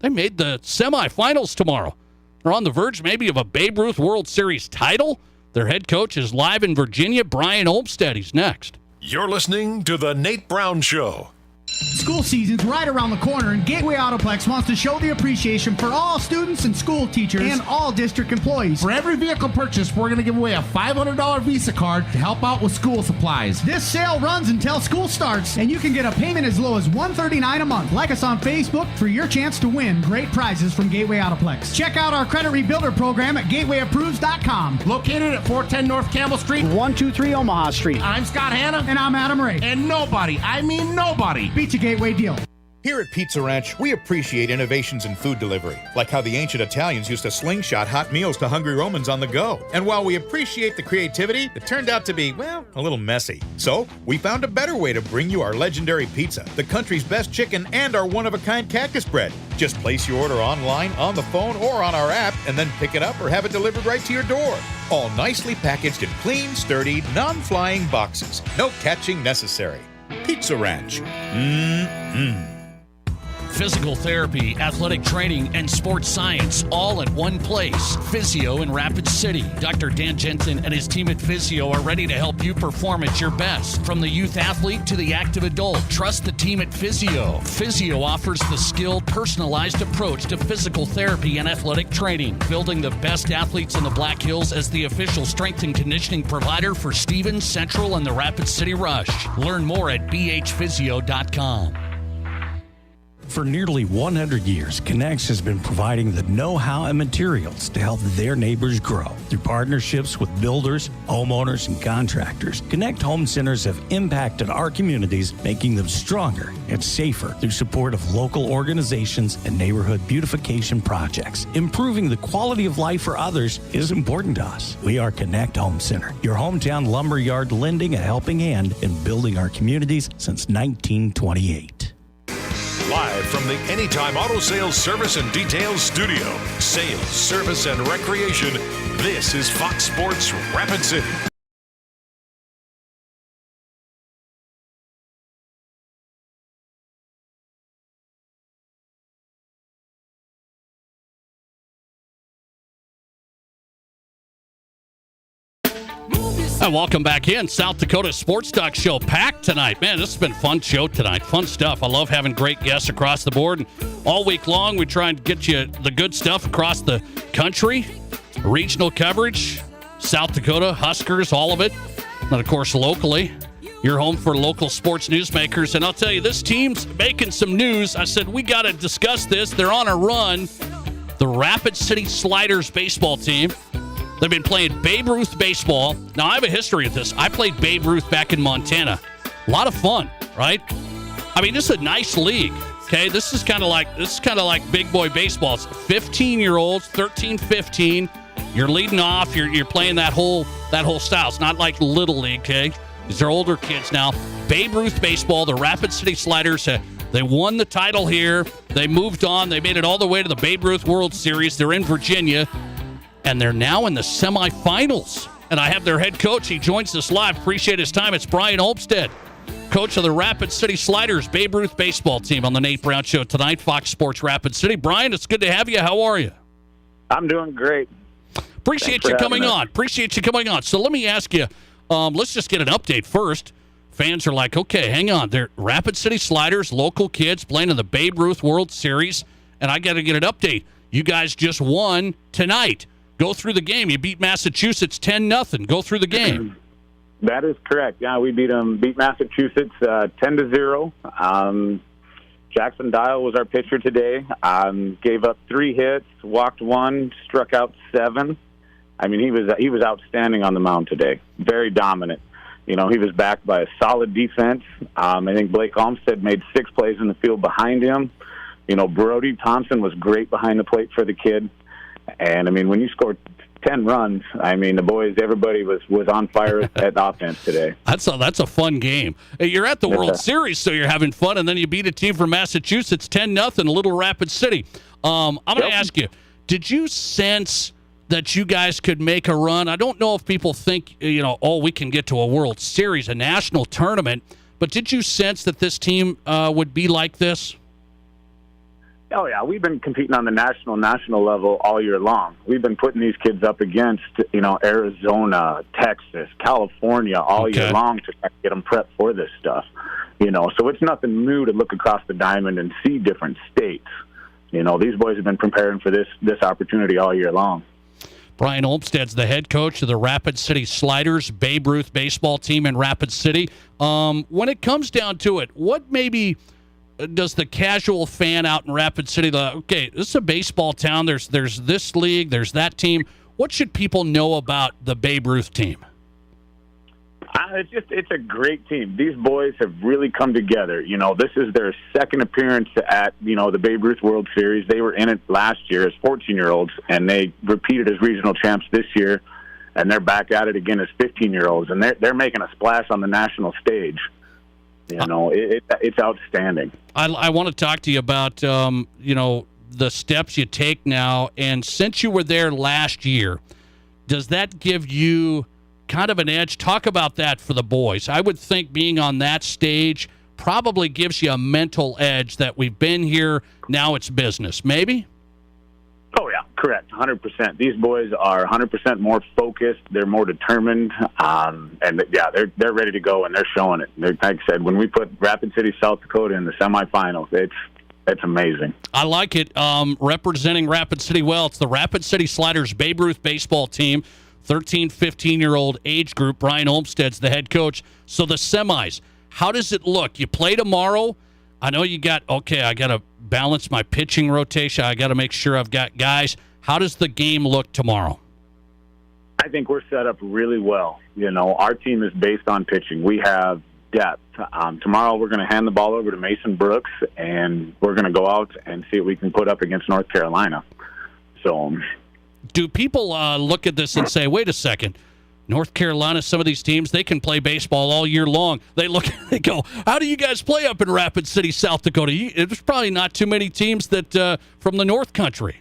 A: They made the semifinals tomorrow. They're on the verge maybe of a Babe Ruth World Series title. Their head coach is live in Virginia. Brian Olmstead, he's next.
F: You're listening to The Nate Brown Show.
B: School season's right around the corner, and Gateway Autoplex wants to show the appreciation for all students and school teachers and all district employees.
T: For every vehicle purchase, we're going to give away a $500 Visa card to help out with school supplies.
B: This sale runs until school starts, and you can get a payment as low as $139 a month. Like us on Facebook for your chance to win great prizes from Gateway Autoplex. Check out our credit rebuilder program at gatewayapproves.com.
T: Located at 410 North Campbell Street,
L: 123 Omaha Street.
T: I'm Scott Hanna.
B: And I'm Adam Ray.
T: And nobody, I mean nobody,
B: beats a Gateway deal.
U: Here at Pizza Ranch, we appreciate innovations in food delivery, like how the ancient Italians used to slingshot hot meals to hungry Romans on the go. And while we appreciate the creativity, it turned out to be, well, a little messy. So, we found a better way to bring you our legendary pizza, the country's best chicken, and our one-of-a-kind cactus bread. Just place your order online, on the phone, or on our app, and then pick it up or have it delivered right to your door. All nicely packaged in clean, sturdy, non-flying boxes. No catching necessary. Pizza Ranch.
A: Physical therapy, athletic training, and sports science all at one place. Physio in Rapid City. Dr. Dan Jensen and his team at Physio are ready to help you perform at your best. From the youth athlete to the active adult, trust the team at Physio. Physio offers the skilled, personalized approach to physical therapy and athletic training, building the best athletes in the Black Hills as the official strength and conditioning provider for Stevens, Central, and the Rapid City Rush. Learn more at bhphysio.com.
J: For nearly 100 years, Connex has been providing the know-how and materials to help their neighbors grow. Through partnerships with builders, homeowners, and contractors, Connect Home Centers have impacted our communities, making them stronger and safer through support of local organizations and neighborhood beautification projects. Improving the quality of life for others is important to us. We are Connect Home Center, your hometown lumberyard lending a helping hand in building our communities since 1928.
F: Live from the Anytime Auto Sales Service and Details Studio. Sales, service, and recreation. This is Fox Sports Rapid City.
A: And welcome back in. South Dakota Sports Talk Show packed tonight. Man, this has been a fun show tonight. Fun stuff. I love having great guests across the board. And all week long, we try and get you the good stuff across the country. Regional coverage, South Dakota, Huskers, all of it. And, of course, locally, your home for local sports newsmakers. And I'll tell you, this team's making some news. I said, we got to discuss this. They're on a run. The Rapid City Sliders baseball team. They've been playing Babe Ruth baseball. Now, I have a history of this. I played Babe Ruth back in Montana. A lot of fun, right? I mean, this is a nice league, okay? This is kind of like big boy baseball. It's 15-year-olds, 13, 15. You're leading off. You're playing that whole style. It's not like Little League, okay? These are older kids now. Babe Ruth baseball, the Rapid City Sliders, they won the title here. They moved on. They made it all the way to the Babe Ruth World Series. They're in Virginia. And they're now in the semifinals. And I have their head coach. He joins us live. Appreciate his time. It's Brian Olmstead, coach of the Rapid City Sliders Babe Ruth baseball team on the Nate Brown Show tonight, Fox Sports Rapid City. Brian, it's good to have you. How are you?
V: I'm doing great.
A: Appreciate you coming on. Appreciate you coming on. So let me ask you, let's just get an update first. Fans are like, okay, hang on. They're Rapid City Sliders, local kids playing in the Babe Ruth World Series, and I got to get an update. You guys just won tonight. Go through the game. You beat Massachusetts 10-0. Go through the game.
V: That is correct. Yeah, we beat Massachusetts 10-0. Jackson Dial was our pitcher today. Gave up 3 hits, walked 1, struck out 7. I mean, he was outstanding on the mound today. Very dominant. You know, he was backed by a solid defense. I think Blake Olmstead made 6 plays in the field behind him. You know, Brody Thompson was great behind the plate for the kid. And, I mean, when you score 10 runs. I mean, the boys, everybody was on fire at offense today.
A: That's a fun game. You're at the World Series, so you're having fun, and then you beat a team from Massachusetts 10-0, Little Rapid City. I'm going to ask you, did you sense that you guys could make a run? I don't know if people think, we can get to a World Series, a national tournament, but did you sense that this team would be like this?
V: Oh, yeah. We've been competing on the national level all year long. We've been putting these kids up against, Arizona, Texas, California all year long to try to get them prepped for this stuff. So it's nothing new to look across the diamond and see different states. These boys have been preparing for this opportunity all year long.
A: Brian Olmstead's the head coach of the Rapid City Sliders, Babe Ruth baseball team in Rapid City. When it comes down to it, what maybe does the casual fan out in Rapid City, this is a baseball town, there's this league, there's that team. What should people know about the Babe Ruth team?
V: It's a great team. These boys have really come together. This is their second appearance at, the Babe Ruth World Series. They were in it last year as 14-year-olds, and they repeated as regional champs this year, and they're back at it again as 15-year-olds, and they're making a splash on the national stage. It's outstanding.
A: I want to talk to you about, the steps you take now, and since you were there last year, does that give you kind of an edge? Talk about that for the boys. I would think being on that stage probably gives you a mental edge that we've been here, now it's business. Maybe?
V: Oh, yeah, correct, 100%. These boys are 100% more focused. They're more determined, they're ready to go, and they're showing it. Like I said, when we put Rapid City, South Dakota in the semifinals, it's amazing.
A: I like it. Representing Rapid City well, it's the Rapid City Sliders Babe Ruth baseball team, 13, 15-year-old age group. Brian Olmstead's the head coach. So the semis, how does it look? You play tomorrow. I know I got to balance my pitching rotation. I got to make sure I've got guys. How does the game look tomorrow?
V: I think we're set up really well. Our team is based on pitching. We have depth. Tomorrow we're going to hand the ball over to Mason Brooks, and we're going to go out and see what we can put up against North Carolina. So,
A: do people look at this and say, wait a second, North Carolina, some of these teams, they can play baseball all year long. They go, how do you guys play up in Rapid City, South Dakota? There's probably not too many teams that from the North Country.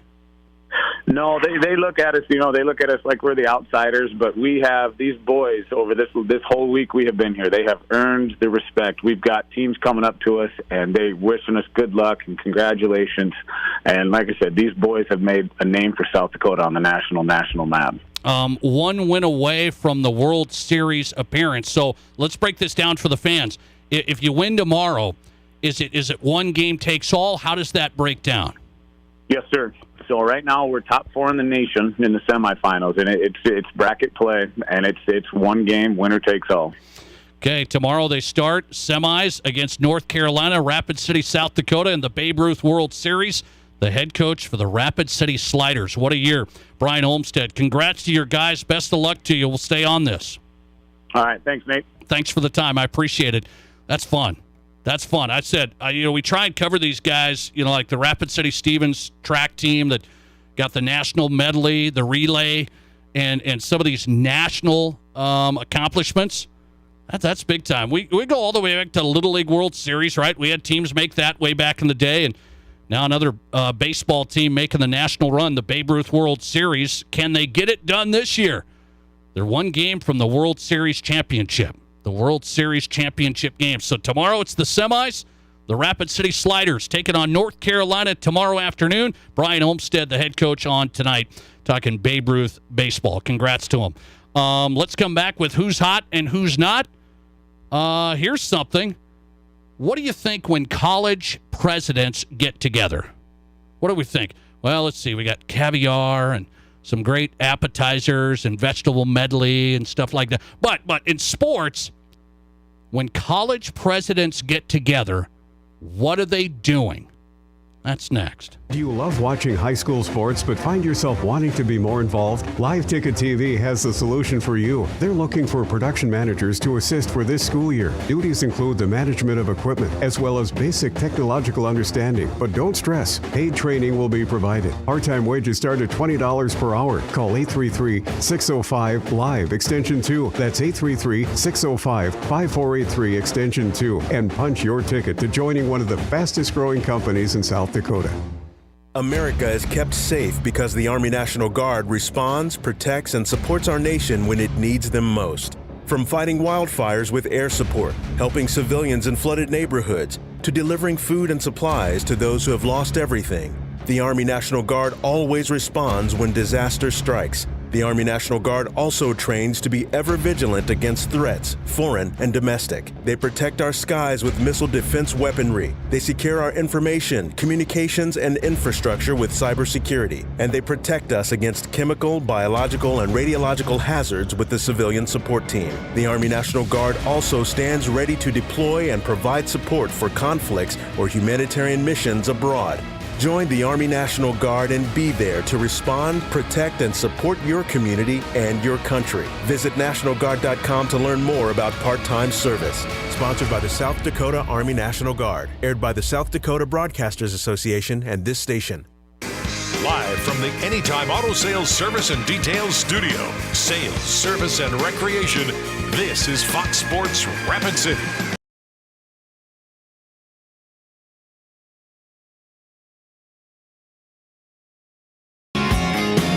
V: No, they look at us, they look at us like we're the outsiders, but we have these boys over this whole week we have been here. They have earned the respect. We've got teams coming up to us, and they wishing us good luck and congratulations. And like I said, these boys have made a name for South Dakota on the national map.
A: One win away from the World Series appearance. So let's break this down for the fans. If you win tomorrow, is it one game takes all? How does that break down?
V: Yes, sir. So right now we're top 4 in the nation in the semifinals, and it's bracket play, and it's one game, winner takes all.
A: Okay, tomorrow they start semis against North Carolina, Rapid City, South Dakota, in the Babe Ruth World Series. The head coach for the Rapid City Sliders. What a year. Brian Olmstead, congrats to your guys. Best of luck to you. We'll stay on this.
V: All right, thanks, Nate.
A: Thanks for the time. I appreciate it. That's fun. That's fun. I said, we try and cover these guys, like the Rapid City Stevens track team that got the national medley, the relay, and some of these national accomplishments. That's big time. We go all the way back to the Little League World Series, right? We had teams make that way back in the day, and now another baseball team making the national run, the Babe Ruth World Series. Can they get it done this year? They're one game from the World Series championship. The World Series championship game. So tomorrow it's the semis. The Rapid City Sliders taking on North Carolina tomorrow afternoon. Brian Olmstead, the head coach, on tonight, talking Babe Ruth baseball. Congrats to him. Let's come back with who's hot and who's not. Here's something. What do you think when college presidents get together? What do we think? Well, let's see. We got caviar and some great appetizers and vegetable medley and stuff like that. But in sports, when college presidents get together, what are they doing? That's next.
C: Do you love watching high school sports but find yourself wanting to be more involved? Live Ticket TV has the solution for you. They're looking for production managers to assist for this school year. Duties include the management of equipment as well as basic technological understanding. But don't stress, paid training will be provided. Part-time wages start at $20 per hour. Call 833-605-LIVE extension 2. That's 833-605-5483 extension 2 and punch your ticket to joining one of the fastest growing companies in South Dakota.
D: America is kept safe because the Army National Guard responds, protects, and supports our nation when it needs them most. From fighting wildfires with air support, helping civilians in flooded neighborhoods, to delivering food and supplies to those who have lost everything, the Army National Guard always responds when disaster strikes. The Army National Guard also trains to be ever vigilant against threats, foreign and domestic. They protect our skies with missile defense weaponry. They secure our information, communications, and infrastructure with cybersecurity. And they protect us against chemical, biological, and radiological hazards with the civilian support team. The Army National Guard also stands ready to deploy and provide support for conflicts or humanitarian missions abroad. Join the Army National Guard and be there to respond, protect, and support your community and your country. Visit NationalGuard.com to learn more about part-time service. Sponsored by the South Dakota Army National Guard. Aired by the South Dakota Broadcasters Association and this station.
F: Live from the Anytime Auto Sales Service and Details Studio. Sales, service, and recreation. This is Fox Sports Rapid City.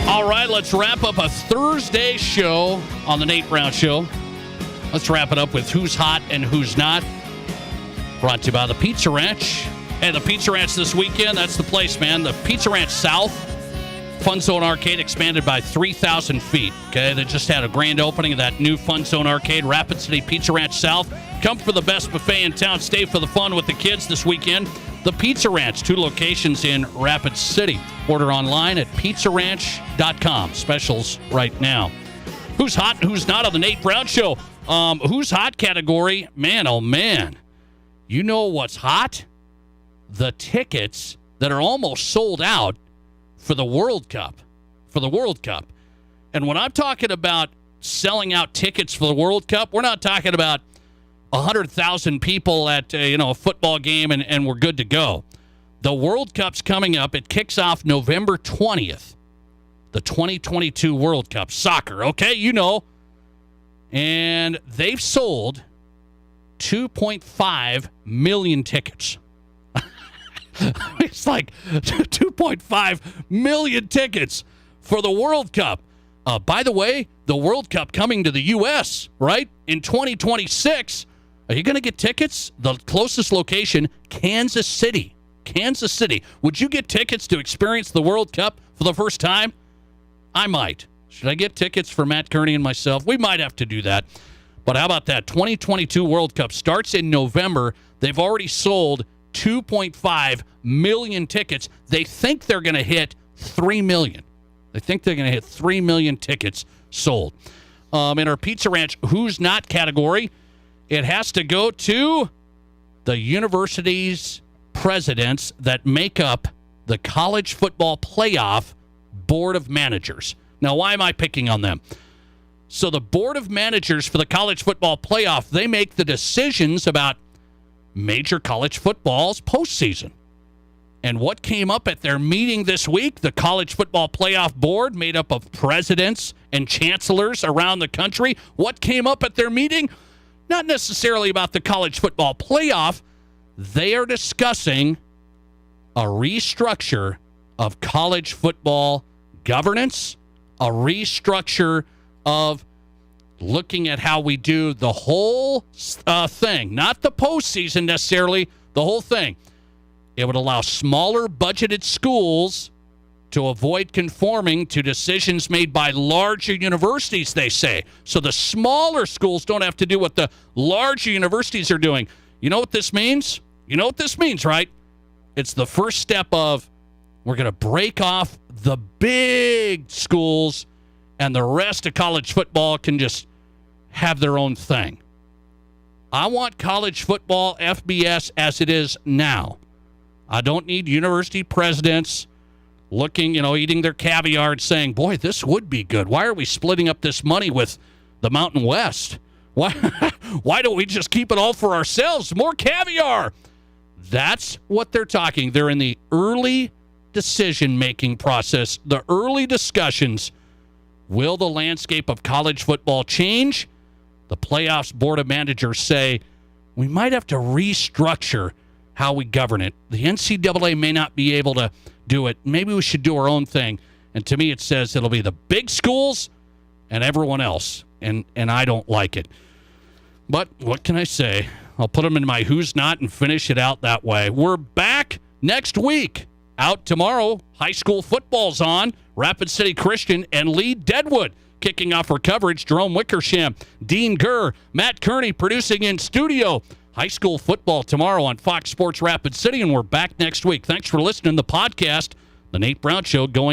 A: All right, let's wrap up a Thursday show on the Nate Brown Show. Let's wrap it up with who's hot and who's not. Brought to you by the Pizza Ranch. Hey, the Pizza Ranch this weekend, that's the place, man. The Pizza Ranch South Fun Zone Arcade expanded by 3,000 feet. Okay, they just had a grand opening of that new Fun Zone Arcade, Rapid City Pizza Ranch South. Come for the best buffet in town. Stay for the fun with the kids this weekend. The Pizza Ranch, 2 locations in Rapid City. Order online at pizzaranch.com. Specials right now. Who's hot and who's not on the Nate Brown Show? Who's hot category? Man, oh man. You know what's hot? The tickets that are almost sold out for the World Cup. For the World Cup. And when I'm talking about selling out tickets for the World Cup, we're not talking about 100,000 people at a football game and we're good to go. The World Cup's coming up. It kicks off November 20th. The 2022 World Cup. Soccer, okay? You know. And they've sold 2.5 million tickets. It's like 2.5 million tickets for the World Cup. By the way, the World Cup coming to the U.S., right? In 2026. Are you going to get tickets? The closest location, Kansas City. Kansas City. Would you get tickets to experience the World Cup for the first time? I might. Should I get tickets for Matt Kearney and myself? We might have to do that. But how about that? 2022 World Cup starts in November. They've already sold 2.5 million tickets. They think they're going to hit 3 million. They think they're going to hit 3 million tickets sold. In our Pizza Ranch Who's Not category, it has to go to the university's presidents that make up the College Football Playoff Board of Managers. Now, why am I picking on them? So the Board of Managers for the College Football Playoff, they make the decisions about major college football's postseason. And what came up at their meeting this week, the College Football Playoff Board, made up of presidents and chancellors around the country, what came up at their meeting? Not necessarily about the college football playoff. They are discussing a restructure of college football governance, a restructure of looking at how we do the whole thing, not the postseason necessarily, the whole thing. It would allow smaller budgeted schools to avoid conforming to decisions made by larger universities, they say. So the smaller schools don't have to do what the larger universities are doing. You know what this means? You know what this means, right? It's the first step of we're going to break off the big schools and the rest of college football can just have their own thing. I want college football, FBS, as it is now. I don't need university presidents looking, eating their caviar and saying, boy, this would be good. Why are we splitting up this money with the Mountain West? Why don't we just keep it all for ourselves? More caviar. That's what they're talking. They're in the early decision-making process, the early discussions. Will the landscape of college football change? The playoffs board of managers say we might have to restructure how we govern it. The NCAA may not be able to do it. Maybe we should do our own thing. And to me, it says it'll be the big schools and everyone else. And I don't like it. But what can I say? I'll put them in my Who's Not and finish it out that way. We're back next week. Out tomorrow, high school football's on. Rapid City Christian and Lee Deadwood kicking off our coverage. Jerome Wickersham, Dean Gurr, Matt Kearney producing in studio. High school football tomorrow on Fox Sports Rapid City, and we're back next week. Thanks for listening to the podcast. The Nate Brown Show going